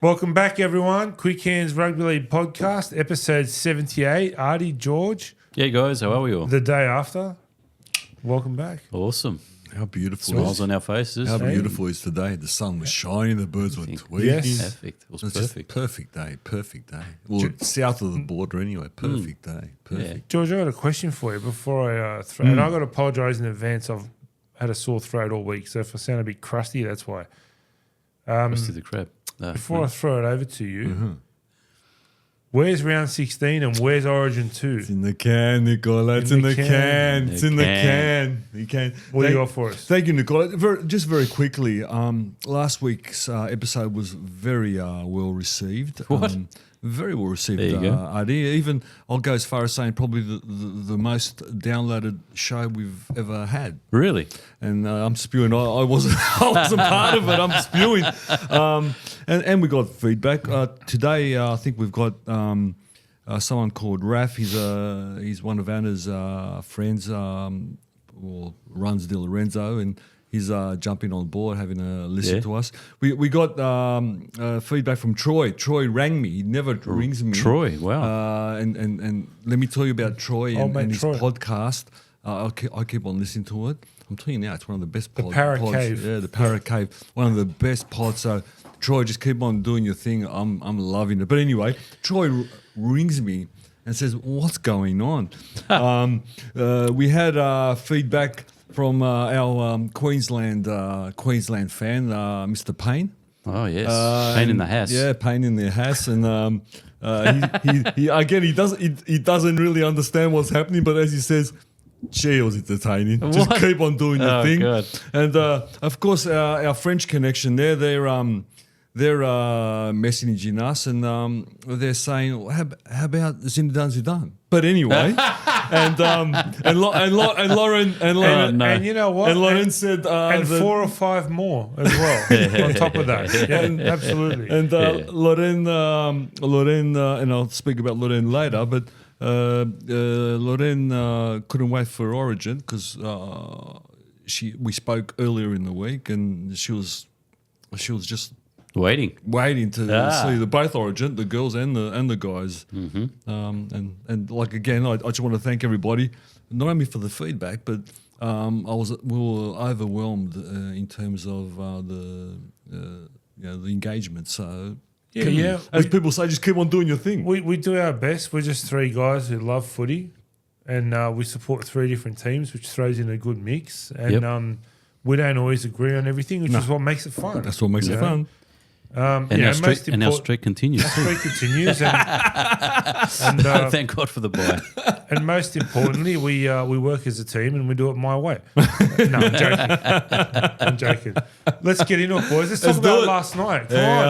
Welcome back, everyone. Quick Hands Rugby League Podcast, episode 78. Artie, George. Yeah, guys, how are we all? The day after. Welcome back. Awesome. How beautiful Smiles on our faces. How beautiful is today? The sun was shining, the birds were tweeting. Yes. Perfect. It was It's just perfect. perfect day. Well, south of the border anyway. Perfect day. Perfect. Yeah. George, I got a question for you before I throw. And I got to apologise in advance. I've had a sore throat all week, so if I sound a bit crusty, that's why. Rest of the crab. Before I throw it over to you, where's round 16 and where's Origin 2? It's in the can, Nicola. It's in the can. It's in the can. You can. What do you got for us? Thank you, Nicola. Just very quickly, last week's episode was very well received. What? Very well received, There you go. idea. Even I'll go as far as saying probably the most downloaded show we've ever had. Really? And I'm spewing. I wasn't part of it. I'm spewing. And we got feedback today. I think we've got someone called Raf. He's one of Anna's friends. Or runs Di Lorenzo, and he's jumping on board, having a listen to us. We got feedback from Troy. Troy rang me. He never rings me. Troy, wow. And let me tell you about Troy and his Troy. podcast. I keep on listening to it. I'm telling you now, it's one of the best pods. Parrot Cave. Yeah, the Parrot Cave. One of the best pods. So, Troy, just keep on doing your thing. I'm loving it. But anyway, Troy rings me and says, what's going on? We had feedback from our Queensland fan, Mr. Payne. Oh, yes. Pain in the house. Yeah, Pain in the house. And he doesn't really understand what's happening, but as he says, gee, it was entertaining. Just keep on doing your thing. God. And of course, our French connection there, they're messaging us and they're saying, well, how about Zinedine? But anyway, and Lauren And you know what? and Lauren said, And 4 or 5 more as well on top of that. Yeah, absolutely. and Lauren, and I'll speak about Lauren later, but Lauren couldn't wait for Origin because we spoke earlier in the week and she was just Waiting. to see both Origin, the girls and the guys. And like again, I just want to thank everybody, not only for the feedback, but we were overwhelmed in terms of the engagement. So as people say, just keep on doing your thing. We do our best. We're just 3 guys who love footy, and we support 3 different teams, which throws in a good mix. And we don't always agree on everything, which is what makes it fun. That's what makes it fun. And our streak continues. Our streak continues, and thank God for the buy. and most importantly, we work as a team and we do it my way. No, I'm joking. Let's get into it, boys. Let's talk about last night. Come on,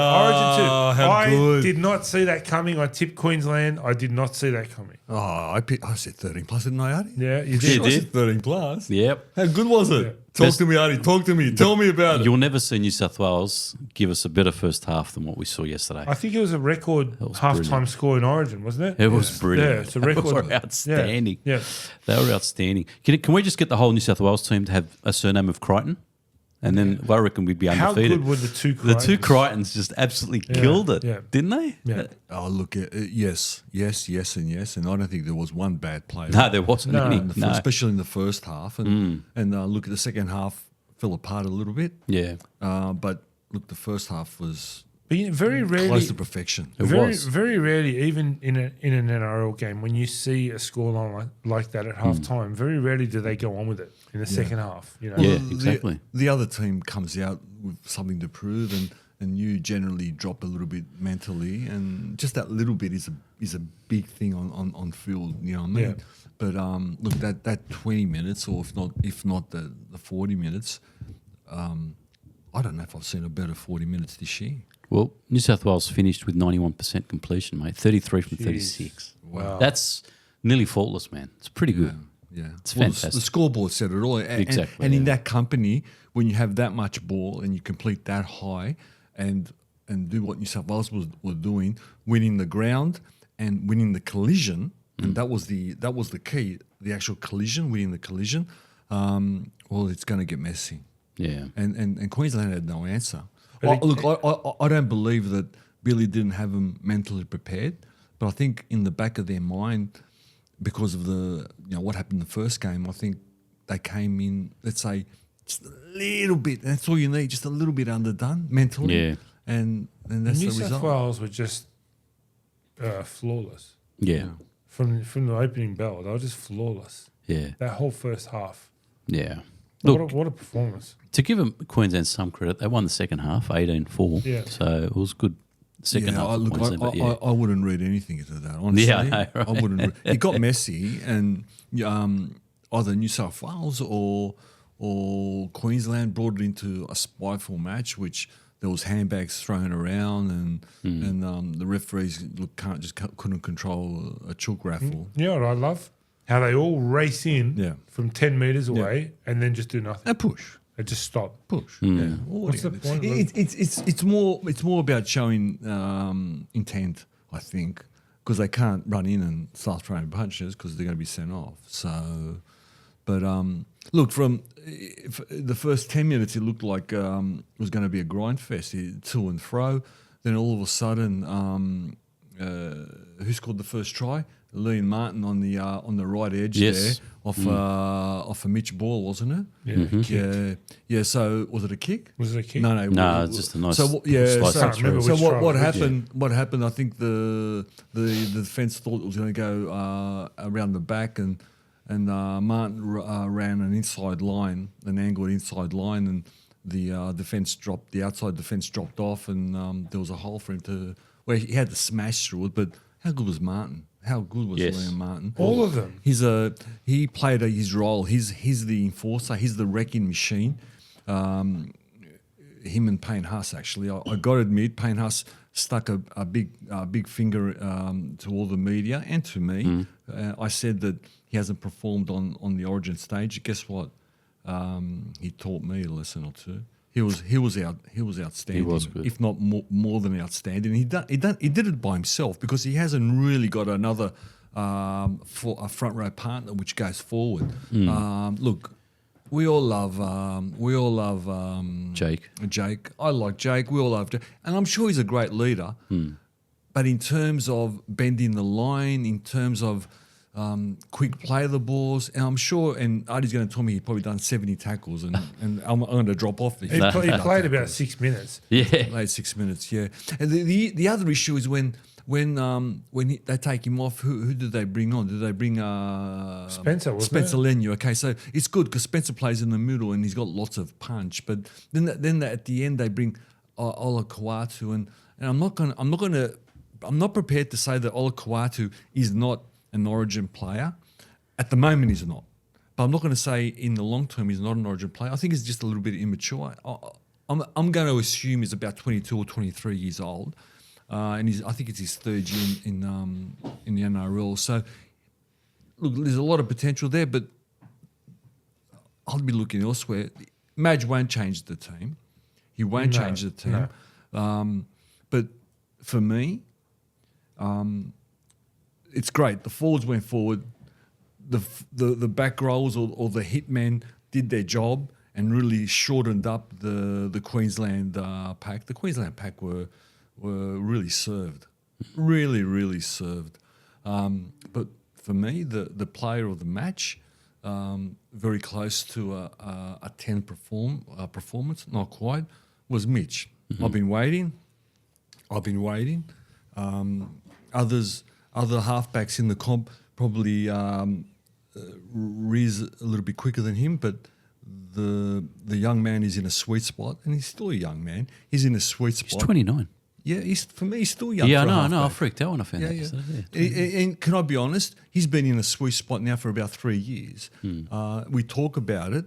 Origin 2. I did not see that coming. I tipped Queensland. I did not see that coming. Oh, I said 13 plus, didn't I, Artie? Yeah, you You did. I said 13 plus. Yep. How good was it? Yeah. Talk to me, Artie. Talk to me. Tell me about it. You'll never see New South Wales give us a better first half than what we saw yesterday. I think it was a record halftime score in Origin, wasn't it? It was brilliant. Yeah, it's a record. They were outstanding. Yeah. They were outstanding. Can we just get the whole New South Wales team to have a surname of Crichton? And then I reckon we'd be How undefeated. good were the 2 The Crichtons? 2 Crichtons just absolutely killed it, didn't they? Yeah. Oh, look, yes, and yes. And I don't think there was one bad player. No, there wasn't No. any. No. Especially in the first half. And look, at the second half fell apart a little bit. Yeah. But look, the first half was But very rarely, close to perfection. It very, was. very rarely, even in an NRL game, when you see a scoreline like that at half time, very rarely do they go on with it in the second half. You know? Yeah, Well, exactly. The other team comes out with something to prove, and you generally drop a little bit mentally, and just that little bit is a big thing on field. You know what I mean? Yeah. But look, that 20 minutes, or if not the 40 minutes, I don't know if I've seen a better 40 minutes this year. Well, New South Wales finished with 91% completion, mate. 33 from 36. Wow. That's nearly faultless, man. It's pretty good. Yeah, It's well, fantastic. the scoreboard said it all. Exactly, And in yeah. that company, when you have that much ball and you complete that high, and do what New South Wales were doing, winning the ground and winning the collision, and that was the key, the actual collision, winning the collision. Well, it's going to get messy. Yeah. And Queensland had no answer. But Look, I don't believe that Billy didn't have them mentally prepared. But I think in the back of their mind, because of what happened in the first game, I think they came in, let's say, just a little bit. That's all you need, just a little bit underdone mentally. Yeah. And that's the New result. South Wales were just flawless. Yeah. From the opening bell, they were just flawless. Yeah. That whole first half. Yeah. Look, What a performance. to give them Queensland some credit, they won the second half, 18-4. Yeah. So it was good second half for Queensland. But yeah. I wouldn't read anything into that, honestly. Yeah, I know, right? I wouldn't. It got messy, and either New South Wales or Queensland brought it into a spiteful match, which there was handbags thrown around, and the referees couldn't control a chook raffle. You know what I love? How they all race in Yeah. from 10 metres away and then just do nothing. And push. They just stop. Push. Yeah. What's the point? It's more about showing intent, I think, because they can't run in and start throwing punches because they're going to be sent off. So, but look, from the first 10 minutes, it looked like it was going to be a grind fest, to and fro. Then all of a sudden, who scored the first try? Liam Martin on the right edge there off a Mitch ball, wasn't it? Yeah. Mm-hmm. Yeah. So was it a kick? Was it a kick? No, it's just a nice So slice through. so which what try it happened? What happened? I think the defence thought it was going to go around the back, and Martin ran an inside line, an angled inside line, and the outside defence dropped off, and there was a hole for him to where he had to smash through it. But how good was Martin? How good was Liam Martin? All of them. He played his role. He's the enforcer. He's the wrecking machine. Him and Payne Huss, actually. I got to admit, Payne Huss stuck a big finger to all the media and to me. I said that he hasn't performed on the Origin stage. Guess what? He taught me a lesson or two. He was outstanding. He was good. If not more than outstanding. He did it by himself because he hasn't really got another for a front row partner which goes forward. Look, we all love Jake. Jake. I like Jake. We all love Jake, and I'm sure he's a great leader. But in terms of bending the line, in terms of quick play of the balls, and I'm sure, and Artie's going to tell me he's probably done 70 tackles, and I'm going to drop off. He played about 6 minutes. Yeah. Played 6 minutes, yeah. And the other issue is when they take him off, who did they bring on? Did they bring Spencer, wasn't Spencer it? Leniu? Okay, so it's good because Spencer plays in the middle and he's got lots of punch. But then at the end they bring Ola Kawatu, and I'm not prepared to say that Ola Kawatu is not an Origin player. At the moment, he's not. But I'm not going to say in the long term he's not an Origin player. I think he's just a little bit immature. I'm going to assume he's about 22 or 23 years old, and I think it's his third year in the NRL. So, look, there's a lot of potential there, but I'll be looking elsewhere. Madge won't change the team. He won't change the team. No. But for me, it's great. The forwards went forward. The back rows or the hitmen did their job and really shortened up the Queensland pack. The Queensland pack were really served, really served. But for me, the player of the match, very close to a 10 performance, not quite, was Mitch. Mm-hmm. I've been waiting. Other halfbacks in the comp probably rears a little bit quicker than him, but the young man is in a sweet spot, and he's still a young man. He's in a sweet spot. He's 29. Yeah, for me, he's still young. Yeah, for a I know. I halfback. freaked out when I found that. Yeah. yesterday. And can I be honest? He's been in a sweet spot now for about 3 years. We talk about it,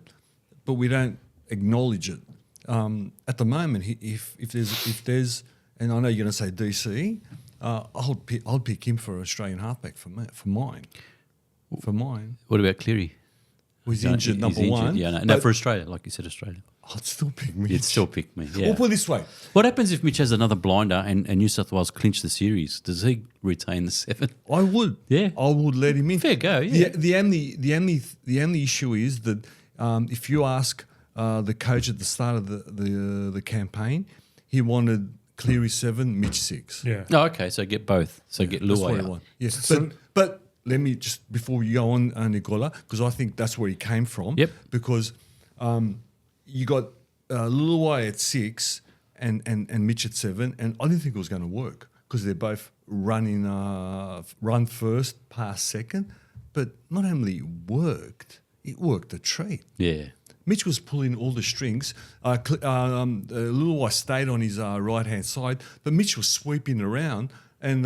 but we don't acknowledge it. At the moment, if there's, and I know you're going to say DC, I'll pick him for Australian halfback for mine. What about Cleary? He's injured, number one. Yeah, no, for Australia, like you said, Australia. I'd still pick Mitch. You'd still pick me. Yeah. We'll put it this way. What happens if Mitch has another blinder and New South Wales clinch the series? Does he retain the 7? I would. Yeah. I would let him in. Fair go, yeah. The only issue is that if you ask the coach at the start of the campaign, he wanted Cleary 7, Mitch 6. Yeah. Oh, okay. So get both. So get That's what Luai he out. won. Yes, So- but let me just, before you go on, Nicola, because I think that's where he came from. Yep. Because you got Luai at 6 and Mitch at 7, and I didn't think it was going to work because they're both running run first, pass second. But not only it worked a treat. Yeah. Mitch was pulling all the strings. Luai stayed on his right-hand side, but Mitch was sweeping around and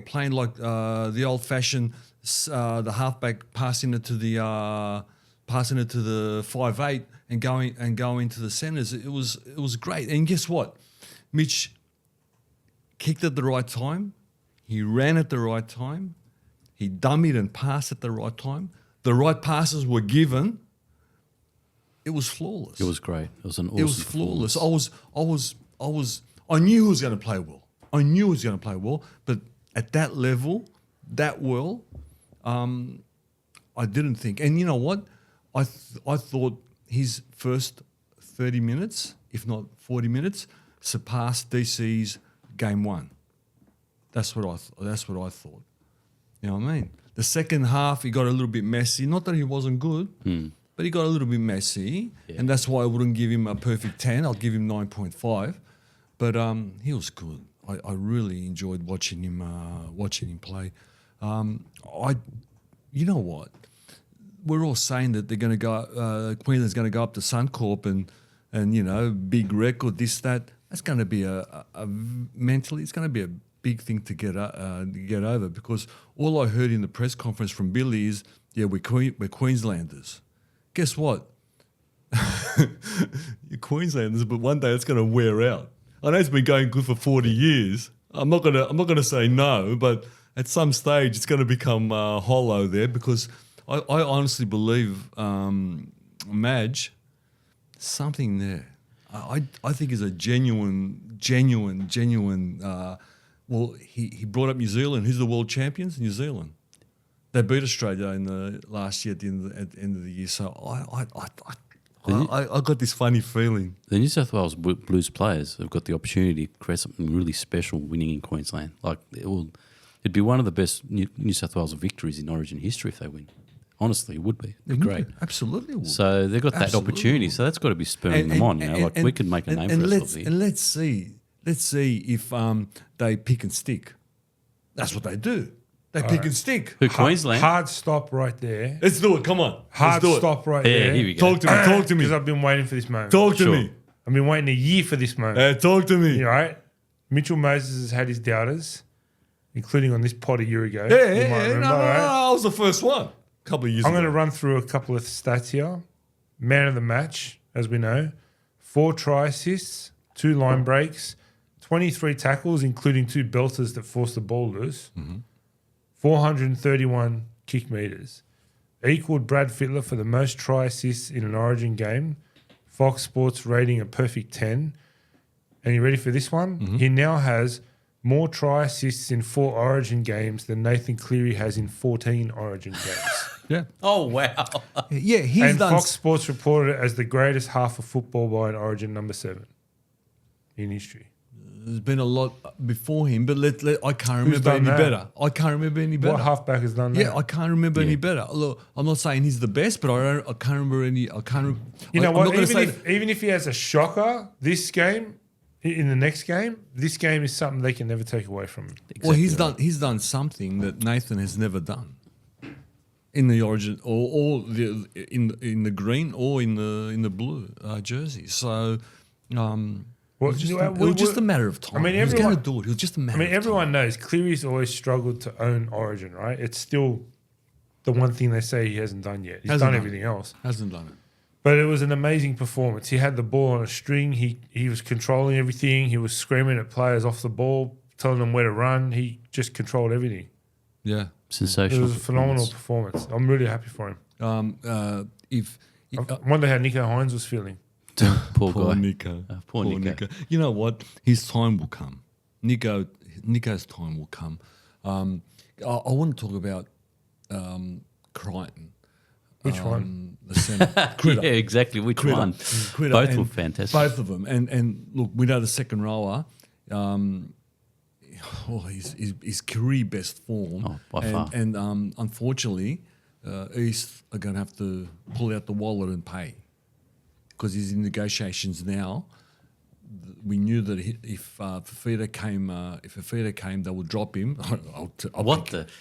playing like the old-fashioned, the halfback passing it to the 5'8" and going to the centres. It was great. And guess what? Mitch kicked at the right time. He ran at the right time. He dummied and passed at the right time. The right passes were given. It was flawless. It was great. It was an awesome. It was flawless. I knew he was going to play well. I knew he was going to play well, but at that level, that well, I didn't think. And you know what? I thought his first 30 minutes, if not 40 minutes, surpassed DC's game 1. That's what I thought. You know what I mean? The second half, he got a little bit messy. Not that he wasn't good, but he got a little bit messy, and that's why I wouldn't give him a perfect 10. I'll give him 9.5. But he was good. I really enjoyed watching him play. You know what? We're all saying that they're going to go. Queensland's going to go up to Suncorp and you know, big record, this, that. That's going to be a mentally. It's going to be a big thing to get over, because all I heard in the press conference from Billy is, yeah, we're Queenslanders. Guess what? You're Queenslanders, but one day it's going to wear out. I know it's been going good for 40 years. I'm not gonna say no, but at some stage it's going to become hollow there, because I honestly believe, Madge, something there. I think is a genuine. Well, he brought up New Zealand. Who's the world champions? New Zealand. They beat Australia in the last year at the end of the year. So I got this funny feeling. The New South Wales Blues players have got the opportunity to create something really special winning in Queensland. Like it'd be one of the best New South Wales victories in Origin history if they win. Honestly, it would be. It'd be great. Absolutely would. So they've got that opportunity. So that's got to be spurring them on. We could make a name for ourselves here. And let's see if they pick and stick. That's what they do. They pick and stick. Who, Queensland? Hard stop right there. Let's do it. Come on. Hard Let's do stop right Yeah, there. here we go. Talk to me. Because I've been waiting for this moment. Talk to me. I've been waiting a year for this moment. Talk to me. You all right? Mitchell Moses has had his doubters, including on this pod a year ago. Yeah, You might remember, no, right? I was the first one. A couple of years I'm ago. going to run through a couple of stats here. Man of the match, as we know. 4 try assists, 2 line breaks, 23 tackles, including 2 belters that forced the ball loose. 431 kick meters. Equaled Brad Fittler for the most try assists in an Origin game. Fox Sports rating a perfect 10. And you ready for this one? He now has more try assists in 4 Origin games than Nathan Cleary has in 14 Origin games. Yeah. Oh, wow. Yeah, he's And done. Fox Sports reported it as the greatest half of football by an Origin number 7 in history. There's been a lot before him, but I can't remember done any that? better. I can't remember any better. What halfback has done that? Yeah, I can't remember any better. Look, I'm not saying he's the best, but I can't remember any. You know I'm what? not gonna say Even if he has a shocker this game, in the next game, this game is something they can never take away from him. well, he's done something that Nathan has never done in the Origin, or the in the green or in the blue jersey. So. Well, It was just a matter of time. I mean, he was going everyone- to do it. It was just a matter of time. Everyone knows Cleary's always struggled to own Origin, right? It's still the one thing they say he hasn't done yet. He's Hasn't done done everything else. Hasn't done it. But it was an amazing performance. He had the ball on a string. He was controlling everything. He was screaming at players off the ball, telling them where to run. He just controlled everything. Yeah. It Sensational. was a phenomenal performance. I'm really happy for him. If I wonder how Nico Hines was feeling. Poor Poor guy. Nico. Poor Nico. You know what? His time will come. Nico's time will come. I want to talk about Crichton. Which one? The centre. Critter. Yeah, exactly. Which Critter. one? Critter. Both And were fantastic. Both of them. And look, we know the second rower, his career best form. Oh, by far. And unfortunately, East are going to have to pull out the wallet and pay because he's in negotiations now. We knew that if Fafita came, they would drop him.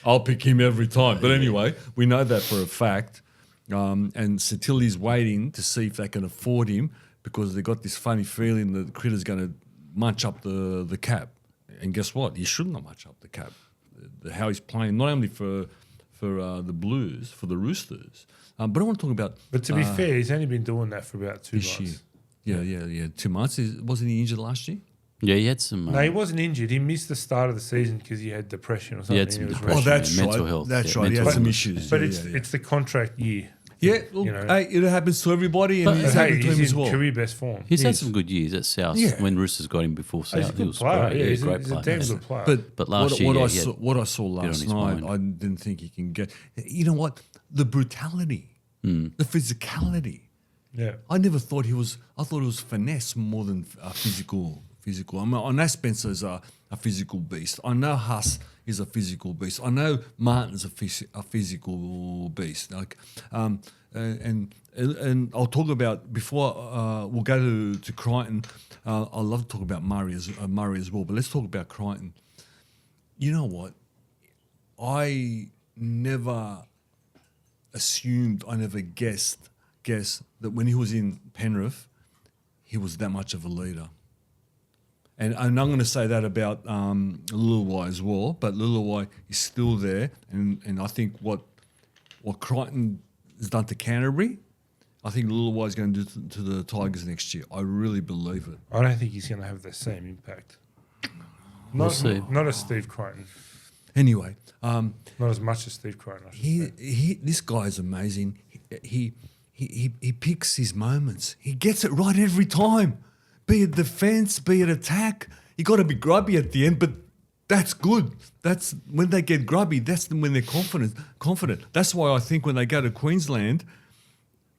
I'll pick him every time. But anyway, we know that for a fact. And Satili's waiting to see if they can afford him because they got this funny feeling that Critter's going to munch up the cap. And guess what? He shouldn't have much up the cap. How he's playing, not only for the Blues, for the Roosters, but I want to talk about. But to be fair, he's only been doing that for about 2 months. Year. Yeah. 2 months. Wasn't he injured last year? Yeah, he had some. No, he wasn't injured. He missed the start of the season because he had depression or something. He had some was depression. Oh, that's mental right. health. That's yeah, right. He had mental some health. issues. But Yeah, it's the contract year. Yeah, look, You know. hey, it happens to everybody, and it's happened to him he's as in well. career best form. He's had some good years at South. Yeah. When Roosters got him before He's a South, he good was player. great. Yeah, Yeah, he's great a player. damn good player. But last year, what he had what I saw on last his night, mind. I didn't think he can get. You know what? The brutality, the physicality. Yeah. I never thought he was. I thought it was finesse more than physical. I mean, I know Spencer's a physical beast. I know Huss is a physical beast. I know Martin's a physical beast. Like, and I'll talk about before we'll go to Crichton. I love to talk about Murray as well, but let's talk about Crichton. You know what? I never assumed. I never guessed that when he was in Penrith, he was that much of a leader. And I'm going to say that about Luluwai as well, but Luluwai is still there. And I think what Crichton has done to Canterbury, I think Luluwai is going to do to the Tigers next year. I really believe it. I don't think he's going to have the same impact. We'll see. Not as Steve Crichton. Anyway, Not as much as Steve Crichton, I should say. this guy is amazing. He picks his moments. He gets it right every time. Be it defense, be it attack. You got to be grubby at the end, but that's good. That's when they get grubby. That's when they're confident. That's why I think when they go to Queensland,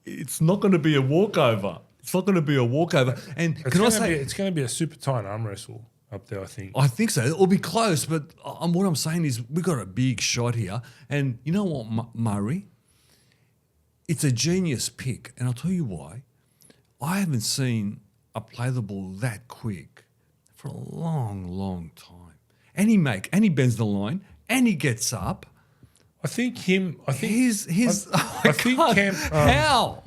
it's not going to be a walkover. It's not going to be a walkover. And It's going to be a super tight arm wrestle up there, I think. I think so. It'll be close, but what I'm saying is we've got a big shot here. And you know what, Murray? It's a genius pick, and I'll tell you why. I haven't seen a play the ball that quick for a long, long time. And he bends the line, and he gets up. I think Cam. How?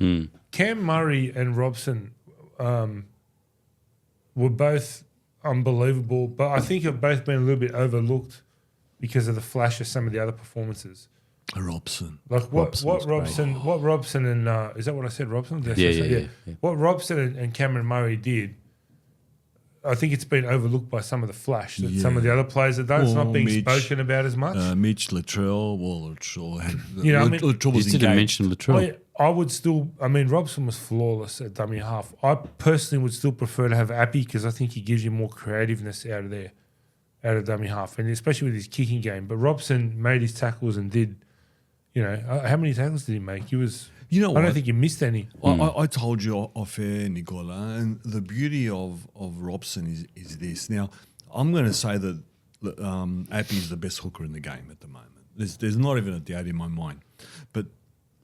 Cam Murray and Robson were both unbelievable, but I think have both been a little bit overlooked because of the flash of some of the other performances. Robson. Like what Robson was Robson and is that what I said? Robson? Did I say so? Yeah. What Robson and Cameron Murray did, I think it's been overlooked by some of the flash that some of the other players have done. It's not being spoken about as much. Mitch Latrell, Latrell had. You Latrell was didn't engaged. mention Latrell. I would still. I mean, Robson was flawless at dummy half. I personally would still prefer to have Appy because I think he gives you more creativeness out of dummy half, and especially with his kicking game. But Robson made his tackles and did. You know, how many tackles did he make? He was. You know what? I don't think he missed any. I told you off air, Nicola, and the beauty of Robson is this. Now, I'm going to say that Appy is the best hooker in the game at the moment. There's not even a doubt in my mind. But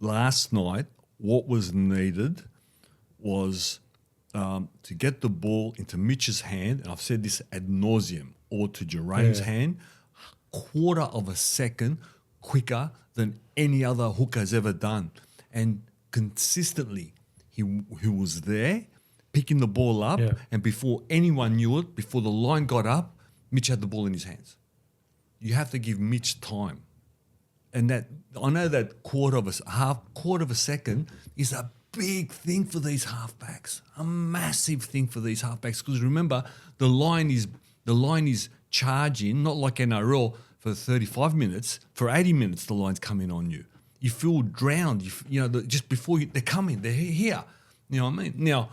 last night, what was needed was to get the ball into Mitch's hand, and I've said this ad nauseum, or to Jerome's hand, quarter of a second quicker than any other hooker has ever done. And consistently, he was there, picking the ball up, and before anyone knew it, before the line got up, Mitch had the ball in his hands. You have to give Mitch time. And that I know that quarter of a second is a big thing for these halfbacks, a massive thing for these halfbacks. Because remember, the line is charging, not like NRL for 35 minutes. For 80 minutes, the line's coming on you. You feel drowned. Just before they're coming, they're here. You know what I mean? Now,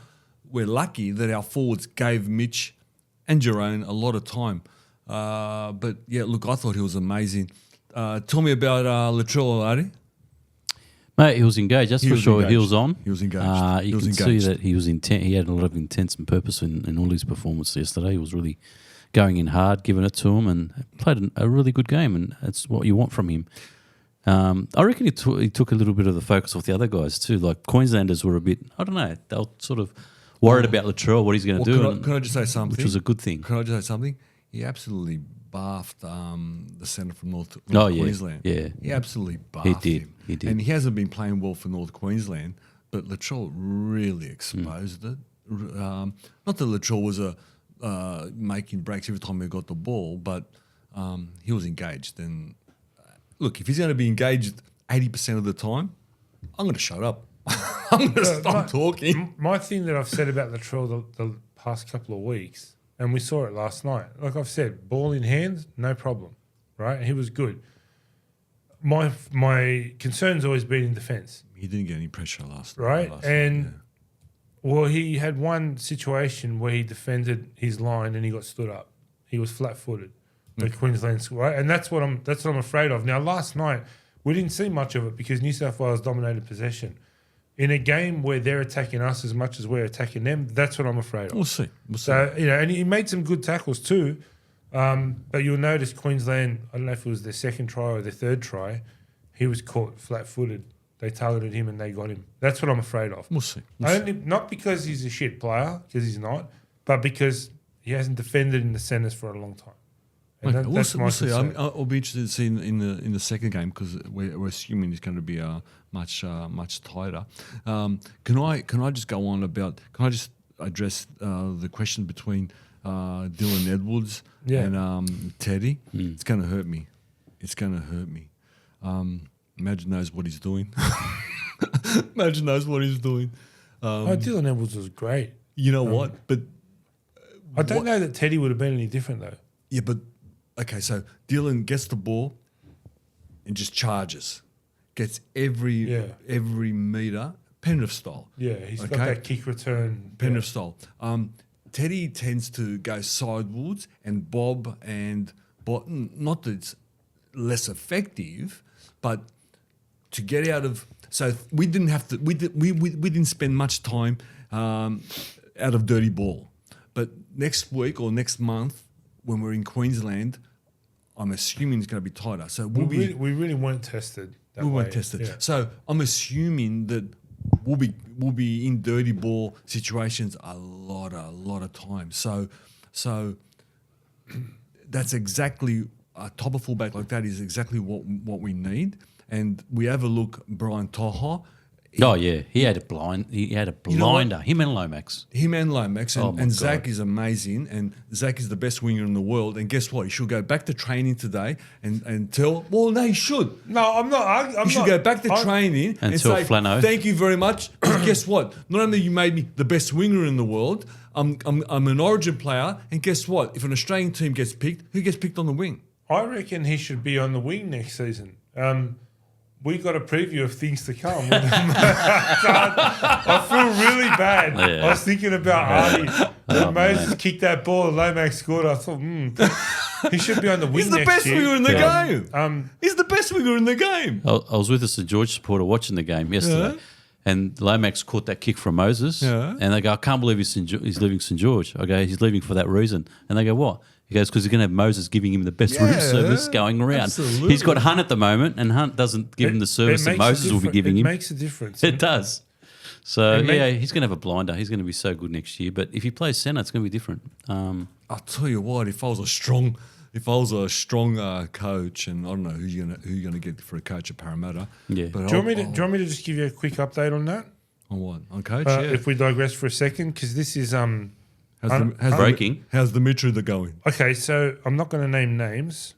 we're lucky that our forwards gave Mitch and Jerome a lot of time. But yeah, look, I thought he was amazing. Tell me about Latrell, Larry. Mate, he was engaged. That's He for was sure. engaged. He was on. He was engaged. You He was can see engaged. that he was intent. He had a lot of intent and purpose in all his performances yesterday. He was really going in hard, giving it to him, and played a really good game. And that's what you want from him. I reckon he took a little bit of the focus off the other guys too. Like Queenslanders were a bit, I don't know, they were sort of worried about Latrell, what he's going to do. Can I just say something? Which was a good thing. Can I just say something? He absolutely baffed the centre from North Queensland. Yeah. He absolutely baffed him. He did. And he hasn't been playing well for North Queensland, but Latrell really exposed it. Not that Latrell was making breaks every time he got the ball, but he was engaged. And look, if he's going to be engaged 80% of the time, I'm going to shut up. I'm going to stop talking. My thing that I've said about Latrell the past couple of weeks, and we saw it last night, like I've said, ball in hand, no problem, right? He was good. My concern's always been in defence. He didn't get any pressure last right? night. Well, he had one situation where he defended his line and he got stood up. He was flat-footed. The Queensland squad, right? And that's what I'm afraid of. Now, last night we didn't see much of it because New South Wales dominated possession. In a game where they're attacking us as much as we're attacking them, that's what I'm afraid of. We'll see. So, and he made some good tackles too. But you'll notice Queensland, I don't know if it was their second try or their third try, he was caught flat-footed. They targeted him and they got him. That's what I'm afraid of. We'll see. Not because he's a shit player, because he's not, but because he hasn't defended in the centres for a long time. And Okay, that's my we'll see. concern. I'll be interested to see in the second game because we're assuming it's going to be much tighter. Can I just go on about? Can I just address the question between Dylan Edwards and Teddy? It's going to hurt me. It's going to hurt me. Imagine knows what he's doing. Imagine knows what he's doing. Dylan Edwards was great. You know what? But I don't know that Teddy would have been any different though. Yeah, but okay, so Dylan gets the ball and just charges, gets every meter, Penrith style. Yeah, he's got that kick return. Penrith style. Teddy tends to go sidewards and bob and not that it's less effective, but to get out of. So we didn't have to. We didn't spend much time out of dirty ball, but next week or next month when we're in Queensland, I'm assuming it's going to be tighter. So we really weren't tested. We weren't tested. Yeah. So I'm assuming that we'll be in dirty ball situations a lot of times. So that's exactly a top of fullback like that is exactly what we need. And we have a look, Brian Toha. Oh yeah, he had a blinder. Him and Lomax. And Zach is amazing. And Zach is the best winger in the world. And guess what? He should go back to training today and tell. Well, no, he should. No, I'm not. He should go back to training and say, Flano. "Thank you very much." Guess what? Not only you made me the best winger in the world, I'm an Origin player. And guess what? If an Australian team gets picked, who gets picked on the wing? I reckon he should be on the wing next season. We got a preview of things to come. I feel really bad. Yeah. I was thinking about Artie. When Moses kicked that ball and Lomax scored, I thought, he should be on the wing He's the next best year. winger in the game. He's the best winger in the game. I was with a St George supporter watching the game yesterday, and Lomax caught that kick from Moses, and they go, "I can't believe he's leaving St George." I go, "He's leaving for that reason," and they go, "What?" He goes, because he's going to have Moses giving him the best room service going around. Absolutely. He's got Hunt at the moment, and Hunt doesn't give him the service that Moses will be giving him. It makes a difference. It does. So, he's going to have a blinder. He's going to be so good next year. But if he plays centre, it's going to be different. I'll tell you what, if I was a strong coach, and I don't know who you're gonna get for a coach at Parramatta. Yeah. But do you want me to just give you a quick update on that? On what? On coach? If we digress for a second, because this is How's breaking. How's the Mitchell going? Okay, so I'm not going to name names,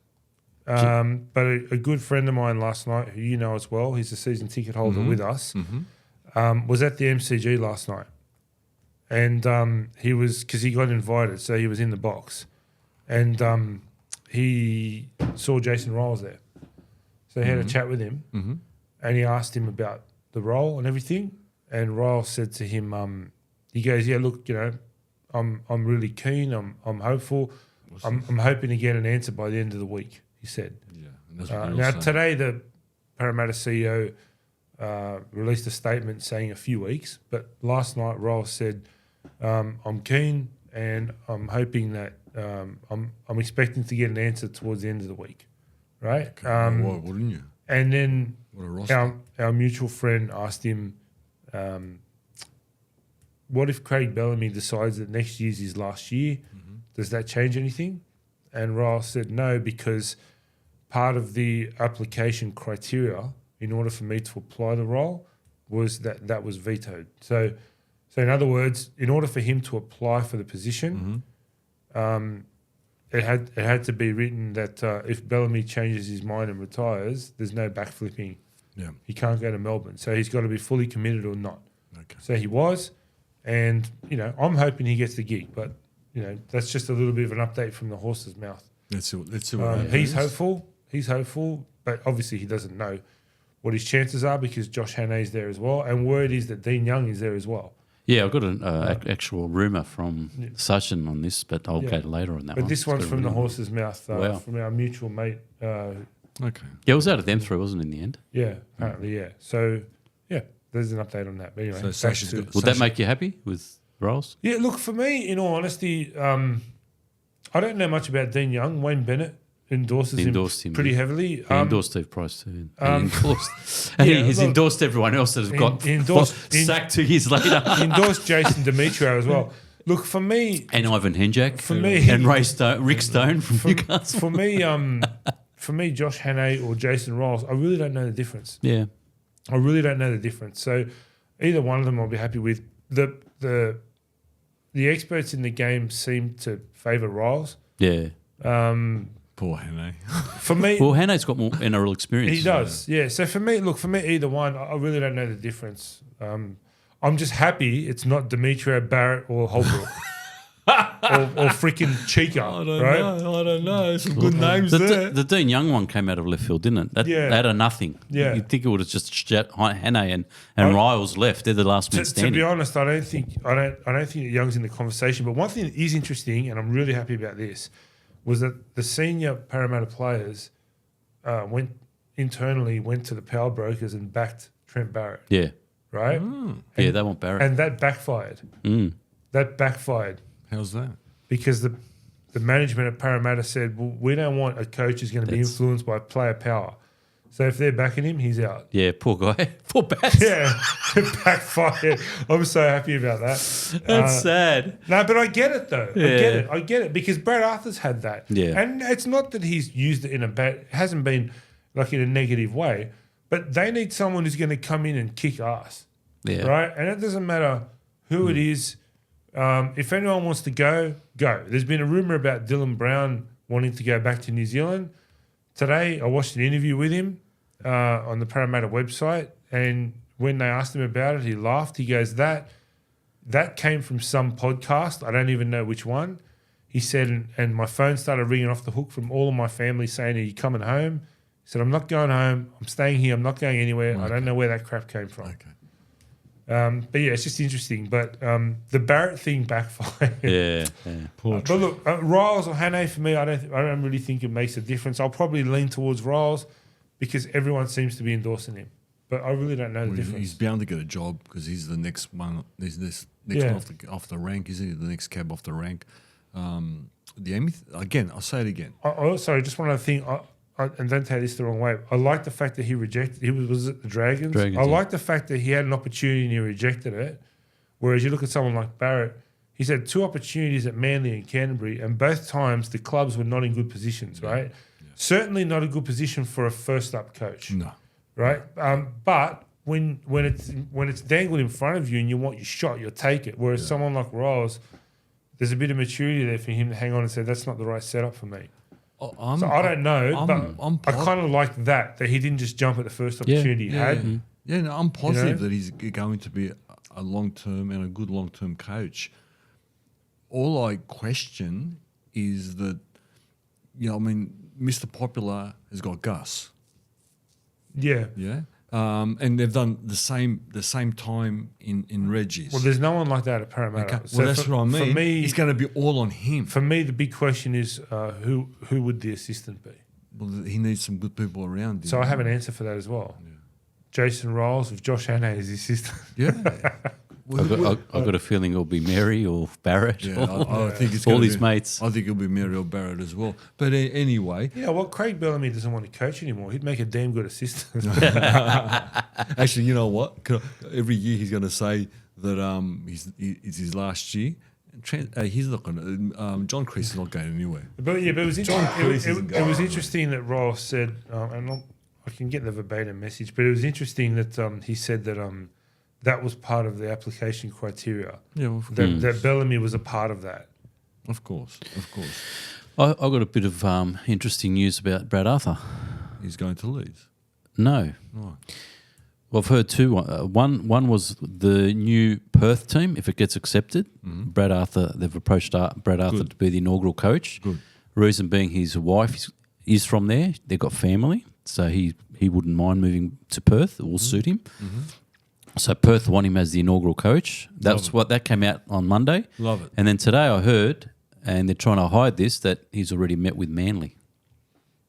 but a good friend of mine last night, who you know as well, he's a season ticket holder with us, was at the MCG last night. And he was, because he got invited, so he was in the box. And he saw Jason Riles there. So he had a chat with him, and he asked him about the role and everything. And Riles said to him, he goes, "Yeah, look, I'm really keen. I'm hopeful. I'm hoping to get an answer by the end of the week," he said. Yeah. And that's what now today, the Parramatta CEO released a statement saying a few weeks, but last night Ross said, I'm keen and I'm hoping that I'm expecting to get an answer towards the end of the week, right? Why wouldn't you? And then What a roster. our mutual friend asked him, what if Craig Bellamy decides that next year's his last year? Mm-hmm. Does that change anything? And Ross said no, because part of the application criteria in order for me to apply the role was that was vetoed. So in other words, in order for him to apply for the position, it had to be written that if Bellamy changes his mind and retires, there's no backflipping. Yeah. He can't go to Melbourne. So he's got to be fully committed or not. Okay. So he was, and, I'm hoping he gets the gig. But, that's just a little bit of an update from the horse's mouth. Let's see what happens. He's hopeful, but obviously he doesn't know what his chances are because Josh Hannay's there as well. And word is that Dean Young is there as well. Yeah, I've got an actual rumour from Sachin on this, but I'll go later on that one. But this one's from the horse's mouth, Wow. from our mutual mate. Okay. Yeah, it was out of them three, wasn't it, in the end? Yeah, apparently, yeah. So, yeah, there's an update on that. But anyway, So back Sasha's to- got- Would that make you happy with Rolls? Yeah, look, for me, in all honesty, I don't know much about Dean Young. Wayne Bennett endorses him pretty heavily. He endorsed Steve Price too. He's look, endorsed everyone else that has got sacked 2 years later. He endorsed Jason Demetrio as well. Look, for me... And Ivan Henjak. For me... And Rick Stone from Newcastle. For me, Josh Hannay or Jason Rolls, I really don't know the difference. Yeah. I really don't know the difference. So either one of them I'll be happy with. The experts in the game seem to favour Rolls. Yeah. Poor Hannay. For me... Well, Hannay's got more NRL experience. He does, yeah. So for me, either one, I really don't know the difference. I'm just happy it's not Demetrio, Barrett, or Holbrook. or freaking Chica, I don't right? know. I don't know. Some good names there. The Dean Young one came out of left field, didn't it? That had nothing. Yeah. You'd think it would have just Hannay and Riles left. They're the last men To standing. be honest, I don't think that Young's in the conversation. But one thing that is interesting, and I'm really happy about this, was that the senior Parramatta players went to the power brokers and backed Trent Barrett. Yeah. Right? Yeah, they want Barrett. And that backfired. That backfired. How's that? Because the management at Parramatta said, well, we don't want a coach who's going to be influenced by player power. So if they're backing him, he's out. Yeah, poor guy. Poor Bats. Yeah, it backfired. I'm so happy about that. That's sad. No, but I get it though. Yeah. I get it because Brad Arthur's had that. Yeah. And it's not that he's used it in a bad, it hasn't been like in a negative way, but they need someone who's going to come in and kick ass. Yeah. Right? And it doesn't matter who it is. If anyone wants to go. There's been a rumour about Dylan Brown wanting to go back to New Zealand. Today, I watched an interview with him on the Parramatta website, and when they asked him about it, he laughed. He goes, that came from some podcast. I don't even know which one. He said, and my phone started ringing off the hook from all of my family saying, are you coming home? He said, I'm not going home. I'm staying here. I'm not going anywhere. Okay. I don't know where that crap came from. Okay. But yeah, it's just interesting. But the Barrett thing backfired. Yeah. But look, Riles or Hannay for me, I don't really think it makes a difference. I'll probably lean towards Riles because everyone seems to be endorsing him. But I really don't know the difference. He's bound to get a job because he's the next one. He's this next one off the rank, isn't he? The next cab off the rank. Again, I'll say it again. Sorry, just one other thing. And don't take this the wrong way. I like the fact that he rejected. Was it the Dragons? I like the fact that he had an opportunity and he rejected it. Whereas you look at someone like Barrett, he's had 2 opportunities at Manly and Canterbury, and both times the clubs were not in good positions. Right? Yeah. Certainly not a good position for a first-up coach. No. Right? But when it's dangled in front of you and you want your shot, you'll take it. Whereas someone like Riles, there's a bit of maturity there for him to hang on and say that's not the right setup for me. So I don't know, but I kind of like that he didn't just jump at the first opportunity he had. Yeah, no, I'm positive that he's going to be a long-term and a good long-term coach. All I question is that, Mr. Popular has got Gus. Yeah. Yeah. And they've done the same time in Reggie's. Well, there's no one like that at Parramatta. Okay. Well, that's what I mean. For me, it's going to be all on him. For me, the big question is who would the assistant be? Well, he needs some good people around him. So I have an answer for that as well. Jason Riles with Josh Hannay as his assistant. Yeah. I've got a feeling it'll be Mary or Barrett. Yeah, I think it's all gonna his be, mates. I think it'll be Mary or Barrett as well. But anyway, You know what? Craig Bellamy doesn't want to coach anymore. He'd make a damn good assistant. actually, you know what? Every year he's going to say that it's his last year. He's not going to. John Crease is not going anywhere. But it was Cleese isn't it was going interesting that Ross said, and I can get the verbatim message, but it was interesting that he said that that was part of the application criteria. Yeah, That Bellamy was a part of that. of course. I got a bit of interesting news about Brad Arthur. He's going to Leeds. No. Right. Well, I've heard two. One was the new Perth team, if it gets accepted. Brad Arthur, they've approached Brad Arthur to be the inaugural coach. Good. Reason being his wife is from there. They've got family, so he wouldn't mind moving to Perth. It will suit him. So Perth want him as the inaugural coach. That's what that came out on Monday. Love it. And then today I heard, and they're trying to hide this, that he's already met with Manly.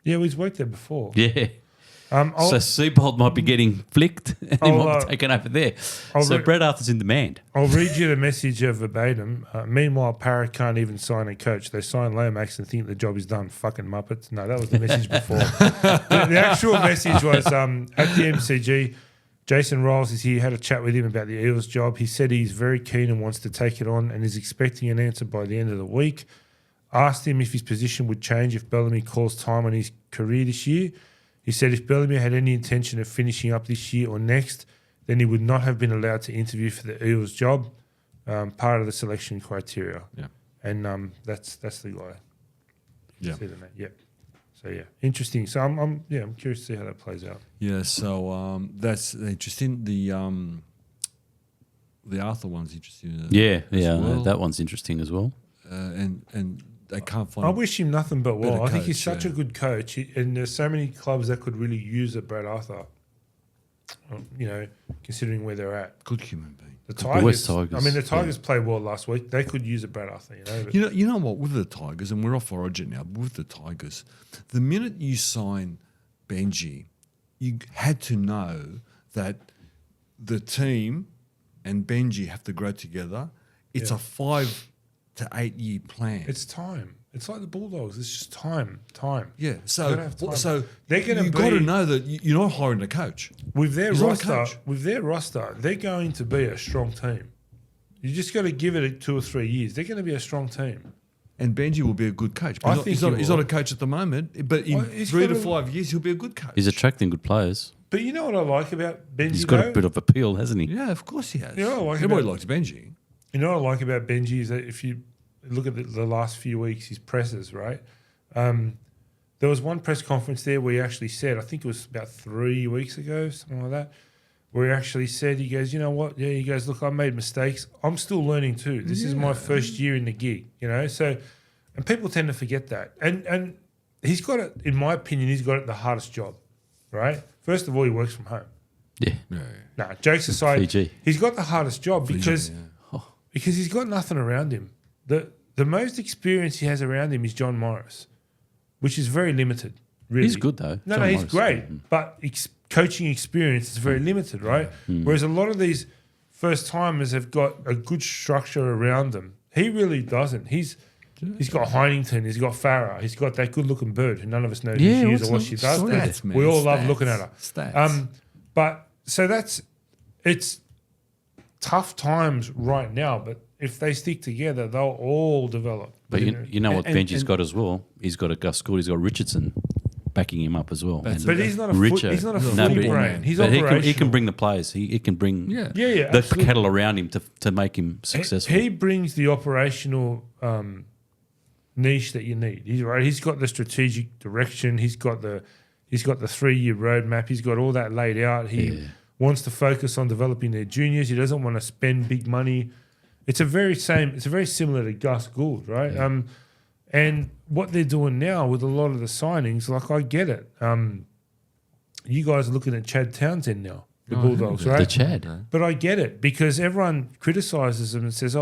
Yeah, he's worked there before. Yeah. So Seabold might be getting flicked and he might be taken over there. So Brad Arthur's in demand. I'll read you the message verbatim. Meanwhile, Parra can't even sign a coach. They sign Lomax and think the job is done. Fucking Muppets. No, that was the message before. The actual message was at the MCG, Jason Riles is here, had a chat with him about the Eels job. He said he's very keen and wants to take it on and is expecting an answer by the end of the week. Asked him if his position would change if Bellamy calls time on his career this year. He said if Bellamy had any intention of finishing up this year or next, then he would not have been allowed to interview for the Eels job, part of the selection criteria. Yeah. And that's the guy. Yeah. See the name. Yep. So yeah, interesting. So I'm curious to see how that plays out. Yeah. So that's interesting. The Arthur one's interesting. Yeah, well. that one's interesting as well. And they can't find. I wish him nothing but well. better I think he's coach, such a good coach, and there's so many clubs that could really use a Brad Arthur. Considering where they're at. Good human being. The Tigers. West Tigers. I mean, the Tigers played well last week. They could use a Brad Arthur. But You know what? With the Tigers, and we're off Origin now. But with the Tigers, the minute you sign Benji, you had to know that the team and Benji have to grow together. It's a 5 to 8 year plan. it's time. It's like the Bulldogs. It's just time. Yeah. Gotta So have time. so They're gonna you've got to be- know that you're not hiring a coach. With their He's not a roster, coach. they're going to be a strong team. You just got to give it 2 or 3 years. They're going to be a strong team. And Benji will be a good coach. I But think he's he not will. a coach at the moment. But in Well, he's 3 to got a- 5 years, he'll be a good coach. He's attracting good players. But you know what I like about Benji? He's got though? a bit of appeal, hasn't he? Yeah, of course he has. You know what I like Everybody about- likes Benji. You know what I like about Benji is that if you look at the last few weeks, his presses, right? There was one press conference there where he actually said, I think it was about 3 weeks ago, something like that, where he actually said, he goes, you know what? Yeah, he goes, look, I made mistakes. I'm still learning too. This is my first year in the gig, So, and people tend to forget that. And he's got it, in my opinion, he's got it the hardest job, right? First of all, he works from home. Yeah. Nah, jokes aside, Fiji. he's got the hardest job because yeah. he's got nothing around him. The most experience he has around him is John Morris, which is very limited. Really, He's good though. No, John he's Morris. great, but coaching experience is very limited, right? Whereas a lot of these first timers have got a good structure around them. He really doesn't. He's got Heinington, he's got Farah, he's got that good looking bird who none of us know who she is or what she does. Stats, man. We all love Stats. looking at her. Stats. But so it's tough times right now, but if they stick together, they'll all develop. But you know what And- Benji's and- got as well? He's got a Gus Gould, he's got Richardson backing him up as well. That's And But he's not a Richard. he's not a No, footy but- brain. He's but operational. he can bring the players. He can bring Yeah. yeah, the absolutely. cattle around him to make him successful. He brings the operational niche that you need. He's right. He's got the strategic direction. He's got the 3-year roadmap. He's got all that laid out. He wants to focus on developing their juniors. He doesn't want to spend big money. It's very similar to Gus Gould, right? Yeah. And what they're doing now with a lot of the signings, like I get it. You guys are looking at Chad Townsend now, the Bulldogs, right? the Chad. But I get it because everyone criticizes them and says,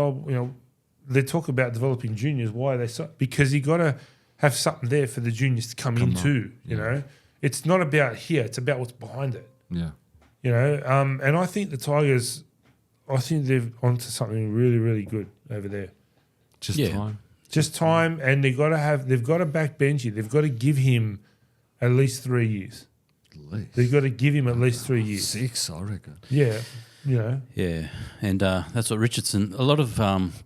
they talk about developing juniors. Why are they so? Because you got to have something there for the juniors to come into, you know. It's not about here. It's about what's behind it. Yeah. You know, and I think the Tigers, I think they're onto something really, really good over there. Just Yeah. time. Just time, and they've got to back Benji. They've got to give him at least 3 years. At least. They've got to give him at least 3 years. 6, I reckon. Yeah, you know. Yeah, and that's what Richardson. A lot of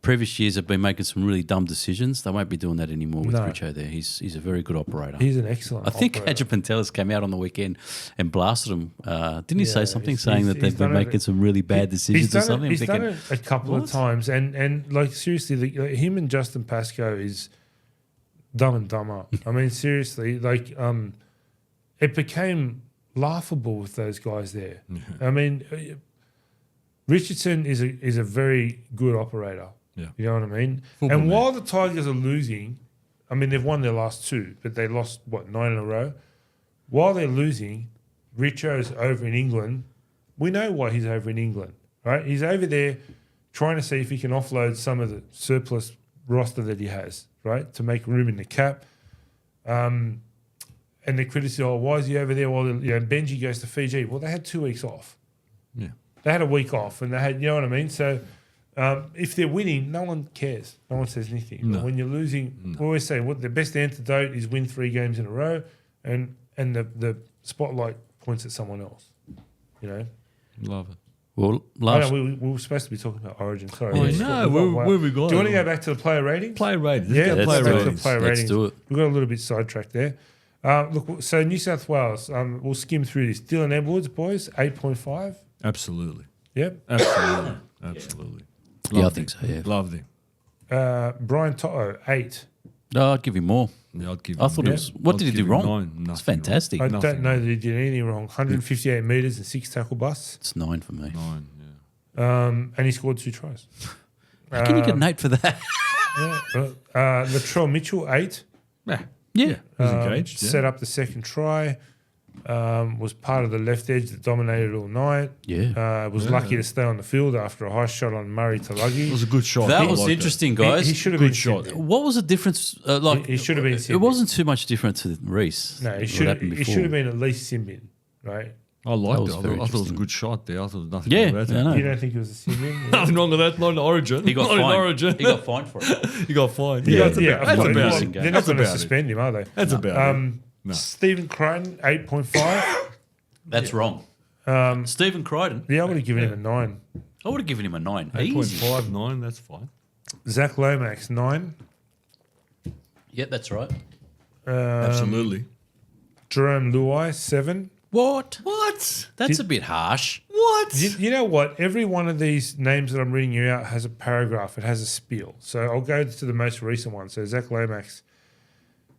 previous years have been making some really dumb decisions. They won't be doing that anymore with No. Richo there. He's a very good operator. He's an excellent I think operator. Ajapantelis came out on the weekend and blasted him. Didn't he say Yeah, something he's- saying that he's they've been done it. making some really bad decisions or something? He's I'm done thinking, it a couple of times, and like seriously, him and Justin Pascoe is dumb and dumber. I mean, seriously, like it became laughable with those guys there. I mean, Richardson is a very good operator. Yeah. You know what I mean? Football and man. while the Tigers are losing, I mean, they've won their last 2, but they lost, 9 in a row? While they're losing, Richo's over in England. We know why he's over in England, right? He's over there trying to see if he can offload some of the surplus roster that he has, right, to make room in the cap. And they criticize, why is he over there while Benji goes to Fiji? Well, they had 2 weeks off. Yeah. They had a week off, and they had, you know what I mean? So if they're winning, no one cares. No one says anything. No. But when you're losing, we always say the best antidote is win 3 games in a row, and the spotlight points at someone else. You know? Love it. well, Oh, last no, we were supposed to be talking about Origin. Sorry. Oh, We no, got where wild. we going? Do you want to go back to the player ratings? Player ratings. Yeah, Let's let's go go player to the ratings. player Let's ratings. do it. We got a little bit sidetracked there. Look, so New South Wales, we'll skim through this. Dylan Edwards, boys, 8.5. Absolutely. Yep. Absolutely. Absolutely. Yeah, I Loved think him. so, yeah. Loved him. Brian Toto, 8. No, I'd give him more. Yeah, I'd give I him thought nine. it was. What I'd did he give do him wrong? 9. It's Nothing fantastic. I Nothing don't know that he did anything wrong. 158 metres and 6 tackle busts. It's 9 for me. 9, yeah. And he scored 2 tries. How can you get an 8 for that? Latrell Mitchell, 8. Yeah. yeah. He's engaged. Yeah. Set up the second try. Was part of the left edge that dominated all night. Yeah. Was lucky to stay on the field after a high shot on Murray It Talagi. was a good shot. That I was liked it. interesting, guys. He should have Good been shot. Sydney. What was the difference? He should have been It Sydney. wasn't too much different to Reese. No, what he should happened before. have been at least Simbin, right? I liked was it. I very thought it was a interesting. good shot there. I thought there was nothing Yeah, wrong with that. I know. You don't think he was a Simbin? Nothing wrong with that. Not in Origin. He got not in fined. Origin. He got fined for it. He got fined. Yeah, that's about, that's well, about well, it. they're not That's going to about it. suspend him, are they? That's about it. No. Stephen Crichton, 8.5. That's wrong. Stephen Crichton. Yeah, I would have given him a 9. I would have given him a 9. Easy. 8.59, that's fine. Zach Lomax, 9. Yeah, that's right. Absolutely. Jerome Luai, 7. What? What? That's a bit harsh. What? You know what? Every one of these names that I'm reading you out has a paragraph. It has a spiel. So I'll go to the most recent one. So Zach Lomax,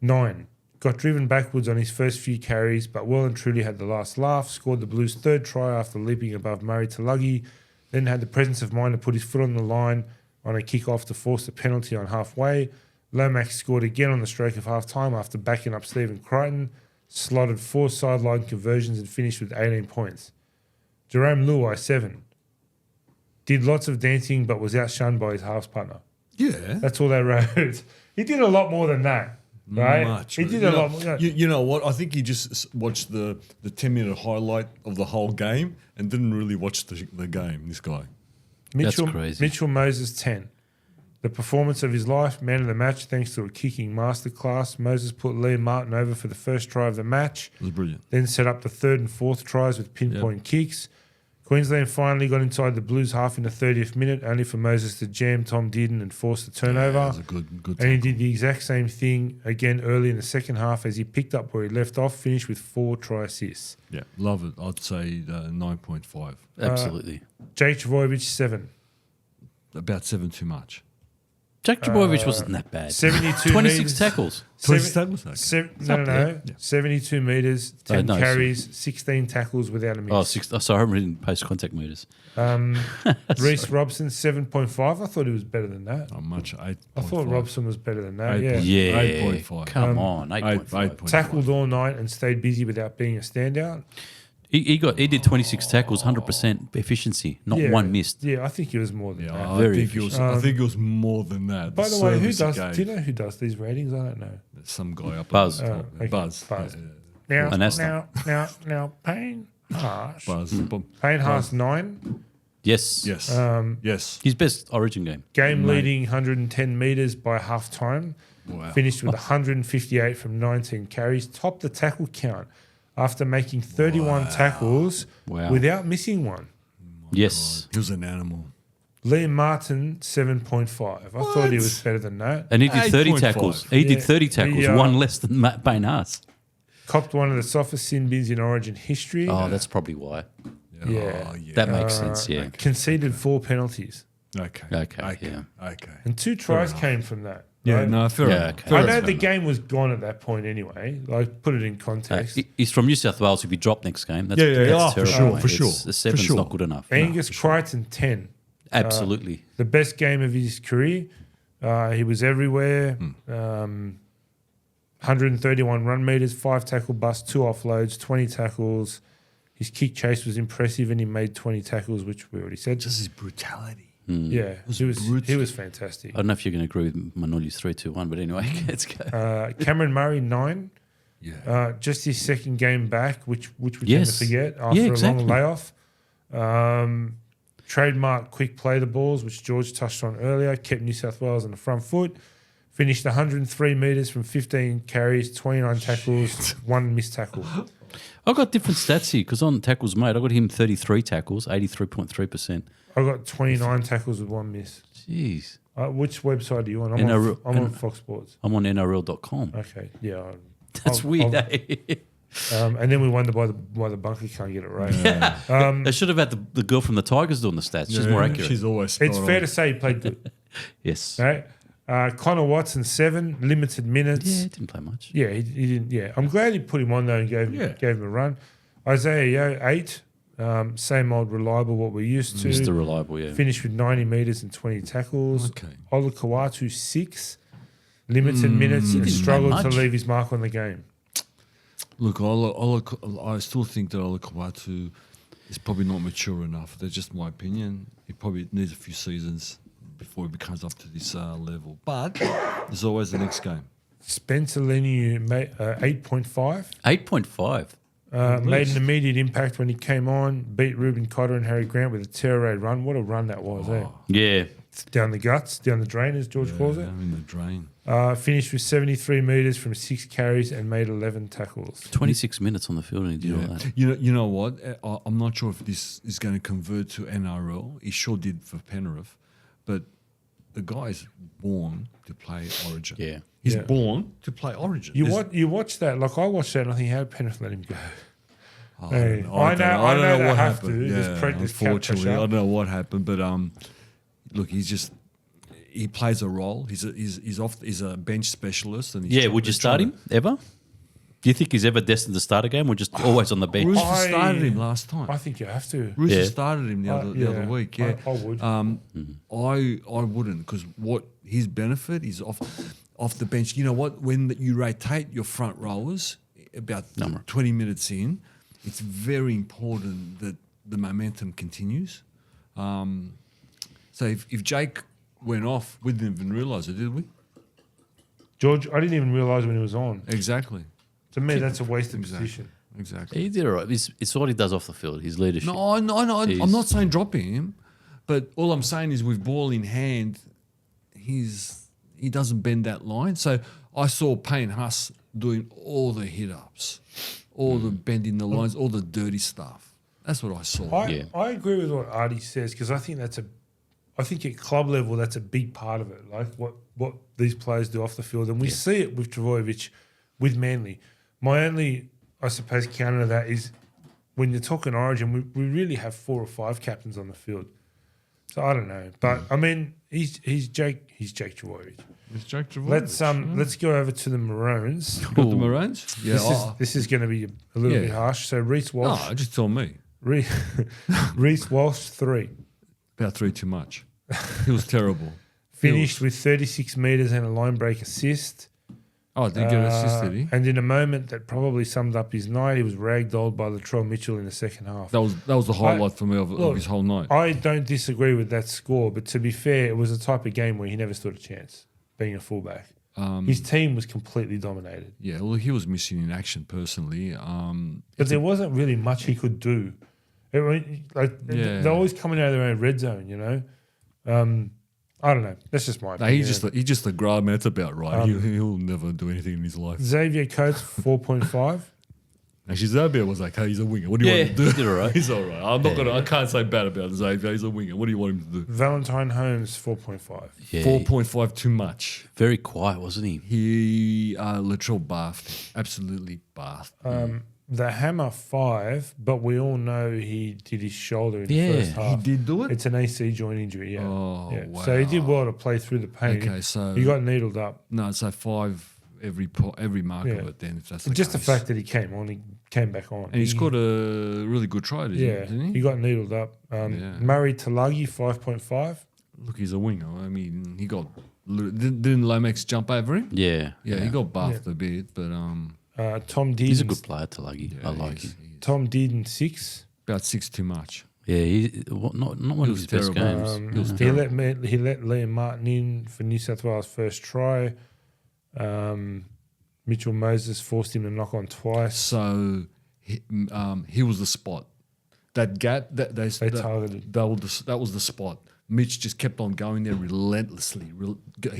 9. Got driven backwards on his first few carries, but well and truly had the last laugh. Scored the Blues' 3rd try after leaping above Murray Talagi. Then had the presence of mind to put his foot on the line on a kick-off to force the penalty on halfway. Lomax scored again on the stroke of half-time after backing up Stephen Crichton. Slotted 4 sideline conversions and finished with 18 points. Jerome Luai, 7. Did lots of dancing but was outshunned by his halves partner. Yeah. That's all they wrote. He did a lot more than that, right? Much. He did You a know- lot more. You know what? I think he just watched the 10-minute highlight of the whole game and didn't really watch the game, this guy. Mitchell, That's crazy. Mitchell Moses, 10. The performance of his life, man of the match, thanks to a kicking masterclass. Moses put Liam Martin over for the first try of the match, It was brilliant. then set up the 3rd and 4th tries with pinpoint kicks. Queensland finally got inside the Blues half in the 30th minute, only for Moses to jam Tom Dearden and force the turnover. That was a good And he tackle. did the exact same thing again early in the second half as he picked up where he left off, finished with 4 try assists. Yeah, love it. I'd say 9.5. Absolutely. Jake Trbojevic, 7. About 7 too much. Jack Trbojevic wasn't that bad. 72 26 metres. tackles. 26 tackles? Okay. No. there. Yeah. 72 metres, 10 no, carries, 16 tackles without a miss. Oh, 6. Oh, sorry, I'm reading post-contact meters. Reece Robson, 7.5. I thought he was better than that. Not much. 8.5. I thought Robson was better than that, 8. yeah. Yeah. 8.5. Come on, 8.5. 8.5. Tackled all night and stayed busy without being a standout. He did 26 tackles, 100% efficiency, not Yeah. one missed. Yeah, I think he was more than Yeah, that. I Very think it was more than that. By the way, who service he does? gave. Do you know who does these ratings? I don't know. Some guy up Buzz. at the top. Okay, Buzz. Buzz. Yeah, Now, An Aston. now, Payne. Harsh. Buzz. Payne Haas 9. Yes. Yes. Yes. His best Origin game. Game leading 110 metres by half time. Wow. Finished with 158 from 19 carries. Topped the tackle count after making 31 tackles without missing one. Yes. He was an animal. Liam Martin, 7.5. I thought he was better than that. And he did 30 8.5. tackles. He did 30 tackles, one less than Payne Haas. Copped one of the softest sin bins in Origin history. Oh, that's probably why. Yeah. That makes sense, yeah. Conceded 4 penalties. Okay. Yeah. Okay. And 2 tries came from that. Yeah, right? no, fair enough. okay. Fair I enough. know the game was gone at that point anyway. Like, put it in context. He's from New South Wales. If he dropped next game, that's, Yeah, yeah, that's for terrible. sure, for sure, The 7's for sure. not good enough. Angus Crichton, 10. Absolutely. The best game of his career. He was everywhere. 131 run meters, 5 tackle busts, 2 offloads, 20 tackles. His kick chase was impressive, and he made 20 tackles, which we already said. Just his brutality. Yeah, he was fantastic. I don't know if you're going to agree with Manoli's 3-2-1, but anyway, let's go. Cameron Murray, 9. Yeah. Just his second game back, which we tend to forget after exactly. a long layoff. Trademark quick play the balls, which George touched on earlier, kept New South Wales on the front foot. Finished 103 metres from 15 carries, 29 tackles, 1 missed tackle. I got different stats here because on tackles made, I got him 33 tackles, 83.3%. I got 29 tackles with 1 miss. Jeez. Which website are you on? I'm on Fox Sports. I'm on NRL.com. Okay, yeah. That's weird, eh? And then we wonder why the bunker can't get it right. They should have had the girl from the Tigers doing the stats. She's more accurate. She's always It's fair to say he played good. Yes. Right? Connor Watson, 7, limited minutes. Yeah, he didn't play much. Yeah, he didn't. Yeah, I'm glad he put him on though and gave him a run. Isaiah Yeo, 8. Same old reliable, what we're used to. Mr. Reliable, yeah. Finished with 90 metres and 20 tackles. Okay. Ola Kawatu, 6. Limited minutes and didn't struggled play to much. leave his mark on the game. Look, I still think that Ola Kawatu is probably not mature enough. That's just my opinion. He probably needs a few seasons before he becomes up to this level. But there's always the next game. Spencer Leniu, 8.5. 8.5. Made an immediate impact when he came on. Beat Ruben Cotter and Harry Grant with a tear raid run. What a run that was, eh? Yeah. Down the guts, down the drain, as George calls it. I'm in the drain. Finished with 73 metres from 6 carries and made 11 tackles. 26 minutes on the field and he did all that. You know what? I'm not sure if this is going to convert to NRL. He sure did for Penrith, but the guy's born to play Origin. Yeah. He's born to play Origin. You watch that, like I watched that and I think, how did Penrith let him go? I Hey, don't I know know they what have happened. to. There's Yeah, there's cap unfortunately, pressure. I don't know what happened, but look, he plays a role. He's a bench specialist, and he's Would you start him ever? Do you think he's ever destined to start a game or just always on the bench? Rooster started him last time. I think you have to. Rooster Yeah. started him the other week. Yeah, I would. I wouldn't, because what his benefit is off the bench. You know what? When you rotate your front rowers about 20 minutes in, it's very important that the momentum continues. So if Jake went off, we didn't even realise it, did we? George, I didn't even realise when he was on. Exactly. To me, that's a wasted position. Exactly. He did all right. It's what he does off the field, his leadership. No, I'm not saying dropping him, but all I'm saying is with ball in hand, he doesn't bend that line. So I saw Payne Haas doing all the hit-ups, all the bending the lines, all the dirty stuff. That's what I saw. I agree with what Artie says, because I think I think at club level that's a big part of it, like what these players do off the field, and we see it with Trbojevic, with Manly. My only, I suppose, counter to that is when you're talking Origin, we really have 4 or 5 captains on the field. So I don't know, but I mean, he's Jake Trbojevic. It's Jake Trbojevic. Let's go over to the Maroons. Got the Maroons? Yeah. This is going to be a little bit harsh. So Reece Walsh. No, just tell me. Reece Walsh, 3. About 3 too much. He was terrible. Finished with 36 metres and a line break assist. Oh, did he get an assist, did he? And in a moment that probably summed up his night, he was ragdolled by Latrell Mitchell in the second half. That was the highlight for me of his whole night. I don't disagree with that score, but to be fair, it was the type of game where he never stood a chance, being a fullback. his team was completely dominated. Yeah, well, he was missing in action personally. But there wasn't really much he could do. They're always coming out of their own red zone, you know. I don't know. That's just my opinion. He's just a grub, man. That's about right. He'll never do anything in his life. Xavier Coates, 4.5. Actually, Xavier was like, hey, he's a winger. What do you want him to do? He's all right. He's all right. I can't say bad about Xavier. He's a winger. What do you want him to do? Valentine Holmes, 4.5. Yeah, 4.5 too much. very quiet, wasn't he? He literal bathed. Absolutely bathed. The Hammer, 5, but we all know he did his shoulder in the Yeah, first half. He did do it? It's an AC joint injury, yeah. Oh, yeah. wow. So he did well to play through the pain. Okay, so he got needled up. No, so 5 every mark of it then, if that's the Just case. the fact that he came on, he came back on. And he scored a really good try, didn't he? He got needled up. Murray Talagi, 5.5. Look, he's a winger. I mean, he got... Didn't Lomax jump over him? Yeah. Yeah, he got bathed a bit, but... Tom Deeden. He's a good player, Talagi. yeah, I like he's- him. he's Tom Deeden, 6. about 6 too much. Yeah, not one of was his best terrible. games. He let Liam Martin in for New South Wales' first try. Mitchell Moses forced him to knock on twice. So he was the spot. That gap, that they targeted. That was the spot. Mitch just kept on going there relentlessly,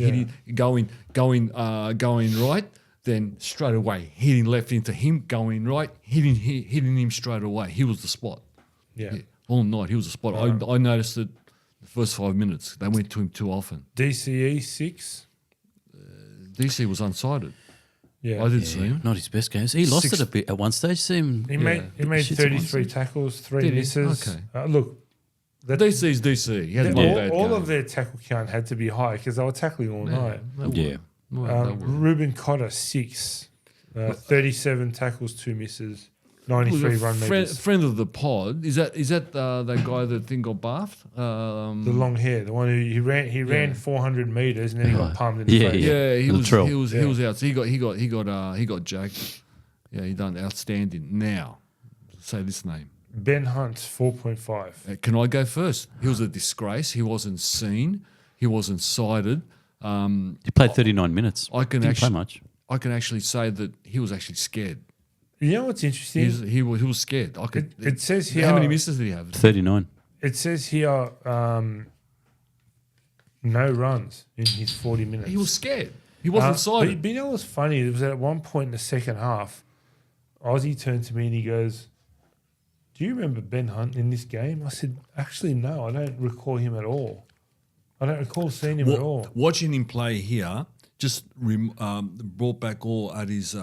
going right, then straight away hitting left into him, going right, hitting him straight away. He was the spot. Yeah. All night he was the spot. I noticed it the first 5 minutes. They went to him too often. DCE, 6. DC was unsighted. Yeah. I didn't see him. Not his best games. He lost 6 it a bit at one stage. He made shits at 33 once. tackles, 3 Did he? misses. Okay. Look, DC's DC. He had one bad all game. of their tackle count had to be high because they were tackling all night. Yeah. Ruben Cotter, 6. 37 tackles, 2 misses, 93 run meters. Friend of the pod. Is that that guy that thing got bathed? The long hair, the one who he ran 400 meters and then he got palmed in the face. Yeah, he was Latrell. out. So he got jacked. Yeah, he done outstanding. Now, say this name. Ben Hunt, 4.5. Can I go first? He was a disgrace. He wasn't seen. He wasn't cited. He played 39 minutes. I can Didn't play actually much. I can actually say that he was actually scared. You know what's interesting? He was scared. I could. It says here. How many misses did he have? 39. It says here no runs in his 40 minutes. He was scared. He wasn't cited. But you know what's funny? It was at one point in the second half, Ozzy turned to me and he goes, "Do you remember Ben Hunt in this game?" I said, "Actually, no, I don't recall him at all. I don't recall seeing him at all." Watching him play here just brought back all at his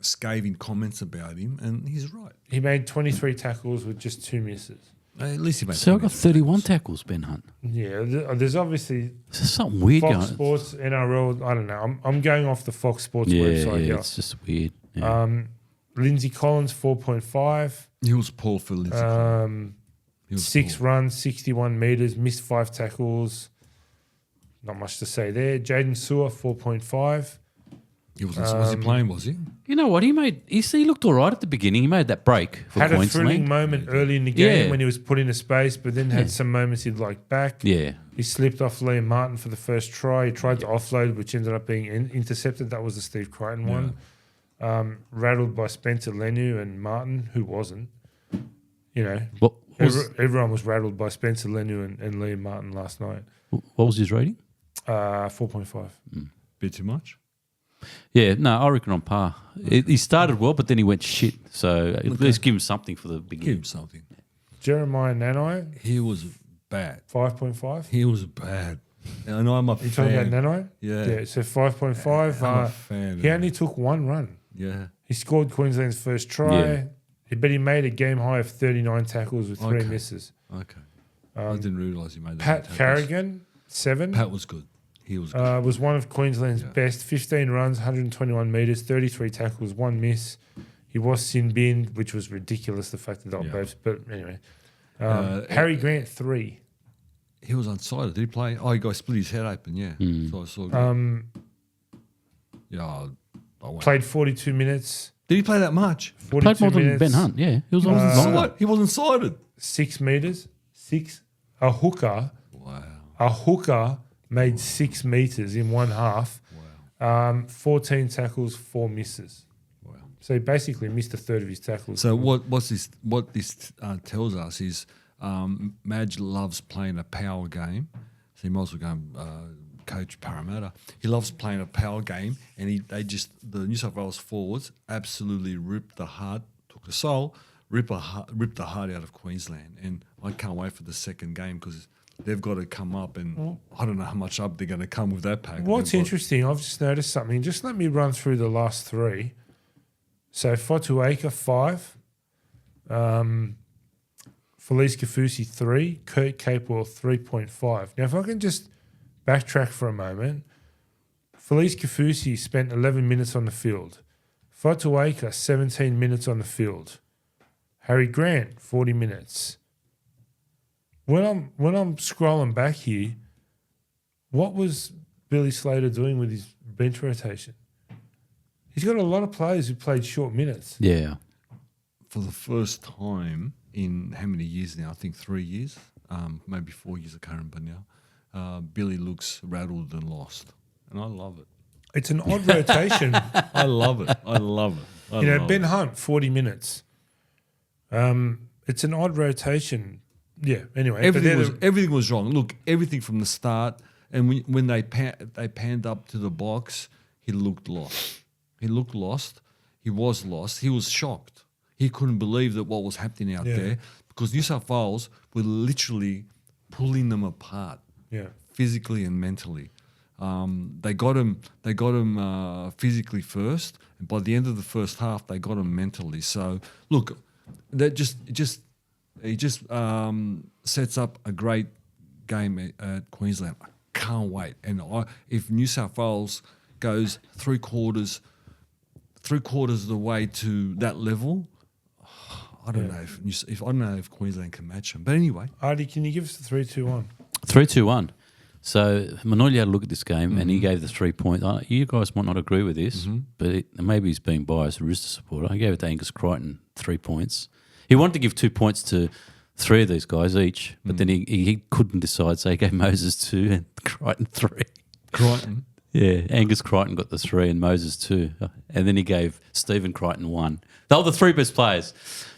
scathing comments about him, and he's right. He made 23 tackles with just 2 misses. At least he made. So I got 31 tackles, Ben Hunt. Yeah, there's obviously There's something weird Fox going on. Sports, NRL, I don't know. I'm going off the Fox Sports Yeah, website here. it's just weird. Yeah. Lindsay Collins, 4.5. He was poor for Lindsay. He was 6 poor. runs, 61 metres, missed 5 tackles. Not much to say there. Jaden Sewer, 4.5. He wasn't. Was he playing? Was he? You know what? He looked all right at the beginning. He made that break for Had a thrilling Queensland. moment early in the game Yeah. when he was put into space, but then had some moments he'd like back. Yeah. He slipped off Liam Martin for the first try. He tried to offload, which ended up being intercepted. That was the Steve Crichton one. Rattled by Spencer Lenu and Martin, who wasn't. You know, What was, everyone was rattled by Spencer Lenu and Liam Martin last night. what was his rating? 4.5. Bit too much. Yeah, no, I reckon on par. He started well, but then he went shit. So at least give him something for the Give beginning. him something. Jeremiah Nanai, He was bad. 5.5. He was bad. And I know I'm a You talking about fan. Nanai? Yeah. Yeah, so 5.5. I'm a fan. He only took 1 run. Yeah. He scored Queensland's first try, but he made a game high of 39 tackles with 3 Okay. misses. Okay. I didn't realise he made that. Pat many tackles. Carrigan, 7. Pat was good. He was good. Was one of Queensland's best. 15 runs, 121 metres, 33 tackles, 1 miss. He was sin binned, which was ridiculous, the fact that they were both. But anyway. Harry Grant, 3. He was unsighted. Did he play? Oh, he got split his head open. Yeah. So I saw. Yeah. I went. Played 42 minutes. Did he play that much? 42 Played more minutes, than Ben Hunt. Yeah, he was on Sighted. He wasn't sighted. 6 metres. 6. A hooker. Wow. A hooker made 6 metres in one half. 14 tackles, 4 misses. Wow. So he basically missed a third of his tackles. So what this tells us is Madge loves playing a power game. So he might as well go and coach Parramatta. He loves playing a power game, and the New South Wales forwards absolutely ripped the heart, took the soul, ripped the heart out of Queensland. And I can't wait for the second game because they've got to come up, and I don't know how much up they're going to come with that pack. What's interesting, I've just noticed something. Just let me run through the last 3. So Fotuaika 5, Felice Kafusi 3, Kurt Capewell 3.5. Now, if I can just backtrack for a moment, Felice Kafusi spent 11 minutes on the field. Fotuaika 17 minutes on the field. Harry Grant 40 minutes. When I'm scrolling back here, what was Billy Slater doing with his bench rotation? He's got a lot of players who played short minutes. Yeah. For the first time in how many years now? I think 3 years, maybe 4 years, I can't remember now. Billy looks rattled and lost, and I love it. It's an odd rotation. I love it. I love it. Ben Hunt, 40 minutes. It's an odd rotation. Yeah, anyway. Everything was wrong. Look, everything from the start, and when they panned up to the box, he looked lost. He looked lost. He was lost. He was shocked. He couldn't believe that what was happening out there, because New South Wales were literally pulling them apart, physically and mentally. They got him physically first, and by the end of the first half, they got him mentally. So look, that just sets up a great game at Queensland. I can't wait. And if New South Wales goes three quarters of the way to that level, I don't know if Queensland can match them. But anyway, Artie, can you give us the 3-2-1? 3-2-1. So Manoli had a look at this game and he gave the 3 points. You guys might not agree with this, but maybe he's being biased, a Rooster supporter. I gave it to Angus Crichton 3 points. He wanted to give 2 points to 3 of these guys each, but then he couldn't decide, so he gave Moses 2 and Crichton 3. Crichton? Yeah, Angus Crichton got the 3 and Moses 2. And then he gave Stephen Crichton 1. They were the 3 best players.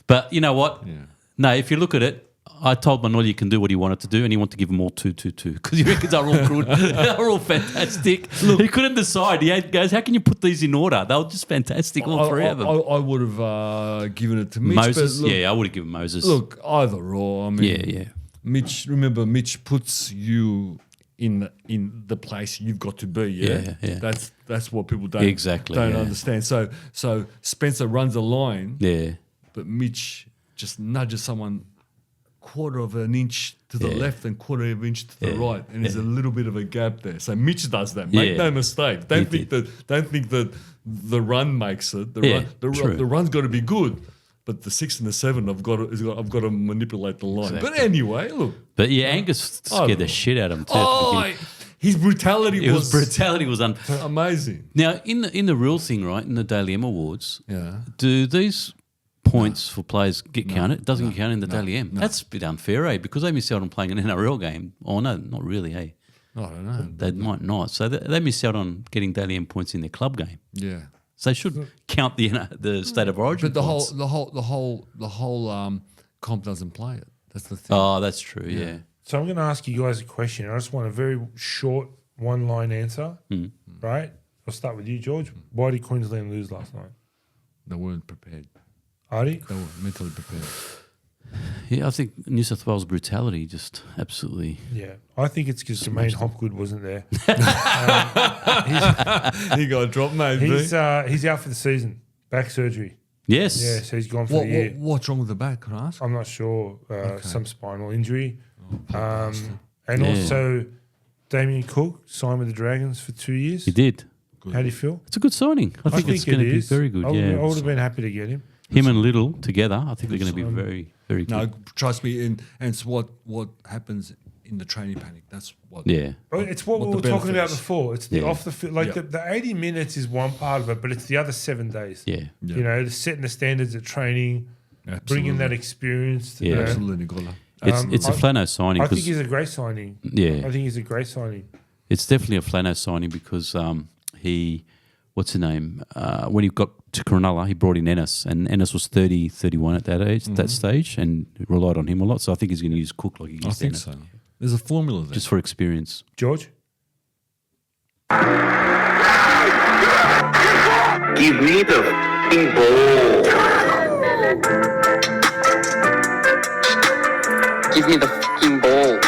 But you know what? Yeah. No, if you look at it, I told Manoli he can do what he wanted to do, and he wanted to give them all 2-2-2 because he reckons they're all good. They're all fantastic. Look, he couldn't decide. He goes, how can you put these in order? They were just fantastic, all 3 of them. I would have given it to Mitch. Moses, look, I would have given Moses. Look, either or. I mean, yeah. Mitch puts you in the place you've got to be. Yeah. That's what people don't understand. So Spencer runs a line. Yeah. But Mitch just nudges someone quarter of an inch to the left and quarter of an inch to the right, and there's a little bit of a gap there. So Mitch does that. Make no mistake. Don't think that the run makes it. The run's got to be good, but the 6 and the 7, I've got to manipulate the line. Exactly. But anyway, look. But Angus scared the shit out of him too. His brutality was amazing. Now in the real thing, right? In the Daily M Awards, do these points for players get counted? It doesn't count in the Daily M. That's a bit unfair, because they miss out on playing an NRL game. Oh, no, not really, hey. I don't know. They might not. So they miss out on getting Daily M points in their club game. Yeah. So they should count the State of Origin But points. the whole comp doesn't play it. That's the thing. Oh, that's true, yeah. So I'm going to ask you guys a question. I just want a very short one-line answer, right? I'll start with you, George. Why did Queensland lose last night? They weren't prepared. Artie? They were mentally prepared. Yeah, I think New South Wales brutality just absolutely... Yeah, I think it's because Jermaine Hopgood wasn't there. He got dropped, mate. He's out for the season. Back surgery. Yes. Yeah, so he's gone for the year. What's wrong with the back, can I ask? I'm not sure. Some spinal injury. Also, Damien Cook signed with the Dragons for 2 years. He did. Good. How do you feel? It's a good signing. I think it's going to be very good. I would have been happy to get him. Him and Little together, I think they're going to be very, very good. No, trust me, and it's what happens in the training panic. That's what. Yeah. It's what we were talking about before. It's the off the field. Like the 80 minutes is one part of it, but it's the other 7 days. Yeah. You know, setting the standards at training, bringing that experience. To Absolutely. It's a Flano signing. I think he's a great signing. Yeah. I think he's a great signing. It's definitely a Flano signing because what's her name? When he got to Cronulla, he brought in Ennis, and Ennis was 30, 31 at that age, that stage, and relied on him a lot. So I think he's going to use Cook like he used I think Ennis. so. There's a formula there. Just for experience. George? Give me the f***ing ball. Give me the f***ing ball.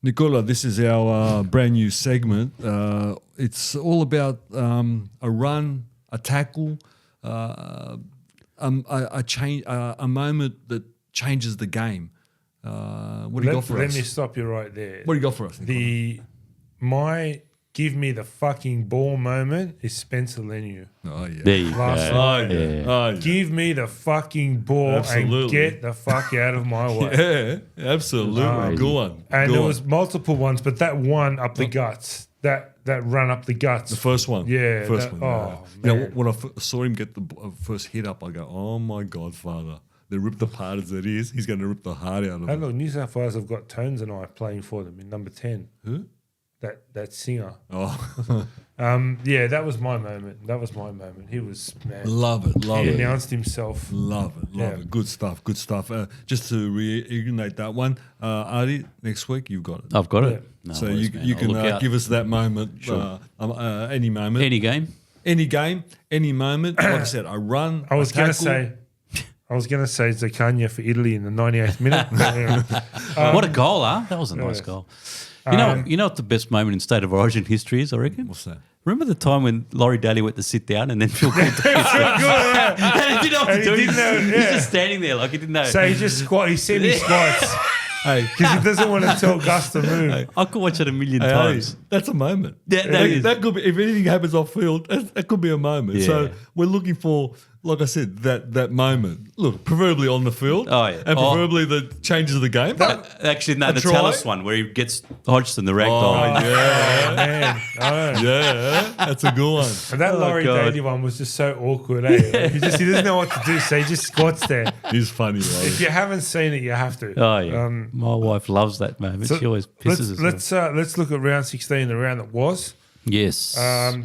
Nicola, this is our brand new segment. It's all about a run, a tackle, a moment that changes the game. What do you got for Let us? me stop you right there. What do you got for us, Nicola? My give me the fucking ball moment is Spencer Leniu. Oh, yeah. There you Last go. night. yeah. Oh, yeah. Give me the fucking ball Absolutely. and get the fuck out of my way. Yeah, absolutely. Go on. And Go there on. was multiple ones, but that one up the guts, that run up the guts. The first one. Yeah, First that- one. oh, yeah. man. When I saw him get the first hit up, I go, oh, my Godfather. They ripped apart as it is. He's going to rip the heart out of Hey, him. look, New South Wales have got Tones and I playing for them in number 10. Who? That singer. Oh, Yeah, that was my moment. He was, man. love it. Love He it. announced himself. Love it. Love Yeah. it. Good stuff. Good stuff. Just to reignite that one, Artie, next week you've got it. I've got Yeah. it. No So worries, you man. you I'll can look out. give us that moment, any moment. Any game. Any game, any moment. Like I said, a run. I was a going to tackle. say Zaccagna for Italy in the 98th minute. What a goal, huh? That was a nice yes. goal. You know what the best moment in State of Origin history is, I reckon? What's that? Remember the time when Laurie Daly went to sit down and then Phil Gould and he didn't know what to he do. didn't know, He's yeah. just standing there like he didn't know. So he just he semi-squats Hey, because he doesn't want to tell Gus to move. I could watch it a million hey, times. that's a moment. Yeah, that is. that could be. If anything happens off field, that could be a moment. Yeah. So we're looking for, like I said, that moment. Look, preferably on the field. Oh, yeah. and Oh. preferably the changes of the game. Actually, no, A the try? Tallis one where he gets Hodgson, the Oh, ragdoll. yeah, Man, I know. yeah, that's a good one. And that Laurie God. Daly one was just so awkward. Eh? He doesn't know what to do, so he just squats there. He's funny, right? If you haven't seen it, you have to. Oh, yeah. My wife loves that moment. So she always pisses us off. let's look at round 16, the round that was. Yes.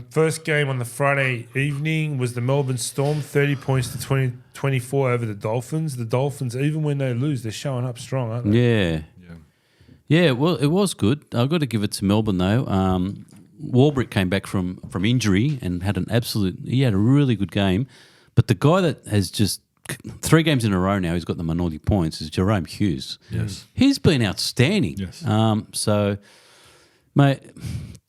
First game on the Friday evening was the Melbourne Storm, 30 points to 24 over the Dolphins. The Dolphins, even when they lose, they're showing up strong, aren't they? Yeah. Yeah, well, it was good. I've got to give it to Melbourne, though. Warbrick came back from injury and had he had a really good game. But the guy that has just 3 games in a row now, he's got the minority points, is Jerome Hughes. Yes. He's been outstanding. Yes. So, mate,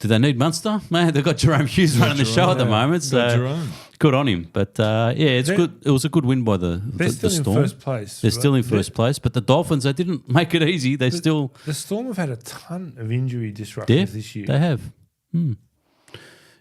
do they need Munster? Mate, they've got Jerome Hughes running the show at the moment. Got So Jerome. good on him. But, yeah, it's good. It was a good win by the They're still in Storm. first place. They're right? still in first place. But the Dolphins, they didn't make it easy. They still... The Storm have had a ton of injury disruptions this year. They have.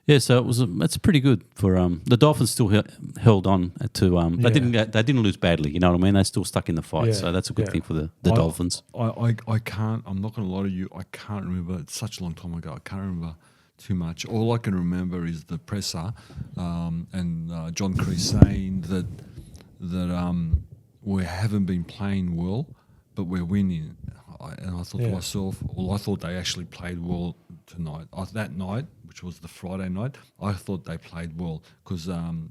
Yeah, so that's pretty good for the Dolphins. Still held on to they didn't lose badly. You know what I mean? They still stuck in the fight, Yeah, so that's a good yeah. thing for the Dolphins. I can't. I'm not going to lie to you. I can't remember. It's such a long time ago. I can't remember too much. All I can remember is the presser and John Creese saying that we haven't been playing well, but we're winning. And I thought to myself, well, I thought they actually played well tonight. That night, which was the Friday night, I thought they played well because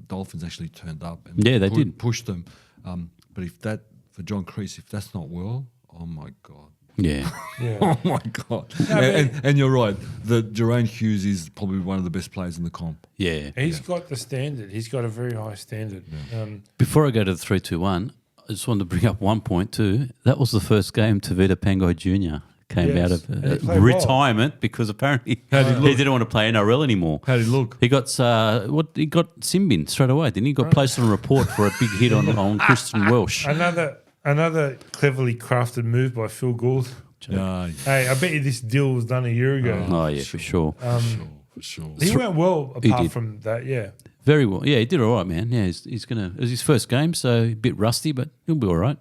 Dolphins actually turned up and Yeah, they did. pushed them. But for John Creese, if that's not well, oh my God. Yeah, Yeah. Oh my God! And you're right. The Jerome Hughes is probably one of the best players in the comp. yeah. He's got the standard. He's got a very high standard. Before I go to the 3-2-1, I just wanted to bring up one point too. That was the first game Tavita Pangai Jr. came Yes. out of And he played retirement because apparently he didn't want to play NRL anymore. How did he look? He got He got Simbin straight away, didn't he? Got placed on a report for a big hit on Christian Welsh. Another cleverly crafted move by Phil Gould. Yeah, Hey, I bet you this deal was done a year ago. Oh yeah, for sure. for sure. He went well He apart did. from that, yeah. Very well. Yeah, he did all right, man. Yeah, he's gonna. It was his first game, so a bit rusty, but he'll be all right.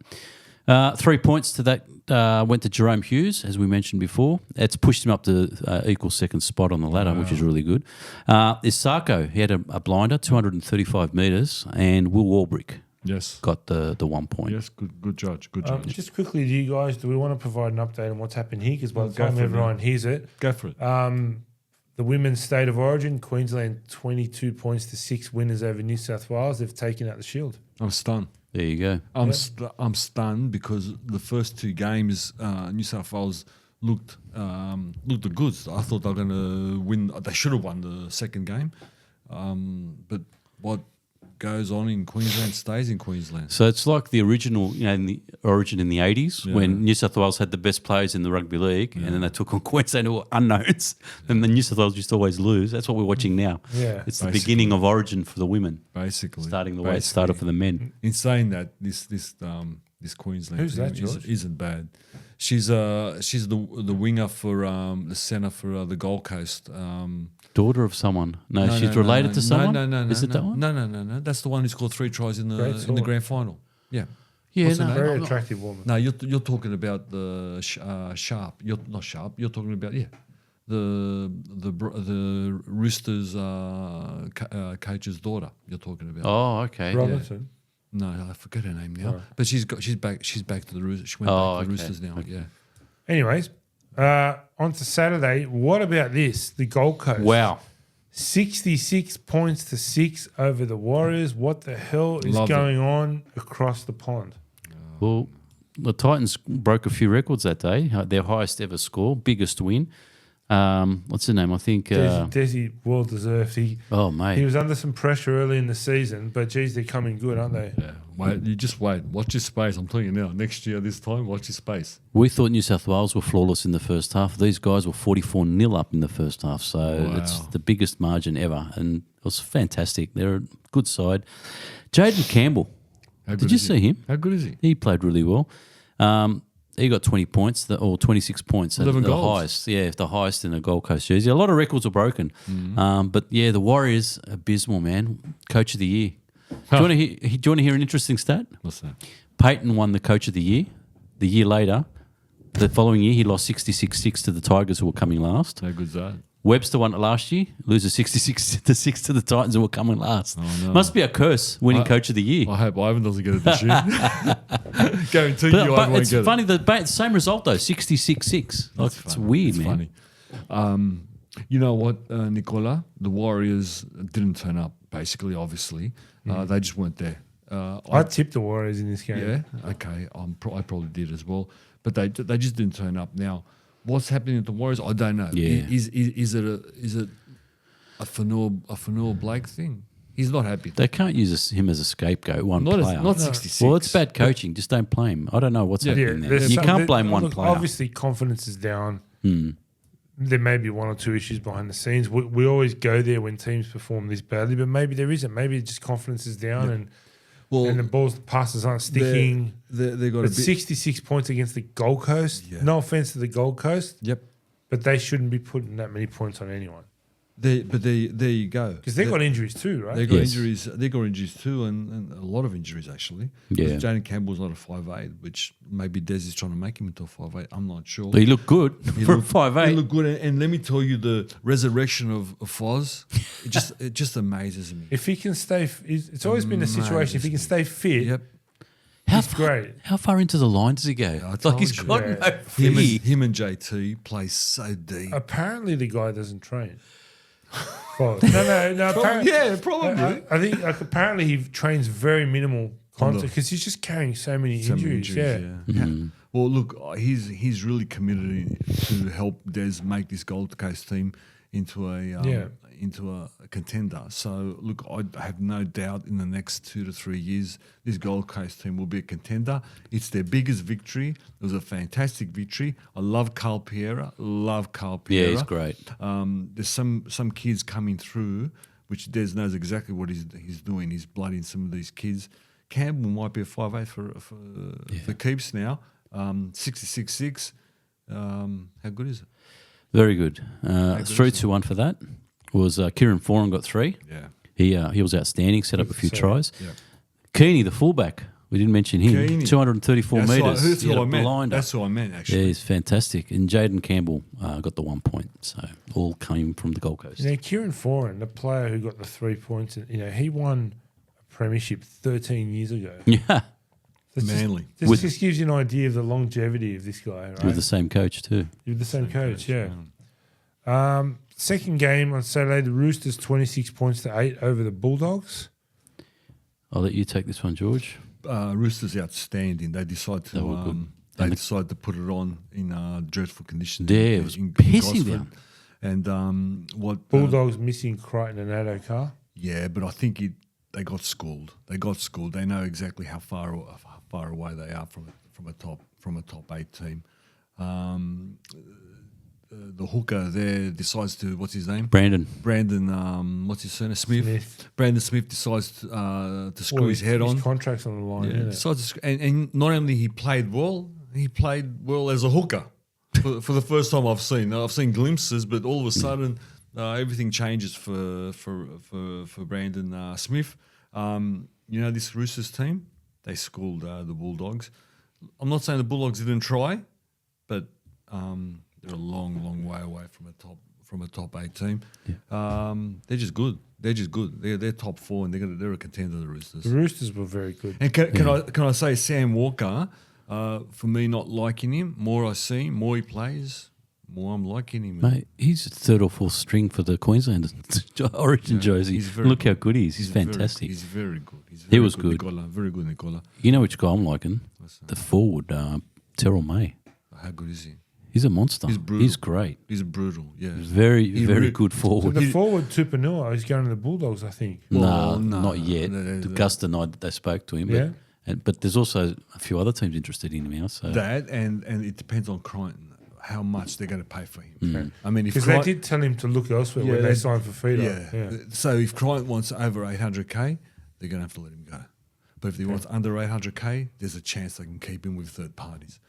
3 points to that went to Jerome Hughes, as we mentioned before. It's pushed him up to equal second spot on the ladder, which is really good. Isako, he had a blinder, 235 metres, and Will Warbrick Yes. got the 1 point. Yes. Good judge. Good judge. Just quickly, do we want to provide an update on what's happened here? Because by the Go time for it, everyone hears it, Go for it. The women's state of origin, Queensland 22 points to 6 winners over New South Wales. They've taken out the shield. I'm stunned. There you go. I'm stunned because the first 2 games, New South Wales looked the goods. I thought they were going to win. They should have won the second game. But what goes on in Queensland stays in Queensland. So it's like the original, in the origin in the 80s when New South Wales had the best players in the rugby league and then they took on Queensland who were unknowns. And the New South Wales used to always lose. That's what we're watching now. Yeah. It's the beginning of origin for the women. Basically. Starting the way it started for the men. In saying that, this Queensland Who's team that, George? isn't bad. She's the winger for the centre for the Gold Coast. Daughter of someone. No, she's related to someone? No. Is it that one? No. That's the one who scored 3 tries in the grand final. Yeah. Yeah, What's her no. name? Very attractive woman. No, you're talking about the Sharp. You're not Sharp. You're talking about the Roosters coach's daughter. You're talking about. Oh, okay. Robinson. No, I forget her name now. But she's back to the Roosters. She went back to the Roosters now. Okay. Yeah. Anyways, on to Saturday. What about this? The Gold Coast. Wow. 66 points to 6 over the Warriors. What the hell is going on across the pond? Well, the Titans broke a few records that day. Their highest ever score, biggest win. What's the name? I think. Desi, well deserved. He mate. was under some pressure early in the season, but geez, they're coming good, aren't they? Yeah. Wait, you just wait. Watch your space. I'm telling you now. Next year, this time, watch your space. We thought New South Wales were flawless in the first half. These guys were 44-0 up in the first half. So it's the biggest margin ever. And it was fantastic. They're a good side. Jaden Campbell. Did you see him? How good is he? He played really well. He got 20 points or 26 points. 11 the goals. highest. Yeah, the highest in a Gold Coast jersey. A lot of records were broken. But yeah, the Warriors, abysmal, man. Coach of the year. Do you want to hear an interesting stat? What's that? Peyton won the Coach of the Year. The year later, the following year, he lost 66-6 to the Tigers, who were coming last. How good's that? Webster won it last year, loses 66-6 to the Titans, who were coming last. Oh, no. Must be a curse winning Coach of the Year. I hope Ivan doesn't get it this year. Guarantee you, But Ivan won't it's get funny, it. the same result though, 66-6. Like, it's funny. weird, It's man. funny. You know what, Nicola? The Warriors didn't turn up, basically, obviously. They just weren't there. I tipped the Warriors in this game. Yeah, okay. I probably did as well. But they just didn't turn up. Now, what's happening at the Warriors, I don't know. Yeah. Is it a Fanua Blake thing? He's not happy. They can't use him as a scapegoat, one player. Not 66. Well, it's bad coaching. Just don't play him. I don't know what's happening there. there's You some- can't blame one look, player. Obviously, confidence is down. There may be 1 or 2 issues behind the scenes. We always go there when teams perform this badly, but maybe there isn't. Maybe just confidence is down and the passes aren't sticking. They got But 66 points against the Gold Coast. Yeah. No offense to the Gold Coast, Yep. but they shouldn't be putting that many points on anyone There you go. because they've got injuries too, right? They got Yes. injuries. They got injuries too, and a lot of injuries actually. Yeah. Because Jaden Campbell's not a 5'8", which maybe Des is trying to make him into a 5'8". I'm not sure. But he looked good for a He 5'8". looked good, and let me tell you, the resurrection of Foz, it just amazes me. If he can stay, it's always been a situation. If he can stay fit, Yep. he's great. How far into the line does he go? I Like told he's you. got Yeah. no Him fee. and JT play so deep. Apparently, the guy doesn't train. No. Apparently, Yeah, probably. I think apparently he trains very minimal content because he's just carrying so many So many injuries. Yeah. Mm-hmm. Well, look, he's really committed to help Des make this Gold Coast team into a contender. So, look, I have no doubt in the next 2 to 3 years, this Gold Coast team will be a contender. It's their biggest victory. It was a fantastic victory. I love Carl Piera. Yeah, he's great. There's some kids coming through, which Des knows exactly what he's doing. He's blooding some of these kids. Campbell might be a 5'8" for keeps now. 66-6. How good is it? Very good. 3-2-1 for that. Was Kieran Foran got 3. Yeah. He was outstanding, set up a few Sorry. tries. Yeah. Keeney, the fullback, we didn't mention him. Keeney. 234 That's metres. That's He had who a I meant. blinder. That's who I meant, Yeah, actually. he's fantastic. And Jaden Campbell got the 1 point. So all came from the Gold Coast. Kieran Foran, the player who got the 3 points, he won a premiership 13 years ago. Yeah, Manly. This just gives you an idea of the longevity of this guy, right? with the same coach too. With the same coach, yeah. Second game on Saturday, the Roosters 26 points to 8 over the Bulldogs. I'll let you take this one, George. Roosters outstanding. They decided to They were good. decided to put it on in dreadful conditions. Yeah, it was pissing Gosford. And what Bulldogs missing Crichton and Addo-Carr. yeah, but I think they got schooled. They got schooled. They know exactly how far away they are from a top 8 team. The hooker there decides to, what's his name? Brandon. What's his surname? Smith. Brandon Smith decides to screw his head on. His contract's on the line. Yeah, decides to, and not only he played well as a hooker for the first time I've seen. I've seen glimpses, but all of a sudden everything changes for Brandon Smith. This Roosters team, they schooled the Bulldogs. I'm not saying the Bulldogs didn't try, but they're a long way away from a top 8 team. Yeah. They're just good. They're top 4 and they're a contender. The Roosters. The Roosters were very good. And can I say Sam Walker? For me, not liking him. More I see, more he plays, more I'm liking him. Mate, he's third or fourth string for the Queensland Origin jersey. Look how good he is. He's fantastic. He's very good. He was good. Nicola, very good, Nicola. You know which guy I'm liking? The forward, Terrell May. How good is he? He's a monster. He's brutal. He's great. He's brutal, yeah. Very good So forward. the forward Tupanua is going to the Bulldogs, I think. No, not yet. Gus denied that they spoke to him. Yeah. But there's also a few other teams interested in him now. So That and it depends on Crichton how much they're going to pay for him. I mean, if Because they did tell him to look elsewhere when they signed for Feeder. Yeah. So if Crichton wants over 800K, they're going to have to let him go. But if he wants under 800K, there's a chance they can keep him with third parties.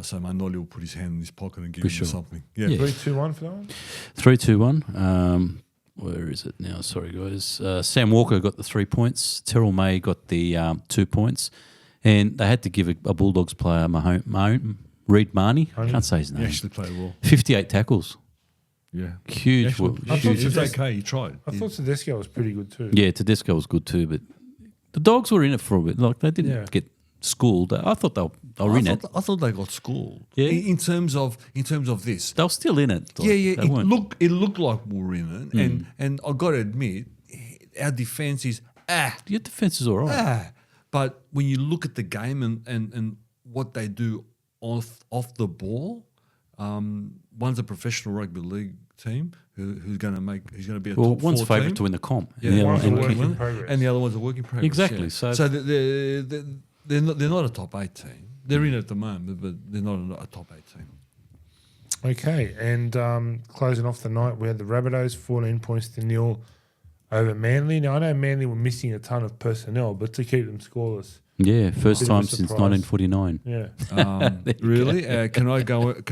So Manoli will put his hand in his pocket and give him something. Yeah. 3-2-1 for that one? 3-2-1. Where is it now? Sorry, guys. Sam Walker got the 3 points. Terrell May got the 2 points. And they had to give a Bulldogs player, Reid Marnie. I can't say his name. He actually played well. 58 tackles. Yeah. Huge. It's okay. He tried. I thought Tedesco was pretty good too. Yeah, Tedesco was good too. But the Dogs were in it for a bit. Like, they didn't get schooled. I thought they were in it. I thought they got schooled. Yeah. In terms of this. They were still in it. Like, It looked like we were in it. And I got to admit, our defence is Your defence is all right. But when you look at the game and what they do off the ball, one's a professional rugby league team who's going to be a top 4 one's favourite team. to win the comp. Yeah, and the one's other a one- work in progress. And the other one's a work in progress. Exactly. Yeah. So they're not a top 8 team. They're in it at the moment, but they're not a top 8 team. Okay, and closing off the night, we had the Rabbitohs 14 points to 0 over Manly. Now, I know Manly were missing a ton of personnel, but to keep them scoreless. yeah, first Bit of a time since surprise. 1949. Yeah. Really? Can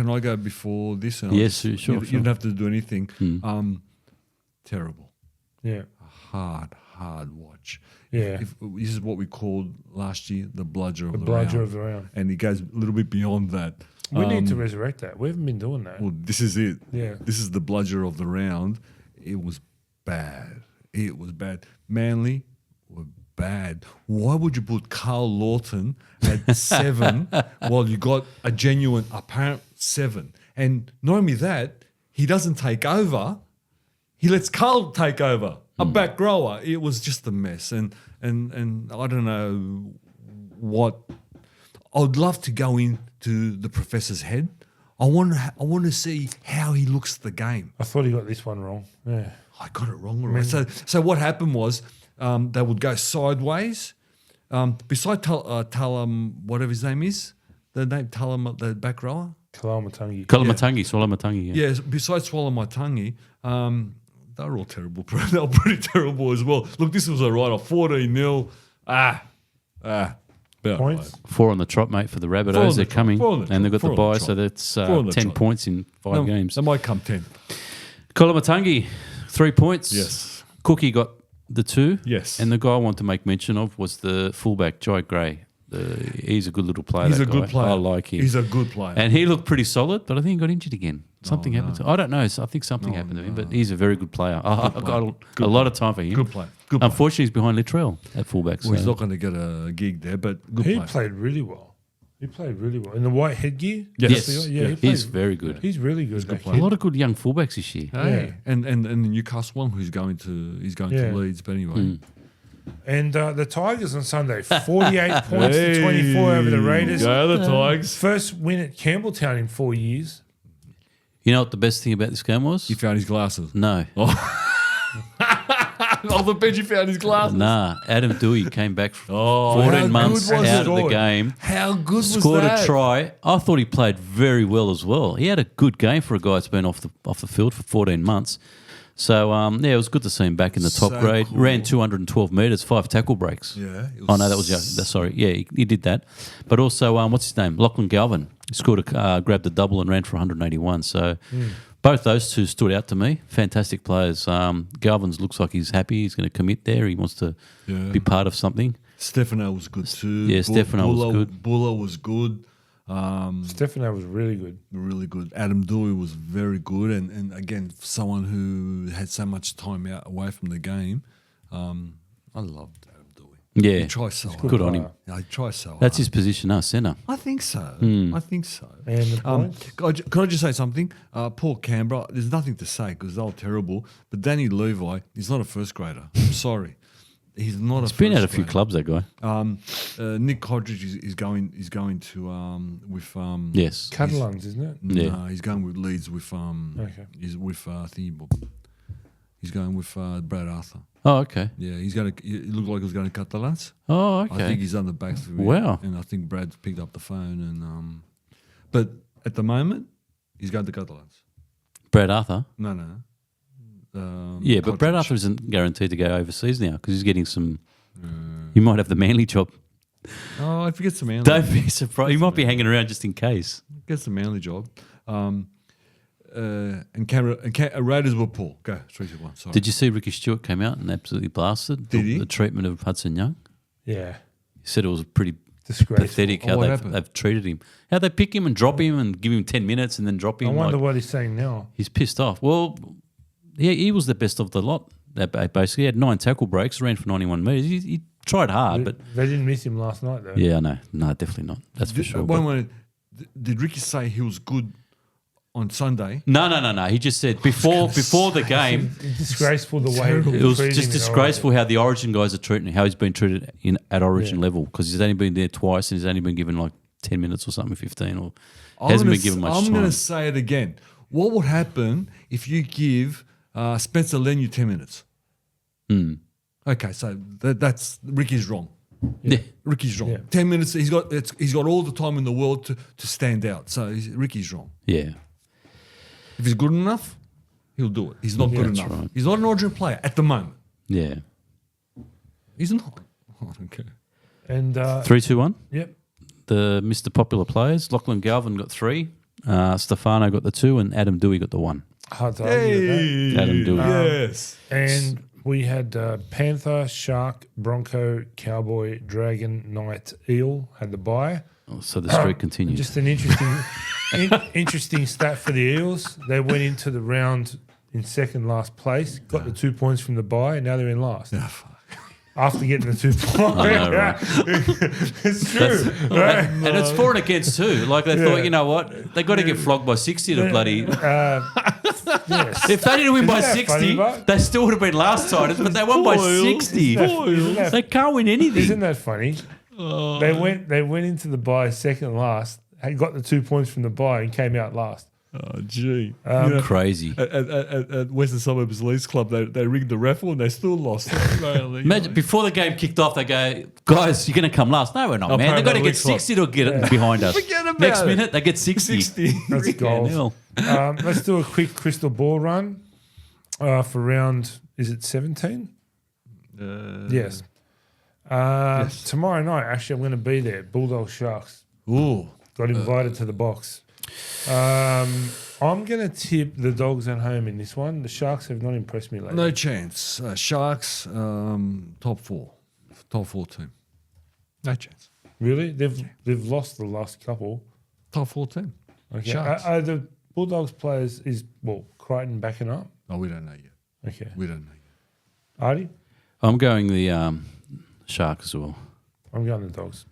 I go before this? And Yes, sure. You don't have to do anything. Terrible. Yeah. Hard watch. Yeah. This is what we called last year the bludger of the Bludger round. of the round. And it goes a little bit beyond that. We need to resurrect that. We haven't been doing that. Well, this is it. Yeah. This is the bludger of the round. It was bad. Manly were bad. Why would you put Carl Lawton at 7 while you got a genuine apparent 7? And not only that, he doesn't take over. He lets Carl take over, a back rower. It was just a mess. And I don't know what. I would love to go into the professor's head. I want to see how he looks at the game. I thought he got this one wrong. Yeah. I got it wrong. Right? So what happened was they would go sideways. Beside Talam, whatever his name is, the name Talam, the back rower. Kalamatangi. Swallowmatangi. Yeah, besides Swallow My Tonguey, they were all terrible. They were pretty terrible as well. Look, this was a write-off. 14-0. Points? 4 on the trot, mate, for the Four on Rabbitohs. the They're trot, coming, four on the and they've got trot, the four on bye, the so trot. that's Four on the 10 trot. points in 5 games. They might come 10. Kalamatangi, 3 points. Yes. Cookie got the 2. Yes. And the guy I want to make mention of was the fullback, Jai Gray. He's a good little player. He's that a good guy. player. I like him. He's a good player. And he looked pretty solid, but I think he got injured again. Something happened to him. I don't know. I think something happened to him, but he's a very good player. I've got a lot of time for him. Good player. Good player. Unfortunately, he's behind Littrell at fullback. Well, he's not going to get a gig there, but good He player. played really well. He played really well. In the white headgear? Yes. Yeah, he He's played- very good. He's really good. good that player. A kid. lot of good young fullbacks this year. Hey, and the Newcastle one who's going to Yeah. Leeds, but anyway. And the Tigers on Sunday, 48 points to 24 over the Raiders. Go the Tigers. First win at Campbelltown in 4 years. You know what the best thing about this game was? He found his glasses. No. On the bench, he found his glasses. Nah. Adam Dewey came back from Oh, how 14 months good was out of the it? game. How good was Scored that? a try. I thought he played very well as well. He had a good game for a guy that's been off the field for 14 months. So, yeah, it was good to see him back in the top So grade. cool. Ran 212 metres, 5 tackle breaks. Yeah. Oh, no, that was sorry. Yeah, he did that. But also, what's his name? Lachlan Galvin scored grabbed a double and ran for 181. So both those two stood out to me. Fantastic players. Galvin's looks like he's happy. He's going to commit there. He wants to be part of something. Stefano was good too. Yeah, Stefano was good. Buller was good. Stefano was really good. Really good. Adam Dewey was very good. And again, someone who had so much time out away from the game. I loved Adam Dewey. Yeah. He tries so hard. Good on him. Yeah, he tries so hard. That's his position, centre. I think so. I think so. And the points? Can I just say something? Poor Canberra, there's nothing to say because they were terrible. But Danny Levi, he's not a first grader. I'm sorry. He's not He's a been first at a few grader. clubs, that guy. Nick Hodridge is going to with Yes. Catalans, isn't it? Yeah. No, he's going with Leeds with Okay. He's with he's going with Brad Arthur. Oh, okay. Yeah, he's going to. It looked like he was going to Catalans. Oh, I think okay. he's on the back. Wow. And I think Brad picked up the phone and but at the moment he's going to Catalans. Brad Arthur. No. Yeah, but Brad Hodridge. Arthur isn't guaranteed to go overseas now because he's getting some. He might have the Manly job. Oh, if he gets the Manly, Don't be surprised. He might be hanging around just in case. gets the Manly job. And Raiders were poor. Go 3, 2, 1. Sorry. Did you see Ricky Stewart came out and absolutely blasted Did he? the treatment of Hudson Young? Yeah. He said it was pretty Disgraceful. pathetic Oh, how what happened? they've treated him. How they pick him and drop him and give him 10 minutes and then drop him. I wonder like, what he's saying now. he's pissed off. Well, yeah, he was the best of the lot. Basically, he had 9 tackle breaks, ran for 91 metres. He tried hard, but They didn't miss him last night, though. yeah, no, definitely not. That's for sure. One But- minute. Did Ricky say he was good on Sunday? No. He just said before the game, It's disgraceful the way Terrible. it was treated just him in disgraceful Origin. how the Origin guys are treating him, how he's been treated at Origin level because he's only been there twice and he's only been given like 10 minutes or something, 15 or hasn't been given much I'm time. going to say it again. What would happen if you give Spencer Leniu 10 minutes? Okay, so that's Ricky's wrong. Yeah. Ricky's wrong. Yeah. 10 minutes. He's got all the time in the world to stand out. So Ricky's wrong. Yeah. If he's good enough, he'll do it. He's not good that's enough. right. He's not an Origin player at the moment. Yeah. He's not. Okay. And 3, 2, 1. yep, The Mr. Popular players. Lachlan Galvin got 3. Stefano got the 2 and Adam Dewey got the 1. hard to argue with Adam Dewey. Yes. that. And we had Panther, Shark, Bronco, Cowboy, Dragon, Knight, Eel had the bye. Oh, so the streak continues. Just an interesting, interesting stat for the Eels. They went into the round in second last place, got the 2 points from the bye, and now they're in last. After getting the 2 points. I know, right? It's true. right? And it's for and against too. Like they thought, you know what? They got to get flogged by 60 to bloody. Yes. If they didn't win by Isn't that 60, funny, Buck? they still would have been last time. But they won by 60. Isn't that- They can't win anything. Isn't that funny? They went into the bye second last, had got the 2 points from the bye, and came out last. Oh, gee. Crazy. At Western Suburbs Leagues Club, they rigged the raffle and they still lost. Imagine before the game kicked off, they go, guys, you're going to come last. No, we're not, man. They've got to get 60 to get it behind us. Forget about Next it. minute, they get 60. That's Yeah, goals. hell. Let's do a quick crystal ball run for round, is it 17? Yes. Tomorrow night, actually, I'm going to be there. Bulldog Sharks. Ooh. Got invited to the box. I'm going to tip the Dogs at home in this one. The Sharks have not impressed me lately. No chance. Sharks, top 4. Top 4 team. No chance. Really? They've lost the last couple. Top 4 team. Okay. Sharks. Are the Bulldogs players, Crichton backing up? Oh, we don't know yet. Okay. We don't know yet. Artie? I'm going the Shark as well. I'm going the Dogs.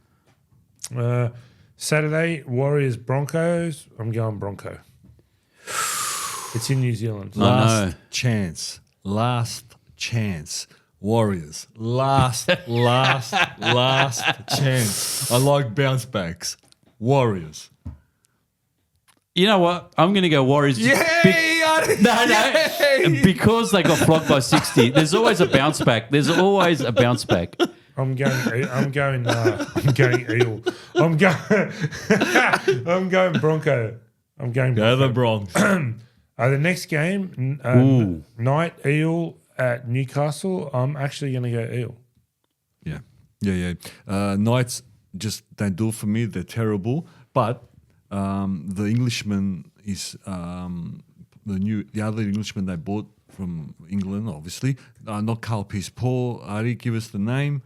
Saturday, Warriors Broncos. I'm going Bronco. It's in New Zealand. know. Last chance. Warriors. Last chance. I like bounce backs. Warriors. You know what? I'm going to go Warriors. No. Because they got flogged by 60. There's always a bounce back. I'm going Eel. I'm going Bronco. I'm going Go the Bronco. Bronx. The next game, Night Eel at Newcastle. I'm actually going to go Eel. Yeah. Knights just don't do it for me. They're terrible. But the Englishman is the other Englishman they bought from England, obviously. Not Carl Pearce-Paul. Ari, give us the name.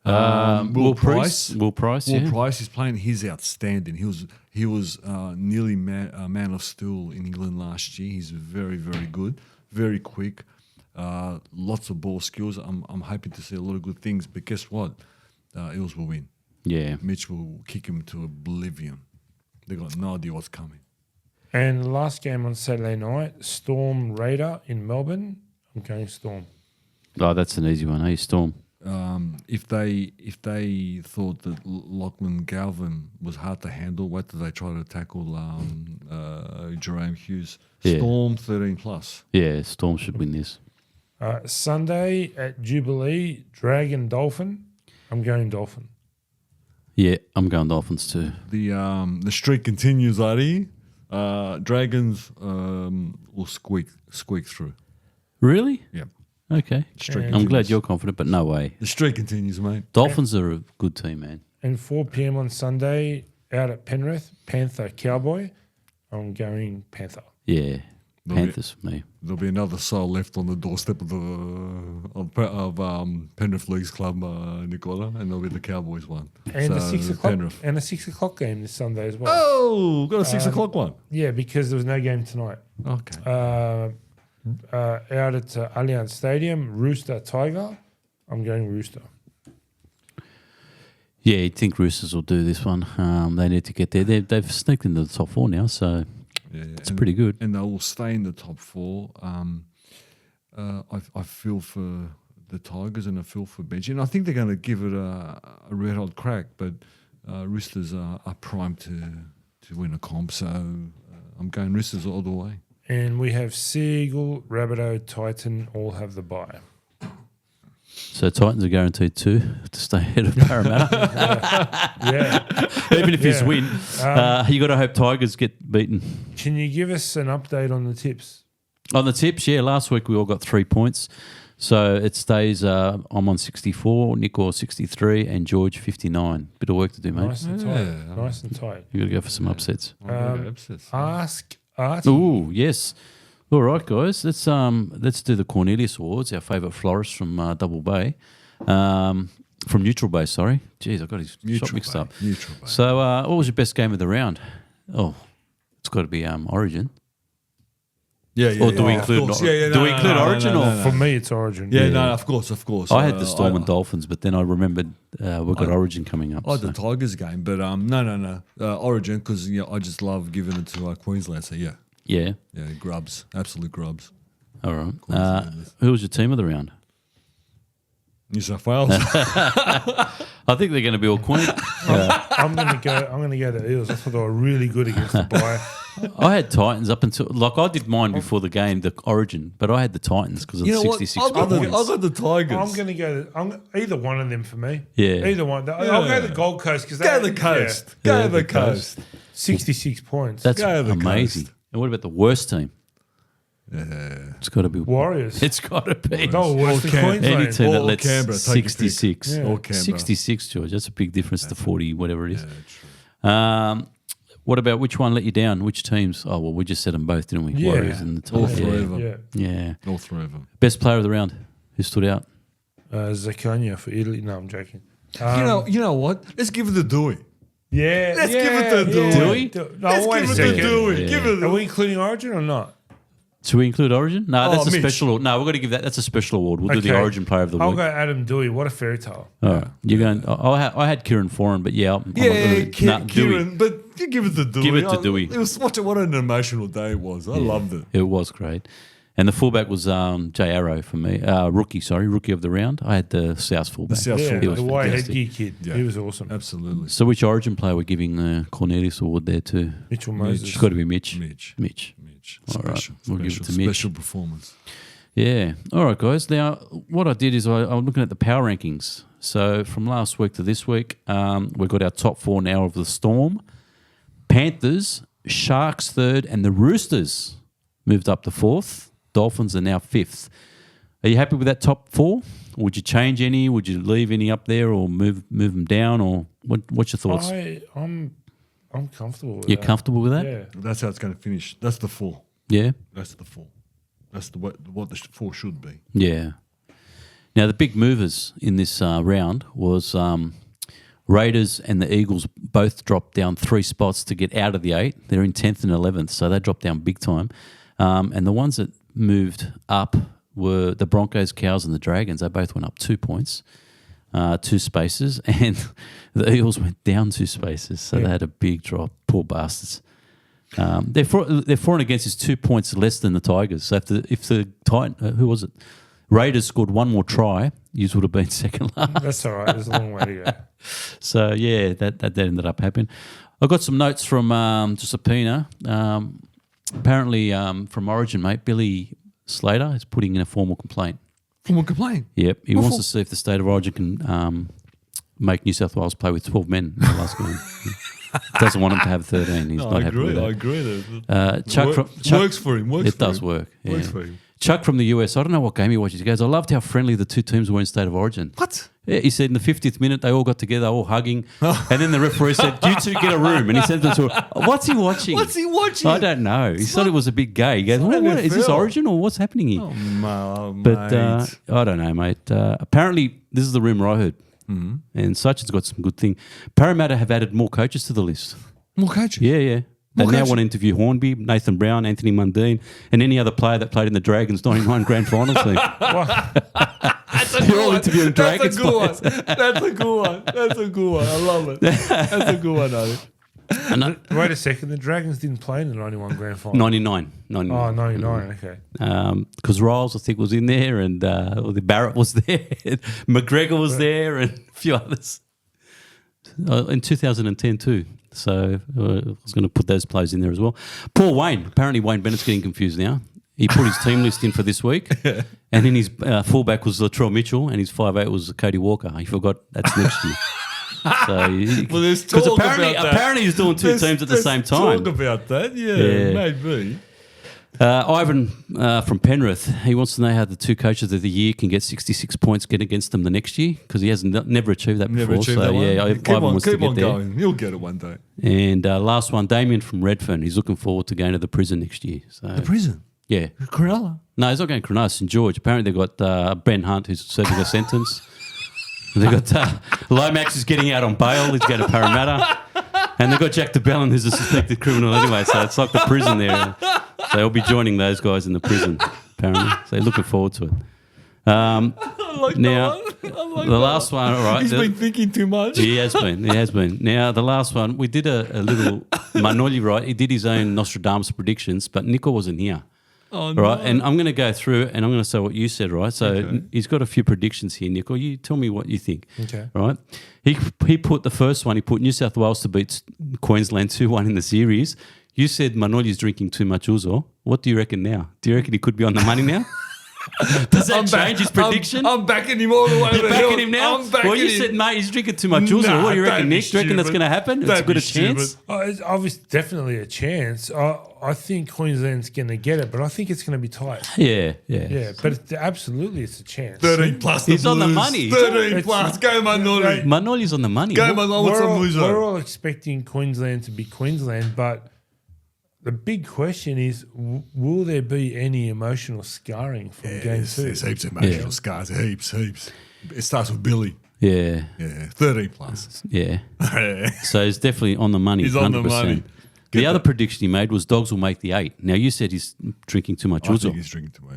Will Price. Will Price. Will Yeah. Price is playing. He's outstanding. He was nearly man of steel in England last year. He's very, very good, very quick, lots of ball skills. I'm happy to see a lot of good things. But guess what? Eels will win. Yeah. Mitch will kick him to oblivion. They got no idea what's coming. And the last game on Saturday night, Storm Raider in Melbourne. I'm going Storm. Oh, that's an easy one. Hey, Storm. If they thought that Lachlan Galvin was hard to handle, what did they try to tackle Jerome Hughes? Yeah. Storm 13+. Yeah, Storm should win this. Sunday at Jubilee, Dragon Dolphin. I'm going Dolphin. Yeah, I'm going Dolphins too. The streak continues, Ari. Dragons will squeak through. Really? Yeah. Okay. I'm glad you're confident, but no way. The streak continues, mate. Dolphins are a good team, man. And 4 p.m. on Sunday, out at Penrith, Panther Cowboy. I'm going Panther. Yeah. Panthers for me. There'll be another soul left on the doorstep of Penrith Leagues Club, Nicola, and there'll be the Cowboys one. And So, a 6 o'clock Penrith. and a 6 o'clock game this Sunday as well. Oh, got a 6 o'clock one. Yeah, because there was no game tonight. Okay. Out at Allianz Stadium, Rooster Tiger. I'm going Rooster. Yeah, you'd think Roosters will do this one. They need to get there. They've sneaked into the top 4 now, so it's pretty good. And they will stay in the top 4. I feel for the Tigers and I feel for Benji. And I think they're going to give it a red hot crack, but Roosters are primed to win a comp. So I'm going Roosters all the way. And we have Seagull, Rabbitoh, Titan all have the bye. So Titans are guaranteed 2 to stay ahead of Parramatta. Yeah. Even if you win, you got to hope Tigers get beaten. Can you give us an update on the tips? On the tips, yeah, last week we all got 3 points. So it stays, I'm on 64, Nico 63, and George 59. Bit of work to do, mate. Nice and tight. Nice and tight. You got to go for some upsets. Ask Artie. Ooh, yes. All right, guys. Let's do the Cornelius Awards, our favourite florist from Double Bay. From Neutral Bay, sorry. Jeez, I got his shot mixed up. Neutral Bay. So what was your best game of the round? Oh, it's got to be Origin. Yeah. Or do we include Origin? Or For me, it's Origin. Yeah, no, of course. I had the Storm and Dolphins, but then I remembered we've got Origin coming up. I had the Tigers game, but no. Origin, because I just love giving it to Queensland. So yeah, grubs, absolute grubs. All right. Who was your team of the round? New South Wales. I think they're going to be all Queen. I'm going to go to Eels. I thought they were really good against the bye. I had Titans up until I did mine before the game, the Origin, but I had the Titans because of the 66 I got points. the Tigers. I'm going to go. Either one of them for me. Yeah. Either one. I'll go to the Gold Coast because Go to the coast. Yeah. Go to the coast. 66 points. That's Go to the amazing. coast. And what about the worst team? It's got to be Warriors. It's got to be. No, worse than Queensland. Any team that Or lets Canberra, take your pick. 66. Yeah. Or Canberra. 66, George. That's a big difference to 40, whatever it is. Yeah, true. What about which one let you down? Which teams? Oh, well, we just said them both, didn't we? Yeah. Warriors and the All Tigers. three of them. Yeah. Yeah. All three of them. Best player of the round? Who stood out? Zaccagna for Italy. No, I'm joking. You know what? Let's give it to Dewey. Yeah. Let's give it to Dewey. No, Let's wait give a it second. to Dewey. Yeah. Give it Are we including Origin or not? Should we include Origin? No, that's a Mitch. special. No, we've got to give that. That's a special award. We'll do the Okay. Origin Player of the I'll Week. go Adam Dewey. What a fairy tale. All right. You're going. I had Kieran Foran, but yeah, Yeah, Dewey. Kieran, but you give it to Dewey. Give it to Dewey. It was what an emotional day it was. I loved it. It was great. And the fullback was Jay Arrow for me. Rookie of the round. I had the South fullback. The South Yeah, fullback. was the white fantastic. headgear kid. Yeah. He was awesome. Absolutely. So which Origin player we're giving the Cornelius Award there to? Mitchell Moses. It's got to be Mitch. Mitch. Mitch. Special. All right, we'll give it to Mitch. Special performance. Yeah. All right, guys. Now, what I did is I'm looking at the power rankings. So from last week to this week, we've got our top 4 now of the Storm, Panthers, Sharks 3rd, and the Roosters moved up to 4th. Dolphins are now 5th. Are you happy with that top 4? Would you change any? Would you leave any up there, or move them down, or what's your thoughts? I'm comfortable with You're that. comfortable with that? Yeah. That's how it's going to finish. That's the 4. Yeah. That's the 4. That's what the 4 should be. Yeah. Now, the big movers in this round was Raiders and the Eagles both dropped down 3 spots to get out of the 8. They're in 10th and 11th, so they dropped down big time. And the ones that moved up were the Broncos, Cows, and the Dragons. They both went up 2 points, 2 spaces, and the Eagles went down 2 spaces, so they had a big drop. Poor bastards. Their for and against is 2 points less than the Tigers. So if the Titan, who was it? Raiders scored one more try, you would have been second last. That's all right. There's a long way to go. So yeah, that ended up happening. I got some notes from Giuseppina. Apparently, from Origin, mate, Billy Slater is putting in a formal complaint. Formal complaint? Yep, he wants to see if the state of Origin can make New South Wales play with 12 men in the last game. Doesn't want him to have 13. He's not happy with that. I agree. Works for him. It does work. Yeah. Works for him. Chuck from the US, I don't know what game he watches. He goes, I loved how friendly the 2 teams were in State of Origin. What? Yeah, he said in the 50th minute, they all got together, all hugging. And then the referee said, you two get a room. And he said to her, what's he watching? What's he watching? I don't know. He thought it was a big gay. He goes, what, is this NFL. Origin or what's happening here? Oh, But mate. I don't know, mate. Apparently, this is the rumour I heard. Mm-hmm. And Sachin's got some good thing. Parramatta have added more coaches to the list. More coaches? Yeah. They More now coaches? want to interview Hornby, Nathan Brown, Anthony Mundine, and any other player that played in the Dragons 99 grand final team. You're all interviewing Dragons players. That's a good one. That's a good one. I love it. That's a good one, Owen. And, Wait a second. The Dragons didn't play in the 91 grand final. 99. Oh, 99. Okay. Because Riles, I think, was in there, and the Barrett was there, McGregor was there, and a few others. In 2010 too. So I was going to put those players in there as well. Paul Wayne. Apparently Wayne Bennett's getting confused now. He put his team list in for this week, and then his fullback was Latrell Mitchell, and his 5'8" was Cody Walker. He forgot that's next year. So Well, there's because talk apparently, about that. apparently he's doing 2 teams at the same time. Talk about that, Yeah. maybe. Ivan from Penrith, he wants to know how the 2 coaches of the year can get 66 points, get against them the next year, because he has never achieved that before. Never achieved that one. Yeah, Keep Ivan on, wants to keep get on there. going. You'll get it one day. And last one, Damien from Redfern. He's looking forward to going to the prison next year. So Prison? yeah, Cronulla? no, he's not going to Cronulla. St George. Apparently they've got Ben Hunt who's serving a sentence. They've got Lomax is getting out on bail. He's going to Parramatta. And they've got Jack DeBellin, who's a suspected criminal anyway. So it's like the prison there. So he'll be joining those guys in the prison, apparently. So looking forward to it. I like Now, that one. I like the last one, all right. He's been thinking too much. He has been. Now, the last one, we did a little Manoli, right? He did his own Nostradamus predictions, but Nico wasn't here. Oh, Right, no. and I'm going to go through and I'm going to say what you said, right? So Okay. he's got a few predictions here, Nico. You tell me what you think. Okay. Right? He put the first one, he put New South Wales to beat Queensland 2-1 in the series. You said Manoli's drinking too much ouzo. What do you reckon now? Do you reckon he could be on the money now? Does that change his prediction? I'm backing him all the way. You're backing him now? Well, you said, mate, he's drinking too much ouzo. What do you reckon, Nick? Do you reckon that's going to happen? It's a good a chance? Oh, it's obviously definitely a chance. I think Queensland's going to get it, but I think it's going to be tight. Yeah. Yeah, but absolutely it's a chance. 13 plus. He's the on the Blues. money. 13 plus. Go Manoli. Manoli's on the money. Go Manoli. What's We're on all, Muzo? we're all expecting Queensland to be Queensland, but the big question is, will there be any emotional scarring from game 2? There's heaps of emotional scars. Heaps. It starts with Billy. Yeah. 13 plus. Yeah. So he's definitely on the money. He's on the 100%. money. The other prediction he made was dogs will make the 8. Now, you said he's drinking too much I think ouzo. he's drinking too much.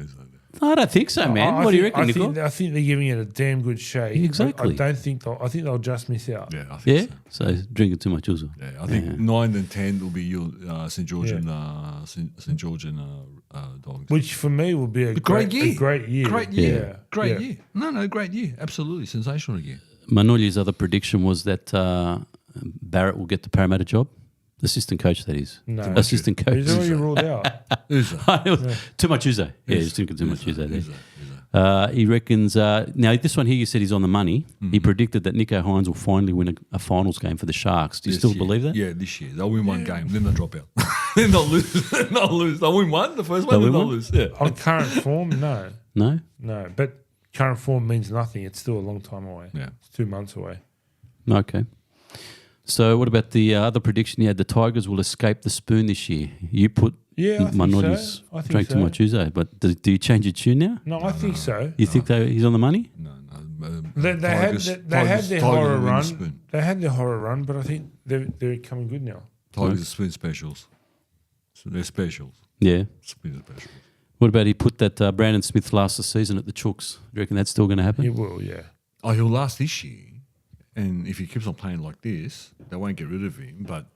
I don't think so, man. What do you reckon, Nicole? I think they're giving it a damn good shake. Exactly. I don't think I think they'll just miss out. Yeah, I think so. So drinking too much ouzo. Yeah, I think 9 and 10 will be your St Georgian dogs. Which for me will be a Great year. Great year. Great year. Yeah. Great Yeah. year. No, great year. Absolutely. Sensational year. Manoli's other prediction was that Barrett will get the Parramatta job. Assistant coach, that is. No. Assistant coach. He's already ruled out. Who's that? Too much ouzo. Yeah, he's drinking too much ouzo there. He reckons, now this one here you said he's on the money. He predicted that Nico Hines will finally win a finals game for the Sharks. Do you still believe that? Yeah, this year. They'll win one game, then they'll drop out. Then they'll lose. They'll lose. They'll win one, the first one, then they'll lose. Yeah. On current form, no. No? No. But current form means nothing. It's still a long time away. Yeah. It's 2 months away. Okay. So what about the other prediction you had? The Tigers will escape the spoon this year. You put Yeah, I think Manoli's so. I think drank so. too much ouzo, but do you change your tune now? No, I think so. You think he's on the money? No. They had their Tigers horror will win the run. spoon. They had their horror run, but I think they're coming good now. Tigers are spoon specials. So they're specials. Yeah. Spoon specials. What about he put that Brandon Smith last the season at the Chooks? Do you reckon that's still going to happen? He will, yeah. Oh, he'll last this year. And if he keeps on playing like this, they won't get rid of him. But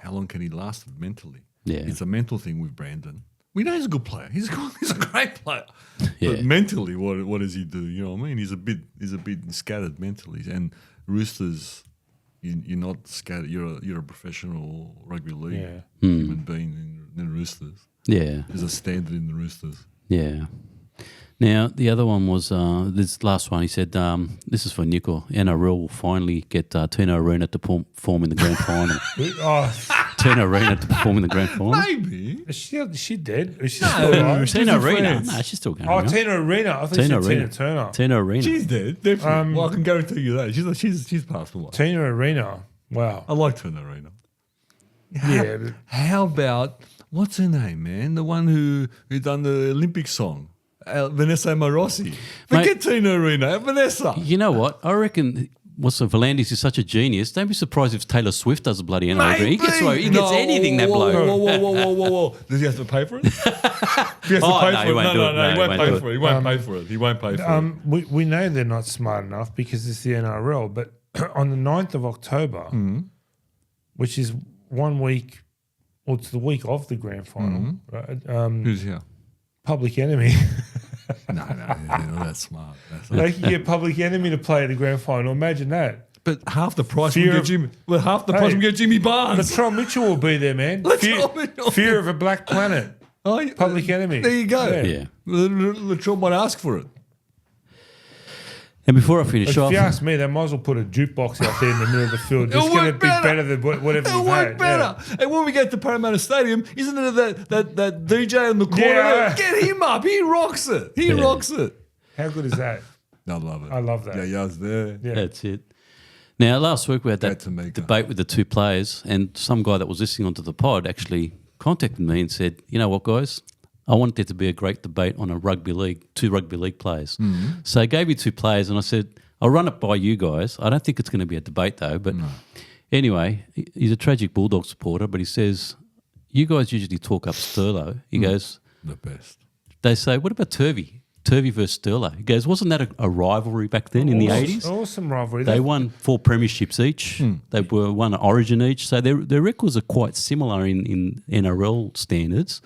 how long can he last mentally? Yeah. It's a mental thing with Brandon. We know he's a good player. He's a great player. Yeah. But mentally, what does he do? You know what I mean? He's a bit scattered mentally. And Roosters, you're not scattered. You're a professional rugby league Yeah. human being in Roosters. Yeah. There's a standard in the Roosters. Yeah. Now, the other one was this last one. He said, this is for Nico. NRL will finally get Tino Arena to perform in the grand final. Oh, Tino Arena to perform in the grand final. Maybe. is she dead? Is she still alive? Tina Arena. friends. No, she's still going. Oh, right? Tina Arena. I thought Tina you said Arena. Tina Turner. Tina Arena. She's dead, definitely. Well, I can guarantee you that. She's passed away. Tina Arena. Wow. I like Turner Arena. Yeah. but- How about, what's her name, man? The one who done the Olympic song. Vanessa Marossi. Forget Tina Arena. Vanessa. You know what? I reckon Volandis is such a genius. Don't be surprised if Taylor Swift does a bloody NRL. He gets away. He gets anything, that bloke. Whoa. Does he have to pay for it? He has to Oh, pay no, for he it. won't do it. No, he won't he pay won't for it. He won't pay for it. He won't pay for it. we know they're not smart enough because it's the NRL, but on the 9th of October, which is 1 week, or it's the week of the grand final, right? Who's here? Public Enemy. No, they're not that smart. They can get Public Enemy to play at the grand final. Imagine that. But half the price Fear will get of- Jimmy. Well, half the price will get Jimmy Barnes. Latrell Mitchell will be there, man. Latrell Mitchell. Fear of a Black Planet. Oh, yeah. Public Enemy. There you go. Yeah. Latrell might ask for it. And before I finish If off, you ask me, they might as well put a jukebox out there in the middle of the field. It's going to be better than whatever It'll we've work had. better. Yeah. And when we get to Parramatta Stadium, isn't it that DJ in the corner Yeah. there? Get him up. He rocks it. He rocks it. How good is that? I love it. I love that. Yeah, Ya's there. Yeah. that's it. Now, last week we had that That's Tamika. debate with the two players, and some guy that was listening onto the pod actually contacted me and said, you know what, guys? I want there to be a great debate on two rugby league players. So I gave you two players, and I said, I'll run it by you guys. I don't think it's going to be a debate, though. But anyway, he's a tragic Bulldog supporter, but he says, you guys usually talk up Sterlo. He goes, The best. they say, what about Turvey? Turvey versus Sterlo. He goes, wasn't that a rivalry back then in the 80s? Awesome rivalry. They won 4 premierships each. They won an Origin each. So their records are quite similar in NRL standards.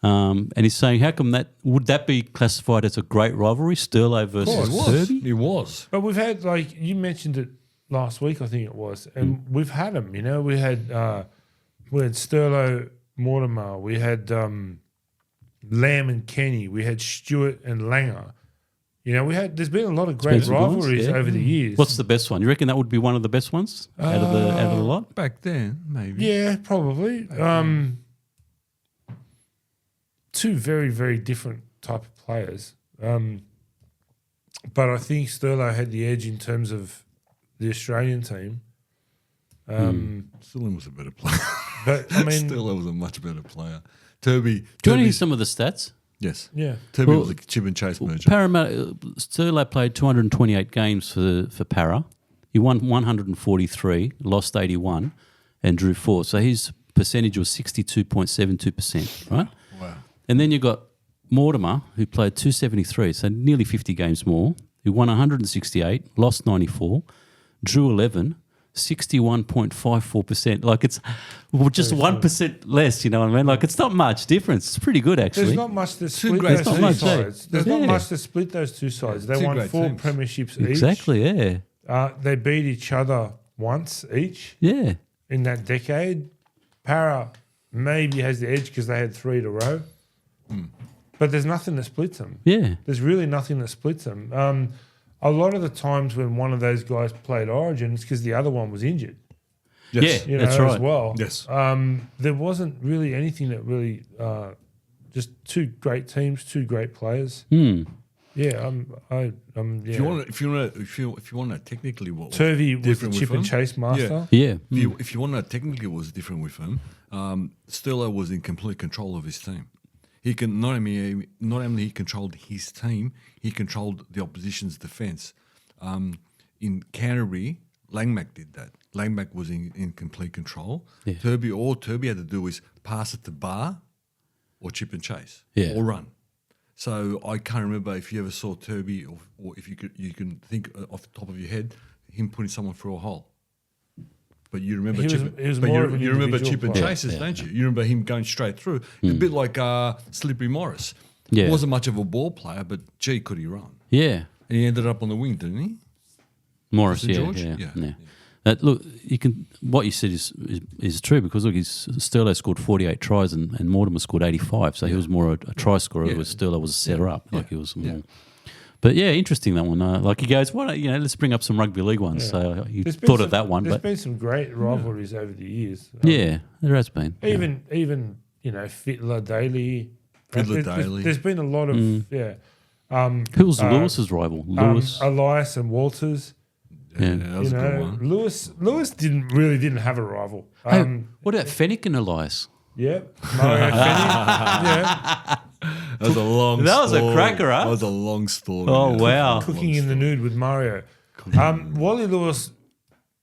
And he's saying, how come would that be classified as a great rivalry, Sterlo versus Turvey? He was. But we've had, like, you mentioned it last week, I think it was, and we've had them, you know. We had Sterlo Mortimer. We had Lamb and Kenny. We had Stewart and Langer. You know, there's been a lot of great been some ones, rivalries yeah. over the years. What's the best one? You reckon that would be one of the best ones out of the lot? Back then, maybe. Yeah, probably. Two very, very different type of players. But I think Sterlo had the edge in terms of the Australian team. Sterling was a better player. But, I mean, Sterling was a much better player. Turby. Do you want to hear some of the stats? Yes. yeah. Turby Well, was a chip and chase merger. Parramatta, Sterlo played 228 games for Para. He won 143, lost 81, and drew 4. So his percentage was 62.72%, right? Wow. And then you got Mortimer, who played 273, so nearly 50 games more, who won 168, lost 94, drew 11, 61.54%. Like it's just 1% less, you know what I mean? Like it's not much difference. It's pretty good, actually. There's not much to split great those teams. two Not much, sides. There's Yeah. not much to split those two sides. They Two won great 4 teams. premierships Exactly, yeah. each. They beat each other once each Yeah. in that decade. Para maybe has the edge because they had 3 in a row. But there's nothing that splits them. Yeah. There's really nothing that splits them. A lot of the times when one of those guys played Origin, it's because the other one was injured. Yes. Yeah, that's right. As well. Yes. There wasn't really anything that really just 2 great teams, 2 great players. Hmm. Yeah, yeah. If you want to technically what was Turvey was the different with chip and them, chase master. Yeah. If you want to technically what was different with him, Sterlo was in complete control of his team. He can not only he controlled his team, he controlled the opposition's defence. In Canterbury, Langmack did that. Langmack was in complete control. Yeah. All Turby had to do is pass it to Bar or chip and chase or run. So I can't remember if you ever saw Turby or if you can think off the top of your head him putting someone through a hole. But you remember He was more of an you remember individual chip and player. chases, don't you? You remember him going straight through. A bit like Slippery Morris. Yeah. He wasn't much of a ball player, but gee, could he run? Yeah. And he ended up on the wing, didn't he? Morris, St. yeah, George? yeah. Yeah. Look, you can. What you said is true because look, Sterlo scored 48 tries and Mortimer scored 85, so he was more a try scorer. Yeah. Whereas Sterlo was a setter up, like he was more. Yeah. But yeah, interesting that one. Like he goes, why don't let's bring up some rugby league ones. So you There's been thought some- of that one, There's but been some great rivalries over the years. yeah, there has been. Even Fiddler Daly. Fiddler There's- Daly. There's been a lot of Who was Lewis's rival? Lewis. Elias and Walters. Yeah. That was a good one. Lewis didn't have a rival. Hey, what about Fennick and Elias? Yeah, Mario Fenny. Yeah, That was a long That was a story. cracker, huh? That was a long story. Oh, wow. cooking in the nude with Mario. Wally Lewis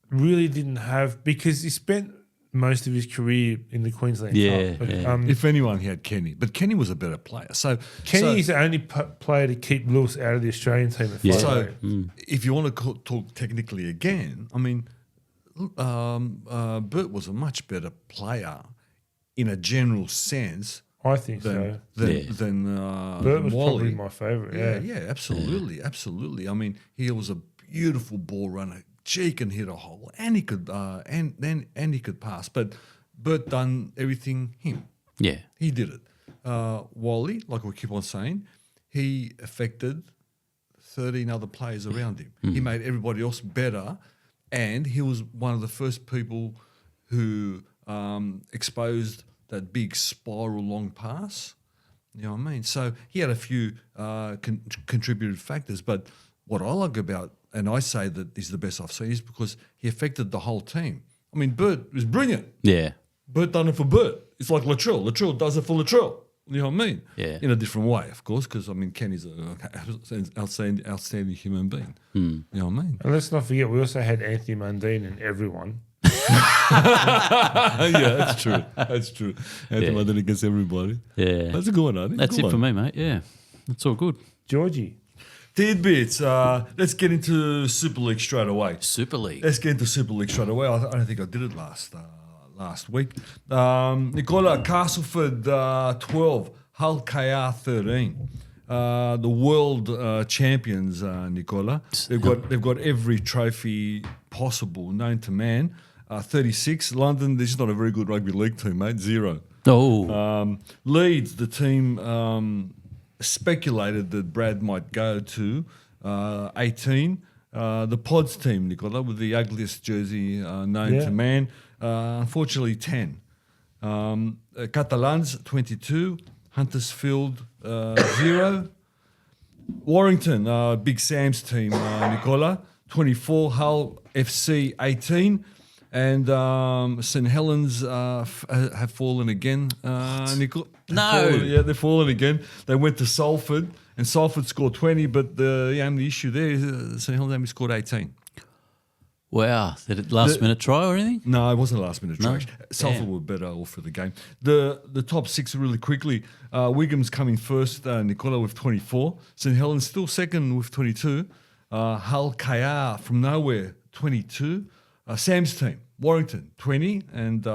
really didn't have because he spent most of his career in the Queensland Yeah, Cup. yeah. If anyone, he had Kenny. But Kenny was a better player. So Kenny is the only player to keep Lewis out of the Australian team. At Yeah. So, flyweight. if you want to talk technically again, I mean, Bert was a much better player in a general sense I think so. than Bert was Wally. probably my favourite. Yeah, absolutely, absolutely. I mean, he was a beautiful ball runner. Gee, can hit a hole, and he could, and he could pass. But Bert done everything him. Yeah. He did it. Wally, like we keep on saying, he affected 13 other players around him. He made everybody else better, and he was one of the first people who exposed that big spiral long pass. You know what I mean? So he had a few contributed factors, but what I like about, and I say that he's the best I've seen, is because he affected the whole team. I mean, Bert was brilliant. Yeah. Bert done it for Bert. It's like Latrell. Latrell does it for Latrell. You know what I mean? Yeah. In a different way, of course, because, I mean, Kenny's an outstanding human being. You know what I mean? And let's not forget, we also had Anthony Mundine and everyone. Yeah, that's true. That's true. Anthony Yeah. did against everybody. Yeah. That's a good one, I think. That's Good it for one. me, mate. Yeah. That's all good. Georgie. Tid Bits. Let's get into Super League straight away. Super League. Let's get into Super League straight away. I don't think I did it last week. Nicola, Castleford 12, Hull KR 13. The world champions, Nicola. They've got every trophy possible known to man. 36. London, this is not a very good rugby league team, mate. 0. Oh. Leeds, the team speculated that Brad might go to 18. The Pods team, Nicola, with the ugliest jersey known to man. Unfortunately, 10. Catalans, 22. Huntersfield, 0. Warrington, Big Sam's team, Nicola, 24. Hull FC, 18. And St Helens have fallen again, Nicola. No. They've fallen again. They went to Salford, and Salford scored 20, but the only issue there is St Helens only scored 18. Wow. Did it last minute try or anything? No, it wasn't a last minute No? try. Salford were better off for the game. The top six really quickly. Wigham's coming first, Nicola with 24. St Helens still second with 22. Hull KR from nowhere, 22. Sam's team, Warrington, 20. And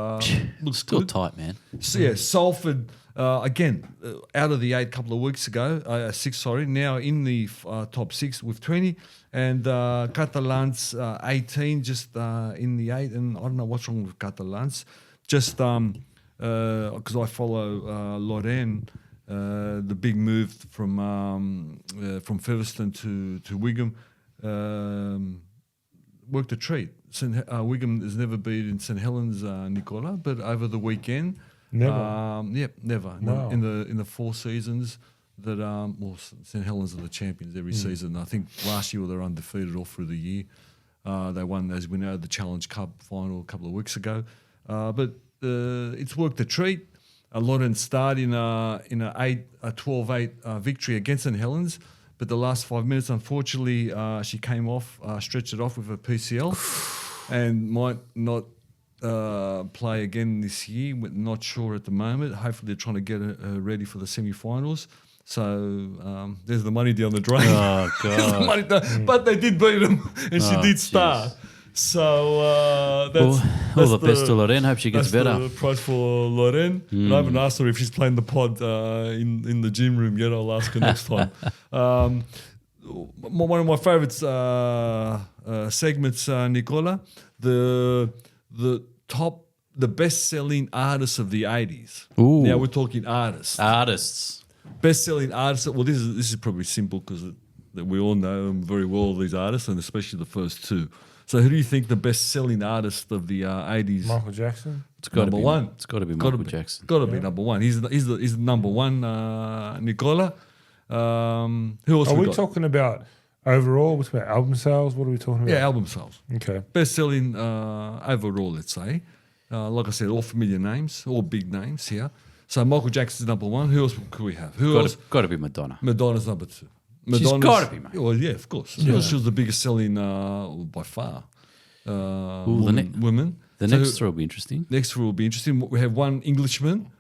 looks Still good. tight, man. So, yeah, Salford, again, out of the 8 couple of weeks ago, 6, sorry, now in the top 6 with 20. And Catalans, 18, just in the 8. And I don't know what's wrong with Catalans. Just because I follow Lorraine, the big move from Featherstone to Wigham, worked a treat. Wigham has never beaten St Helens, Nicola, but over the weekend, Never. never. Wow. In the 4 seasons that St Helens are the champions every season. I think last year they were undefeated all through the year. They won, as we know, the Challenge Cup final a couple of weeks ago. But it's worked a treat. Lawrence started in a 12-8 victory against St Helens, but the last 5 minutes, unfortunately, she came off, stretched it off with a PCL, and might not play again this year. We're not sure at the moment. Hopefully, they're trying to get her ready for the semi-finals. So there's the money down the drain. Oh, There's the God. money but they did beat them, and she did start. So that's all the best to Lorraine. Hope she gets that's better. the prize for Lorraine. And I haven't asked her if she's playing the pod in the gym room yet. I'll ask her next time. One of my favourite segments, Nicola, the best-selling artists of the 80s. Ooh. Now we're talking artists. Artists. Best-selling artists. Well, this is probably simple because we all know them very well, these artists, and especially the first 2. So who do you think the best-selling artist of the 80s? Michael Jackson. It's got to Number be one. It's got to be Gotta Michael be. Jackson. Got to be number one. He's the number one, Nicola. Who else Are we got? talking about overall? What's about album sales? What are we talking about? Yeah, album sales. Okay. Best-selling overall, let's say. Like I said, all familiar names, all big names here. So Michael Jackson's number one. Who else could we have? Who else? Got to be Madonna. Madonna's number 2. She's gotta be, mate. Well, yeah, of course. She was the biggest selling by far. Women. The So next throw will be interesting. Next throw will be interesting. We have one Englishman.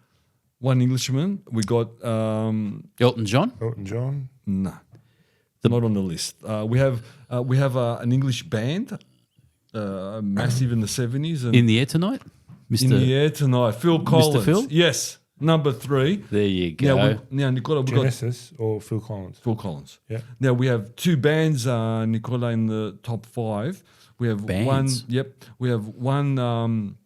We got Elton John. Elton John. no, not on the list. We have an English band, massive in the 70s. And In the Air Tonight. in the air tonight, Phil Collins. Phil? Yes, number 3. There you go. Now Nicola, we got Genesis or Phil Collins. Phil Collins. Yeah. Now we have 2 bands, Nicola, in the top 5. We have Bands? one. Yep. We have one.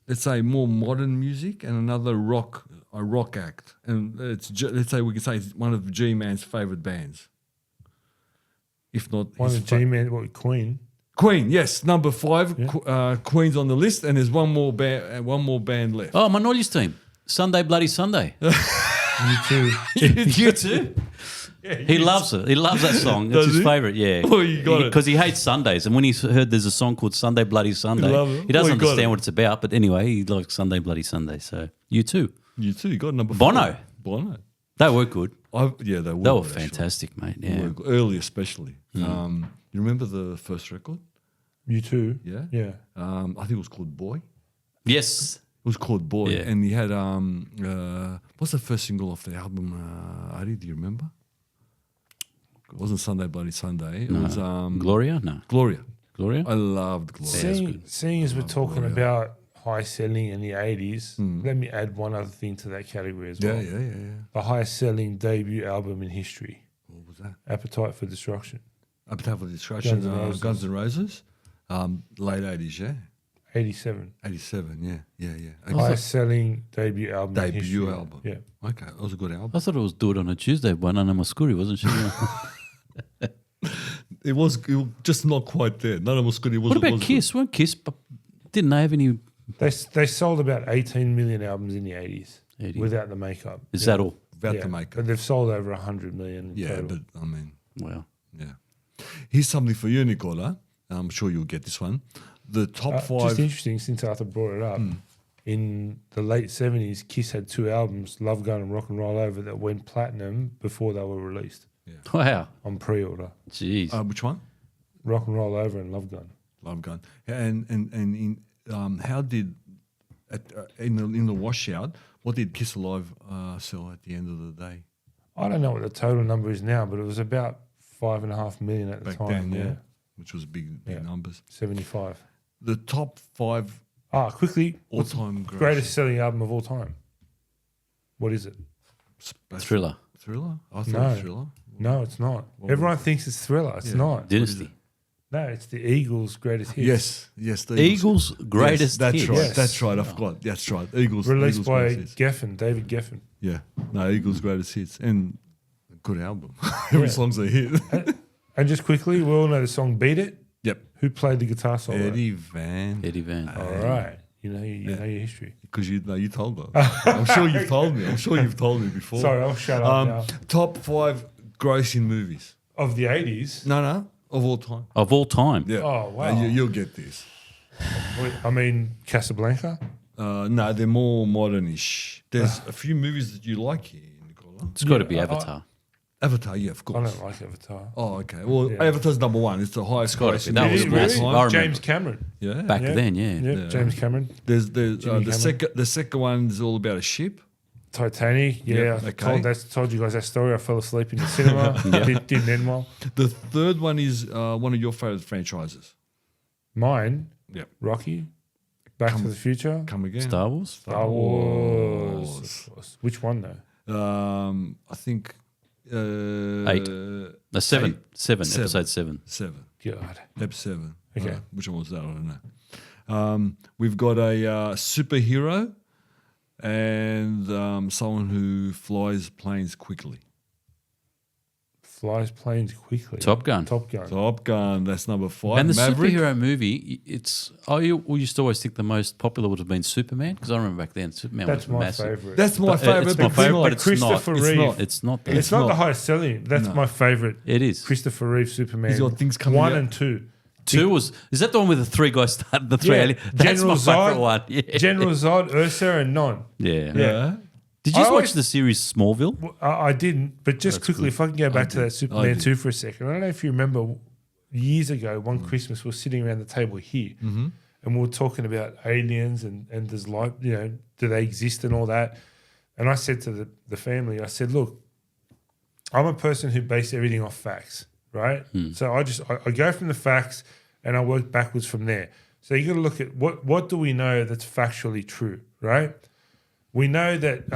Let's say more modern music, and another a rock act, and let's say we can say it's one of G-Man's favorite bands. If not, One his of G-Man, what, Queen. Queen. Yes, number 5. Queen's on the list, and there's one more band left. Oh, Manoli's team. Sunday Bloody Sunday. You too. You too? He loves it. He loves that song. It's Does his he? favourite, yeah. Oh, you got it. Because he hates Sundays. And when he's heard there's a song called Sunday Bloody Sunday, love it. he doesn't Oh, you got understand it. what it's about. But anyway, he likes Sunday Bloody Sunday. So you too. You too. You got number 4. Bono. They were good. Yeah, they were. They were actually. fantastic, mate. They Yeah. were early, especially. You remember the first record? You too. Yeah. Yeah. I think it was called Boy. Yes. It was called Boy, Yeah. and he had what's the first single off the album? Ari, do you remember? It wasn't Sunday Bloody Sunday. It was Gloria? No. Gloria. Gloria? I loved Gloria. Seeing as we're talking about high selling in the 80s, let me add one other thing to that category as well. Yeah. The highest selling debut album in history, What was that? Appetite for Destruction. Appetite for Destruction. Guns N' Roses. Guns N' Roses. Late 80s, yeah. 87. 87, yeah. Okay. Highest selling debut album in Debut history. album. Yeah. Okay, that was a good album. I thought it was Do It on a Tuesday by Nana Muscuri, wasn't she? It was just not quite there. None of us could. What about Kiss? Weren't Kiss? Didn't they have any? They sold about 18 million albums in the 80s 80. without the makeup. Is that all? About Yeah. to make But it. they've sold over 100 million in Yeah, total. but I mean, Wow. yeah. Here's something for you, Nicola. I'm sure you'll get this one. The top 5. Just interesting, since Arthur brought it up, in the late 70s, Kiss had 2 albums, Love Gun and Rock and Roll Over, that went platinum before they were released Wow. on pre-order. Jeez. Which one? Rock and Roll Over and Love Gun. Love gun. And in how did in the washout? What did Kiss Alive sell at the end of the day? I don't know what the total number is now, but it was about 5.5 million at the Back time. then, Yeah, which was big Yeah. numbers. 75. The top 5 Quickly, what's all-time the greatest selling album of all time? What is it? Thriller. Thriller? I thought No. it was Thriller. No, it's not. Everyone thinks it's Thriller. It's not. Dynasty. No, it's the Eagles' greatest hits. Yes. The Eagles' greatest That's hits. right. Yes. That's right. I forgot. That's right. Eagles. Released Eagles by greatest hits. Geffen, David Geffen. Yeah. No, Eagles' greatest hits. And a good album. Every song's a hit. And just quickly, we all know the song "Beat It." Yep. Who played the guitar solo? Eddie Van. Eddie Van. All right, you know your history. Because you told me. I'm sure you've told me. I'm sure you've told me before. Sorry, I'll shut up now. Top 5 grossing movies. Of the 80s. No, of all time. Of all time. Yeah. Oh, wow. You'll get this. I mean, Casablanca. No, they're more modernish. There's a few movies that you like here, Nicola. It's got to be Avatar. Avatar, yeah, of I course. don't like Avatar. Oh, okay. Well, Yeah. Avatar's number 1. It's the highest gotta be. grossing That movie was of all massive. time. I remember. James Cameron. Yeah. Back then, yeah. Yeah, James Cameron. There's Jimmy Cameron. the second one is all about a ship. Titanic. Yeah, Yep, I okay. told you guys that story. I fell asleep in the cinema. Didn't end well. The third one is one of your favorite franchises. Mine, Yep. Rocky, Back to the Future, Come again. Star Wars. Star Wars. Of course. Which one though? I think 8. No, 7. 7. Seven. Episode 7. 7. God. Episode 7. Okay. Which one was that? I don't know. We've got a superhero and someone who flies planes quickly. Flies planes quickly. Top Gun. Top Gun. Top Gun, that's number 5. And the Maverick. superhero movie, we used to always think the most popular would have been Superman, because I remember back then Superman That's was my massive. favorite. That's my favorite. It's my but favourite, not- but it's Christopher not. Reeve. It's not. It's not the highest selling. That's my favorite. It is. Christopher Reeve Superman. He's got things coming 1 out. and 2. 2 is that the one with the 3 guys started the 3 Yeah. alien? That's General my favourite Zod, one. Yeah. General Zod, Ursa, and Non. Yeah. Yeah. Did you I watch always- the series Smallville? I didn't, but just quickly, if I can go back to that Superman 2 for a second. I don't know if you remember years ago, one Christmas, we were sitting around the table here and we were talking about aliens and does life, do they exist and all that. And I said to the family, I said, look, I'm a person who bases everything off facts, right? So I go from the facts and I work backwards from there. So you got to look at what do we know that's factually true, right? We know that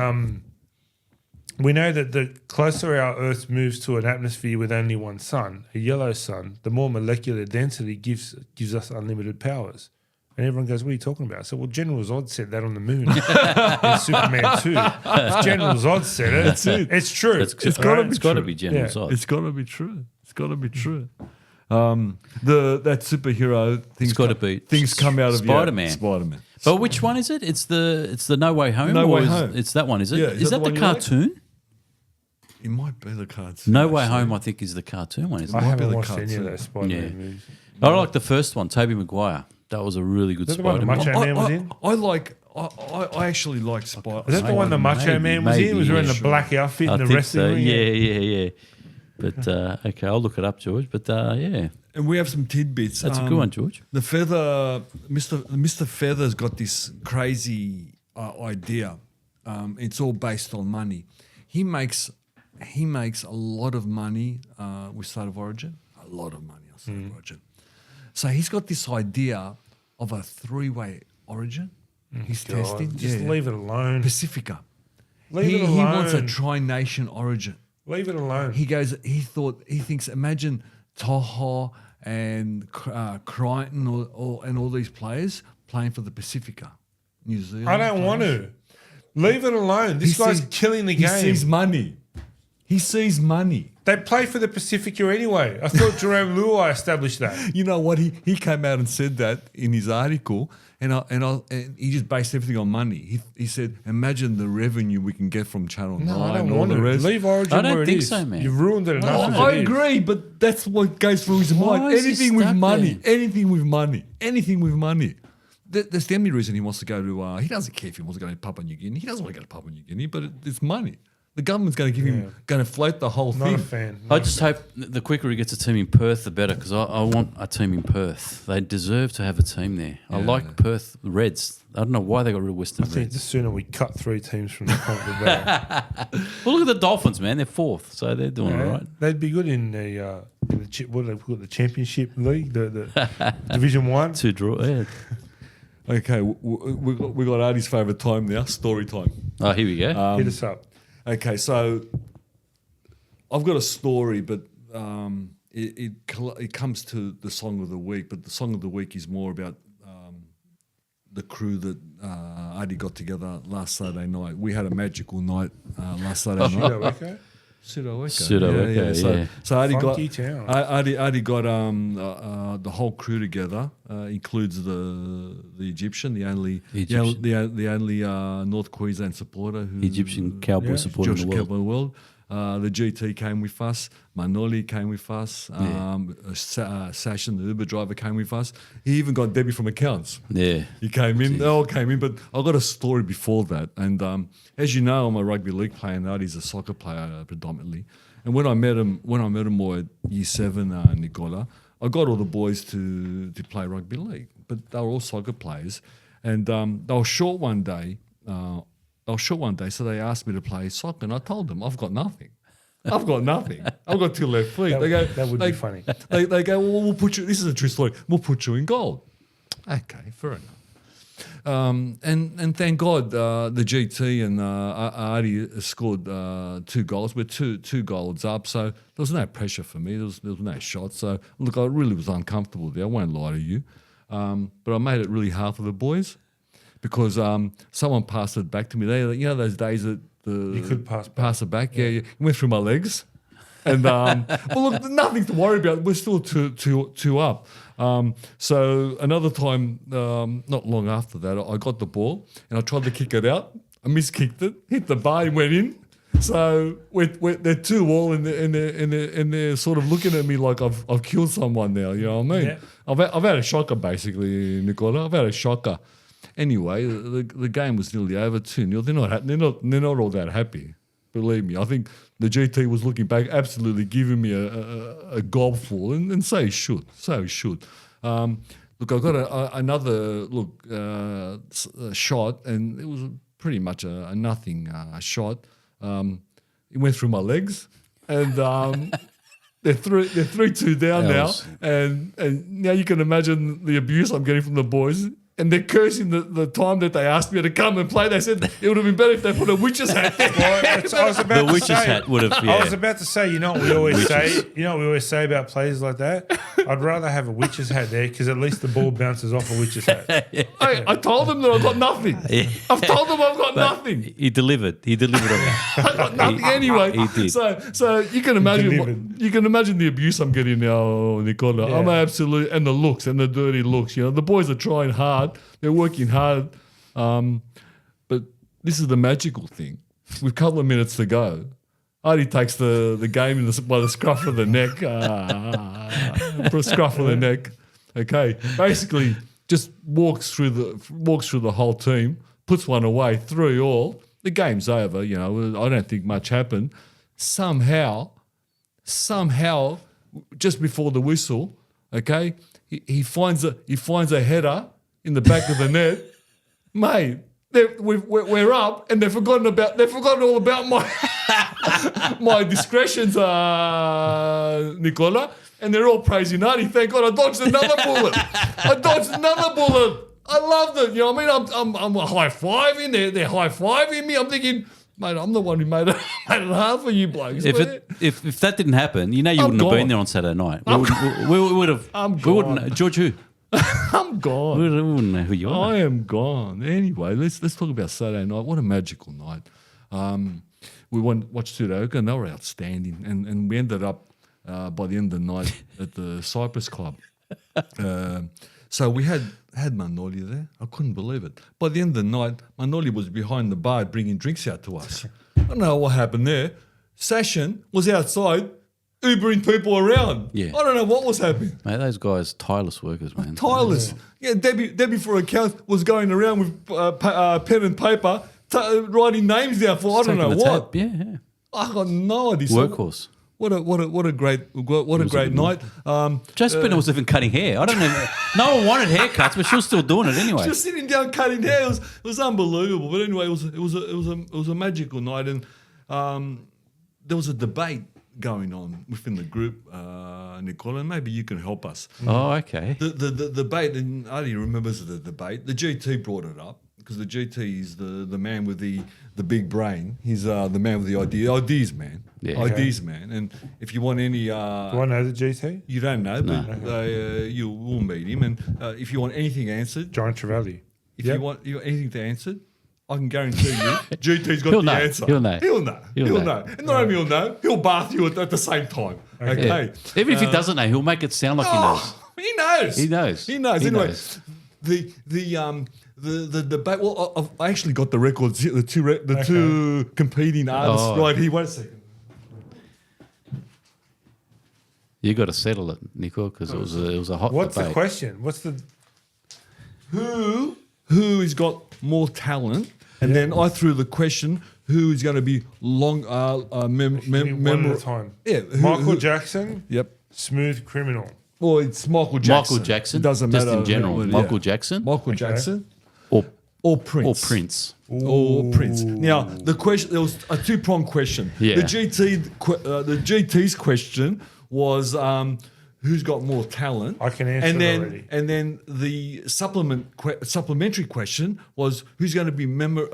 the closer our Earth moves to an atmosphere with only one sun, a yellow sun, the more molecular density gives us unlimited powers. And everyone goes, "What are you talking about?" So, well, General Zod said that on the moon in Superman 2. If General Zod said it, it's true. It's right? got to be General Yeah. Zod. It's got to be true. It's got to be true. That superhero things It's gotta be things come out of Spider-Man. Spider-Man. But which one is it? It's the No Way Home. No or Way is- Home. It's that one, is it? Yeah, Is that the the one you like? cartoon? It might be the cards. No Way Home, I think, is the cartoon one. Isn't I it? might be haven't the watched any cartoon. of those Spider-Man Yeah. movies. I like the first one, Tobey Maguire. That was a really good Is that the one Spider-Man. the Macho Man was in? I actually like Spider. Is that the one the Macho Man was in? maybe, Was wearing yeah. the black outfit I in the think wrestling so. ring? Yeah. But okay, I'll look it up, George. But yeah, And we have some tidbits. that's a good one, George. The Feather, Mr. Feather's got this crazy idea. It's all based on money. He makes a lot of money with State of Origin. A lot of money on State of Origin. So he's got this idea of a 3-way origin. He's God, testing. just Yeah. leave it alone. Pacifica. Leave it He wants a alone. tri-nation origin. Leave it alone. He thinks, imagine Toho and Crichton and all these players playing for the Pacifica, New Zealand. I don't want to. Leave it alone. This guy's killing the game. He sees money. He sees money. They play for the Pacifica anyway. I thought Jerome Luai established that. You know what? He came out and said that in his article, and he just based everything on money. He said, imagine the revenue we can get from Channel 9 No, I and don't all want the to. rest. Leave Origin I don't where it think is. so, man. You've ruined it enough. as I it is. agree, but that's what goes through his mind. Why is he Anything with stuck money. there? Anything with money. Anything with money. That's the only reason he wants to go to. He doesn't care if he wants to go to Papua New Guinea. He doesn't want to go to Papua New Guinea, but it's money. The government's going to give him, going to float the whole Not thing. a fan. I just hope the quicker he gets a team in Perth, the better, because I want a team in Perth. They deserve to have a team there. I like Perth Reds. I don't know why they got rid of Western I think Reds. the sooner we cut 3 teams from the competition, Well, look at the Dolphins, man. They're 4th, so they're doing all right. They'd be good in the what do they call it, the Championship League, the Division 1. 2 draw. Yeah. Okay, we got Artie's favourite time now, story time. Oh, here we go. Hit us up. Okay, so I've got a story, but it comes to the song of the week. But the song of the week is more about the crew that Artie got together last Saturday night. We had a magical night last Saturday night. Okay. Pseudo-Echo. So Artie Funky got town. Artie got the whole crew together. Includes the Egyptian, the only North Queensland supporter, who Egyptian cowboy supporter in the world. Cowboy world. The GT came with us. Manoli came with us. Sashin, the Uber driver, came with us. He even got Debbie from accounts. Yeah. He came in. They all came in. But I got a story before that. And as you know, I'm a rugby league player, and Artie's a soccer player predominantly. And when I met him all at Year 7, Nicola, I got all the boys to play rugby league, but they were all soccer players, and they were short one day. So they asked me to play soccer, and I told them I've got nothing. I've got 2 left feet. That would be funny. They go, well, we'll put you. This is a true story. We'll put you in goal. Okay, fair enough. And thank God the GT and Artie scored 2 goals. We're two goals up, so there was no pressure for me. There was no shot. So look, I really was uncomfortable there. I won't lie to you, but I made it really hard for the boys because someone passed it back to me. Those days that You could pass it back. Yeah, it went through my legs. And well, look, nothing to worry about. We're still two up. So another time, not long after that, I got the ball and I tried to kick it out. I miskicked it, hit the bar, and went in. So they're 2-2, and they're sort of looking at me like I've killed someone now. You know what I mean? Yeah. I've had a shocker basically, Nicola. I've had a shocker. Anyway, the game was nearly over 2-0. They're not all that happy. Believe me, I think the GT was looking back, absolutely giving me a gobful, and so he should. Look, I got another shot, and it was pretty much a nothing shot. It went through my legs, and they're 3-2 down now, and now you can imagine the abuse I'm getting from the boys. And they're cursing the time that they asked me to come and play. They said it would have been better if they put a witch's hat there. The witch's hat would have. Yeah. I was about to say, you know what we always say. You know what we always say about players like that. I'd rather have a witch's hat there because at least the ball bounces off a witch's hat. I told them that I've got nothing. Yeah. I've told them I've got nothing. He delivered. He delivered on that. I got nothing anyway. He did. So you can imagine you can imagine the abuse I'm getting now, Nicola. Yeah. I'm absolutely, and the looks and the dirty looks. You know, the boys are trying hard. They're working hard, but this is the magical thing. With a couple of minutes to go, Artie takes the game by the scruff of the neck. Scruff of the neck. Okay, basically just walks through the whole team, puts one away, 3-3. The game's over. You know, I don't think much happened. Somehow, just before the whistle, okay, he finds a header in the back of the net, mate. We're up, and they've forgotten all about my discretions, Nicola, and they're all praising Artie. Thank God I dodged another bullet. I loved it. You know what I mean? I'm high-fiving. They're high-fiving me. I'm thinking, mate, I'm the one who made it hard for you blokes. If that didn't happen, you wouldn't have been there on Saturday night. We would have. We wouldn't. George who? I'm gone. We wouldn't know who you are. I am gone. Anyway, let's talk about Saturday night. What a magical night. We watched Pseudo-Echo, and they were outstanding. And we ended up by the end of the night at the Cypress Club. So we had Manoli there. I couldn't believe it. By the end of the night, Manoli was behind the bar bringing drinks out to us. I don't know what happened there. Sashin was outside Ubering people around. Yeah. I don't know what was happening. Mate, those guys, tireless workers, man. Tireless. Yeah, Debbie for account was going around with pen and paper, writing names down for I don't know Taking the what. tape. Yeah. I got no idea. So Workhorse. what a great night. Joe Spinner was even cutting hair. I don't know. No one wanted haircuts, but she was still doing it anyway. Just sitting down cutting hair. It was unbelievable. But anyway, it was a magical night, and there was a debate going on within the group, Nicole, and maybe you can help us. Oh, okay. The debate, and I don't remember the debate. The GT brought it up because the GT is the man with the big brain. He's the man with the ideas man. Yeah. Ideas man. And if you want any, Do I know the GT? you don't know, but you will meet him. And if you want anything answered, John Trevelli. if you want anything to answer, I can guarantee you, GT's got He'll the know. answer. He'll know. He'll know. He'll know. And not only he'll know, he'll bath you at the same time. Okay. Yeah. Even if he doesn't know, he'll make it sound like he knows. He knows. He knows. He knows. He Anyway, knows. the debate. Well, I actually got the records. The two competing artists Oh. right here. Wait a second. You got to settle it, Nico, because it was a hot What's debate. the question? What's the Who has got more talent? And then I threw the question: who is going to be long? one at a time? Yeah, Michael Jackson. Yep. Smooth Criminal. Well, it's Michael Jackson. Michael Jackson. It doesn't just matter. in general. Yeah. Michael Jackson Michael Jackson or or Prince. Prince. Or Prince. Now the question, there was a two-pronged question. Yeah. The GT's question was who's got more talent. I can answer and it then, already. And then the supplementary question was who's going to be remembered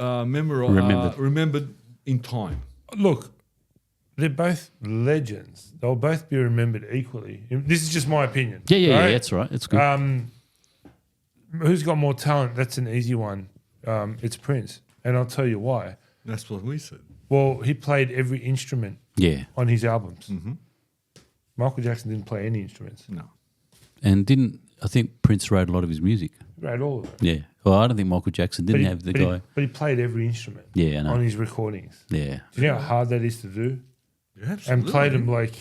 in time. Look, they're both legends. They'll both be remembered equally. This is just my opinion. Yeah, that's right. It's good. Who's got more talent? That's an easy one. It's Prince. And I'll tell you why. That's what we said. Well, he played every instrument on his albums. Mm-hmm. Michael Jackson didn't play any instruments. No. And I think Prince wrote a lot of his music. He wrote all of it. Yeah. Well, I don't think Michael Jackson didn't have the guy. But he played every instrument Yeah, I know. on his recordings. Yeah. Do you know how hard that is to do? Yeah, And played him like,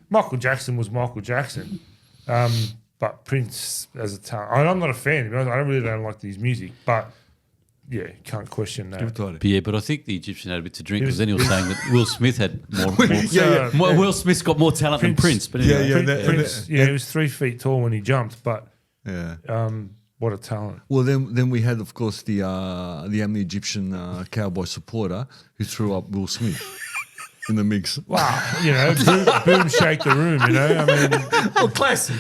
Michael Jackson was Michael Jackson. But Prince as a talent, I'm not a fan. I really don't like his music, but yeah, can't question that. But I think the Egyptian had a bit to drink because then he was saying that Will Smith had more. Yeah. Will Smith's got more talent than Prince. But anyway. Prince, he was 3 feet tall when he jumped, but Yeah. what a talent. Well, then we had, of course, the Egyptian cowboy supporter who threw up Will Smith in the mix. Wow, boom, shake the room, I mean, Oh, classic.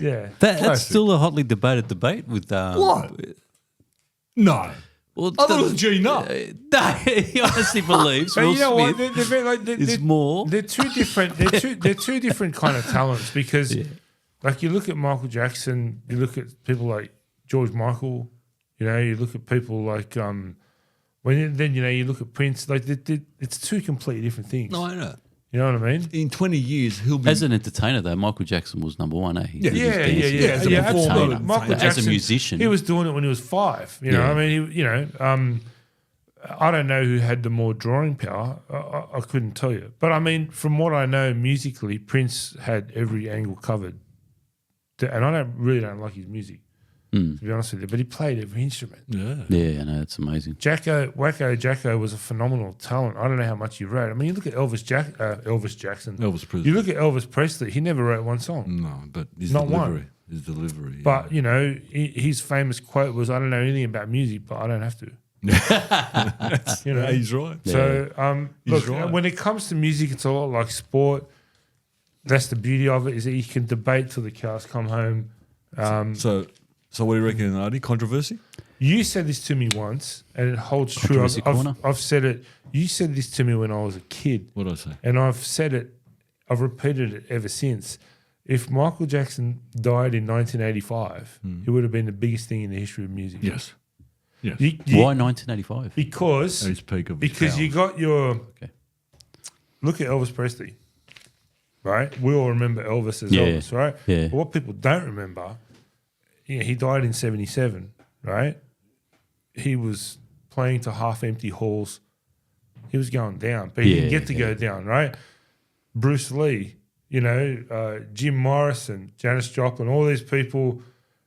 yeah. That's still a hotly debated debate with. What? No. Well, I thought it was Gene up. No, he honestly believes But Will you know what? Smith They're very, like, is more. They're two different. They're two different kind of talents because, like, you look at Michael Jackson, you look at people like George Michael, you look at people like you look at Prince. Like, it's two completely different things. No, I know. You know what I mean? In 20 years, he'll be... As an entertainer, though, Michael Jackson was number one. Eh? Yeah, As a absolutely. performer, Michael as Jackson, a musician, he was doing it when he was 5. You know, I mean, I don't know who had the more drawing power. I couldn't tell you, but I mean, from what I know musically, Prince had every angle covered, and I don't like his music, to be honest with you. But he played every instrument. Yeah, I know, it's amazing. Wacko Jacko was a phenomenal talent. I don't know how much he wrote. I mean, you look at Elvis Jackson. Elvis Presley. You look at Elvis Presley. He never wrote one song. No, but his Not delivery. one. His delivery. But his famous quote was, "I don't know anything about music, but I don't have to." he's right. So, look, right. when it comes to music, it's a lot like sport. That's the beauty of it, is that you can debate till the cows come home. So what do you reckon, Artie? Controversy? You said this to me once, and it holds true. Controversy corner? I've said it. You said this to me when I was a kid. What did I say? And I've said it. I've repeated it ever since. If Michael Jackson died in 1985, it would have been the biggest thing in the history of music. Yes. Yes. Why 1985? Because At his peak of his because you got your look at Elvis Presley, right? We all remember Elvis as Elvis, right? Yeah. But what people don't remember, he died in 1977, right? He was playing to half-empty halls. He was going down, but he didn't get to go down, right? Bruce Lee, Jim Morrison, Janis Joplin, all these people,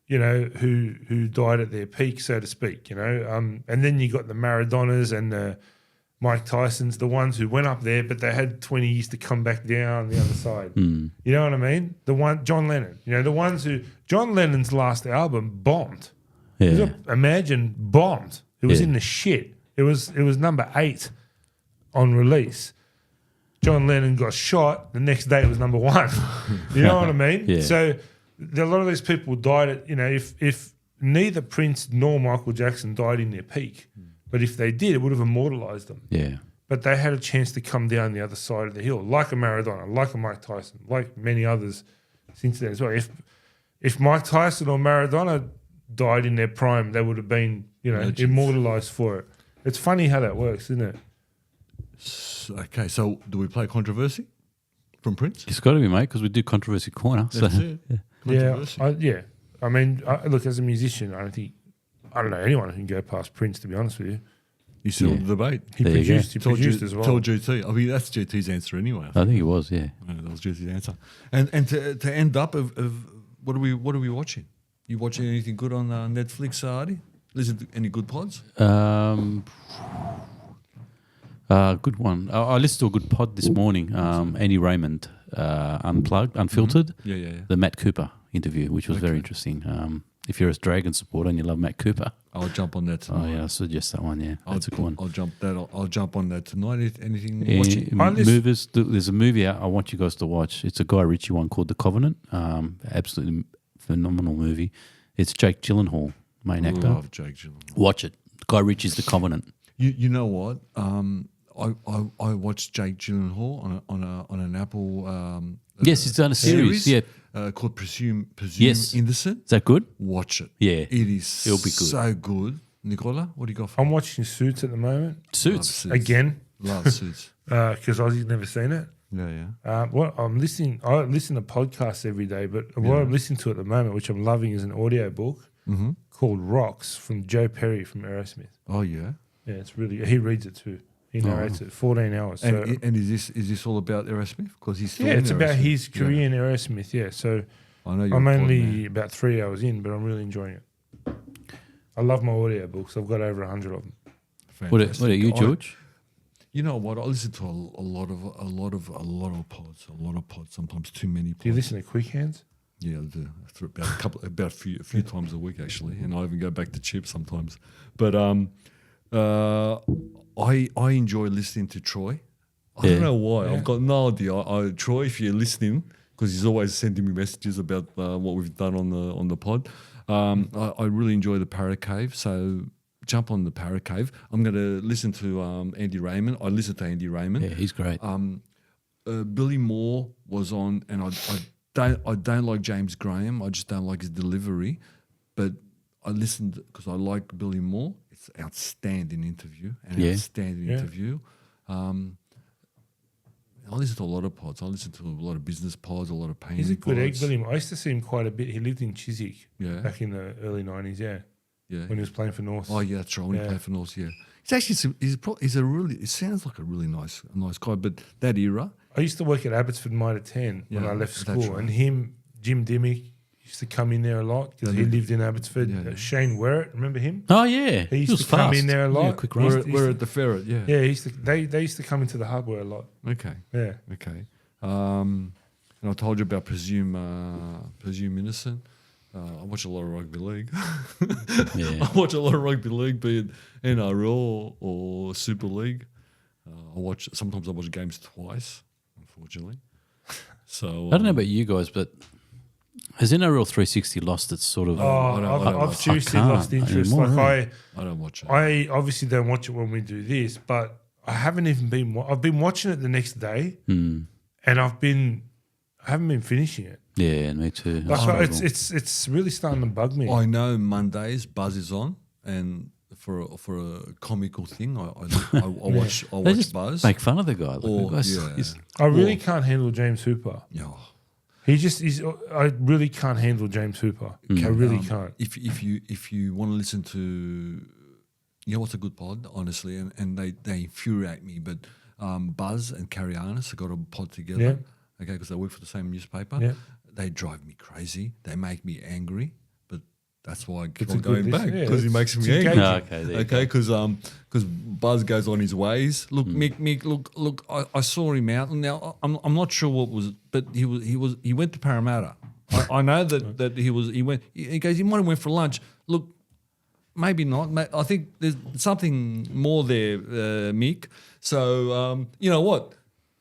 who died at their peak, so to speak, and then you got the Maradonas and the Mike Tysons, the ones who went up there, but they had 20 years to come back down the other side. You know what I mean? John Lennon, the ones who, John Lennon's last album bombed. Yeah. Imagine bombed. It was Yeah. in the shit. It was number 8 on release. John Lennon got shot. The next day it was number 1. You know what I mean? Yeah. So a lot of these people died at, if neither Prince nor Michael Jackson died in their peak, but if they did, it would have immortalised them. Yeah. But they had a chance to come down the other side of the hill, like a Maradona, like a Mike Tyson, like many others since then as well. If Mike Tyson or Maradona died in their prime, they would have been, immortalised for it. It's funny how that works, isn't it? Okay, so do we play Controversy from Prince? It's got to be, mate, because we do Controversy Corner. That's So, it. Yeah, Controversy. I mean, look, as a musician, I don't know anyone who can go past Prince, to be honest with you. You still debate. He There you produced, go. he produced as well. Tell GT. I mean, that's GT's answer anyway. I think it was, yeah. That was GT's answer. And to end up of what are we watching? You watching anything good on Netflix, Artie? Listen to any good pods? Good one. I listened to a good pod this morning. Andy Raymond, Unfiltered. Yeah. The Matt Cooper interview, which was very interesting. If you're a Dragon supporter and you love Matt Cooper, I'll jump on that tonight. oh yeah, I suggest that one. Yeah, that's a good one. I'll jump on that tonight. Anything Yeah, watching? movies. There's a movie I want you guys to watch. It's a Guy Ritchie one called The Covenant. Absolutely phenomenal movie. It's Jake Gyllenhaal, main actor. Love Jake Gyllenhaal. Watch it. Guy Ritchie's The Covenant. You know what? I watched Jake Gyllenhaal on an Apple. Yes, he's done a series. Yeah, called Presume Yes. Innocent. is that good? Watch it. Yeah. It is It'll be good. so good. Nicola, what do you got for I'm watching Suits at the moment Suits. again Love Suits. because Ozzy's never seen it. Yeah. I listen to podcasts every day, but what I'm listening to at the moment, which I'm loving, is an audio book called Rocks from Joe Perry from Aerosmith. Oh yeah. Yeah, it's really. He reads it too. He narrates it. 14 hours. So, And is this all about Aerosmith? Because he's still yeah, in it's about Aerosmith. his career in Aerosmith. Yeah, so I know you're I'm a pod only man. about 3 hours in, but I'm really enjoying it. I love my audio books. I've got over 100 of them. What are Fantastic. you, George? You know what? I listen to a lot of pods. Sometimes too many pods. Do you listen to Quick Hands? Yeah, I do. Through about a few times a week actually, and I even go back to Chip sometimes. But I enjoy listening to Troy. I don't know why. I've got no idea. Troy, if you're listening, because he's always sending me messages about what we've done on the pod. I really enjoy the Parrot Cave, so jump on the Parrot Cave. I'm going to listen to Andy Raymond. I listen to Andy Raymond. Yeah, he's great. Billy Moore was on, and I don't like James Graham. I just don't like his delivery, but I listened because I like Billy Moore. It's an outstanding interview. Interview. I listen to a lot of pods. I listen to a lot of business pods, a lot of painting He's a good egg, pods. Billy. I used to see him quite a bit. He lived in Chiswick back in the early 90s, Yeah. when he was playing for North. Oh yeah, that's right. When he Yeah. played for North, yeah. He's actually he's a really. It sounds like a really nice guy. But that era, I used to work at Abbotsford Mitre 10 when Yeah, I left that's school, right. and Jim Dimmick, used to come in there a lot because he lived in Abbotsford. Yeah. Shane Werrett, remember him? Oh yeah, He used was to come fast. in there a lot. Yeah, quick run. we're at the ferret. Yeah. Yeah, they used to come into the Hardware a lot. Okay. Yeah. Okay. And I told you about Presume Innocent. I watch a lot of rugby league. Yeah. I watch a lot of rugby league, be it NRL or Super League. Sometimes I watch games twice, unfortunately. So I don't know about you guys, but has NRL 360 lost its sort of? I've seriously can't lost interest. anymore, Like I don't watch it. I obviously don't watch it when we do this, but I haven't even been. I've been watching it the next day, and I haven't been finishing it. Yeah, me too. Like, it's really starting to bug me. I know Mondays Buzz is on, and for a comical thing, I watch They just Buzz. make fun of the guy. Like, Or- the guy's- yeah. he's- I really can't handle James Hooper. Yeah. I really can't handle James Hooper. I really can't. If you want to listen to, you know what's a good pod, honestly, and they infuriate me, but Buzz and Carrie Arness have got a pod together, Yeah. okay, because they work for the same newspaper. Yeah. They drive me crazy. They make me angry, but That's why I keep It's on a good going back listen. Yeah, because he it's- makes me it's angry. engaging. No, okay, there you Okay, because Buzz goes on his ways. Look, Mick, look. I saw him out. Now I'm not sure what was, but he went to Parramatta. I know that he went. He goes. He might have went for lunch. Look, maybe not. I think there's something more there, Mick. So you know what?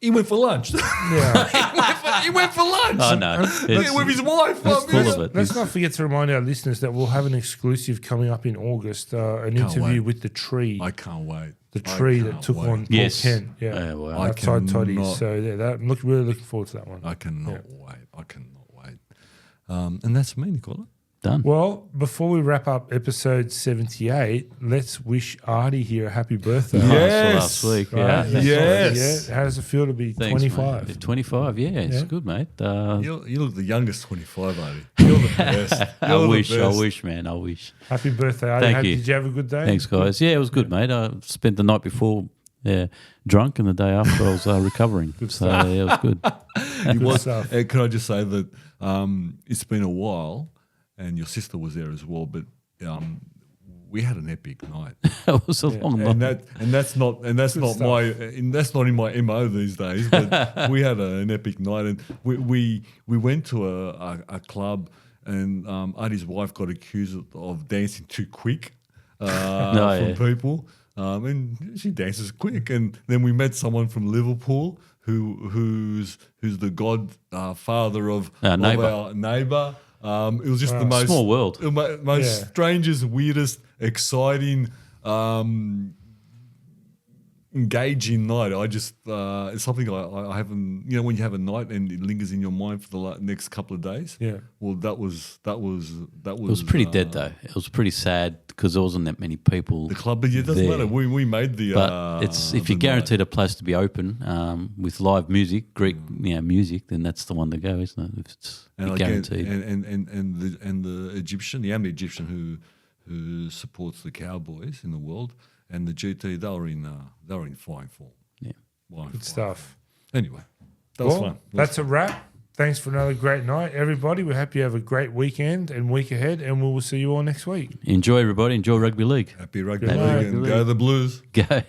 He went for lunch. Yeah. he went for lunch. Oh, no. It's- with his wife. it's full of it. Let's not forget to remind our listeners that we'll have an exclusive coming up in August, an interview wait. with the tree. I can't wait. The tree that can't took wait. on Paul Yes. Kent. Yeah. Yeah, well, I outside Toddy's. cannot- So yeah, I'm really looking forward to that one. I cannot wait. I cannot wait. And that's me, Nicola. Done. Well, before we wrap up episode 78, let's wish Artie here a happy birthday. Oh, I saw Yes. last week. Right? Yeah. That's Yes. right. Yeah. How does it feel to be Thanks, 25? mate. 25, yeah, it's Yeah. good, mate. You look the youngest 25, Artie. You're the best. I You're the wish, best. man, I wish. Happy birthday, Artie. Thank you. Did you have a good day? Thanks, guys. Yeah, it was good, mate. I spent the night before drunk, and the day after I was recovering. So yeah, it was good. He was, stuff. can I just say that it's been a while, and your sister was there as well, but we had an epic night. It was a long night. And that's not stuff. that's not in my MO these days. But we had an epic night, and we went to a club, and Artie's wife got accused of dancing too quick from people, and she dances quick. And then we met someone from Liverpool who's the godfather of neighbour. our neighbour. It was just the most Small world. the most Yeah. strangest, weirdest, exciting, engaging night. I just it's something I haven't. You know, when you have a night and it lingers in your mind for the next couple of days. Yeah. Well, that was. It was pretty dead though. It was pretty sad because there wasn't that many people. The club, but it doesn't there. matter. We made the. But it's if you're the guaranteed a place to be open with live music, Greek music, then that's the one to go, isn't it? If it's night. you're guaranteed. And the Egyptian, the only Egyptian who supports the Cowboys in the world, and the GT, they were in flying form. Yeah. Good stuff. Anyway, that was Well, fun. that's a wrap. Thanks for another great night, everybody. We hope you have a great weekend and week ahead, and we will see you all next week. Enjoy, everybody. Enjoy rugby league. Happy rugby Good league night. and go the Blues. Go.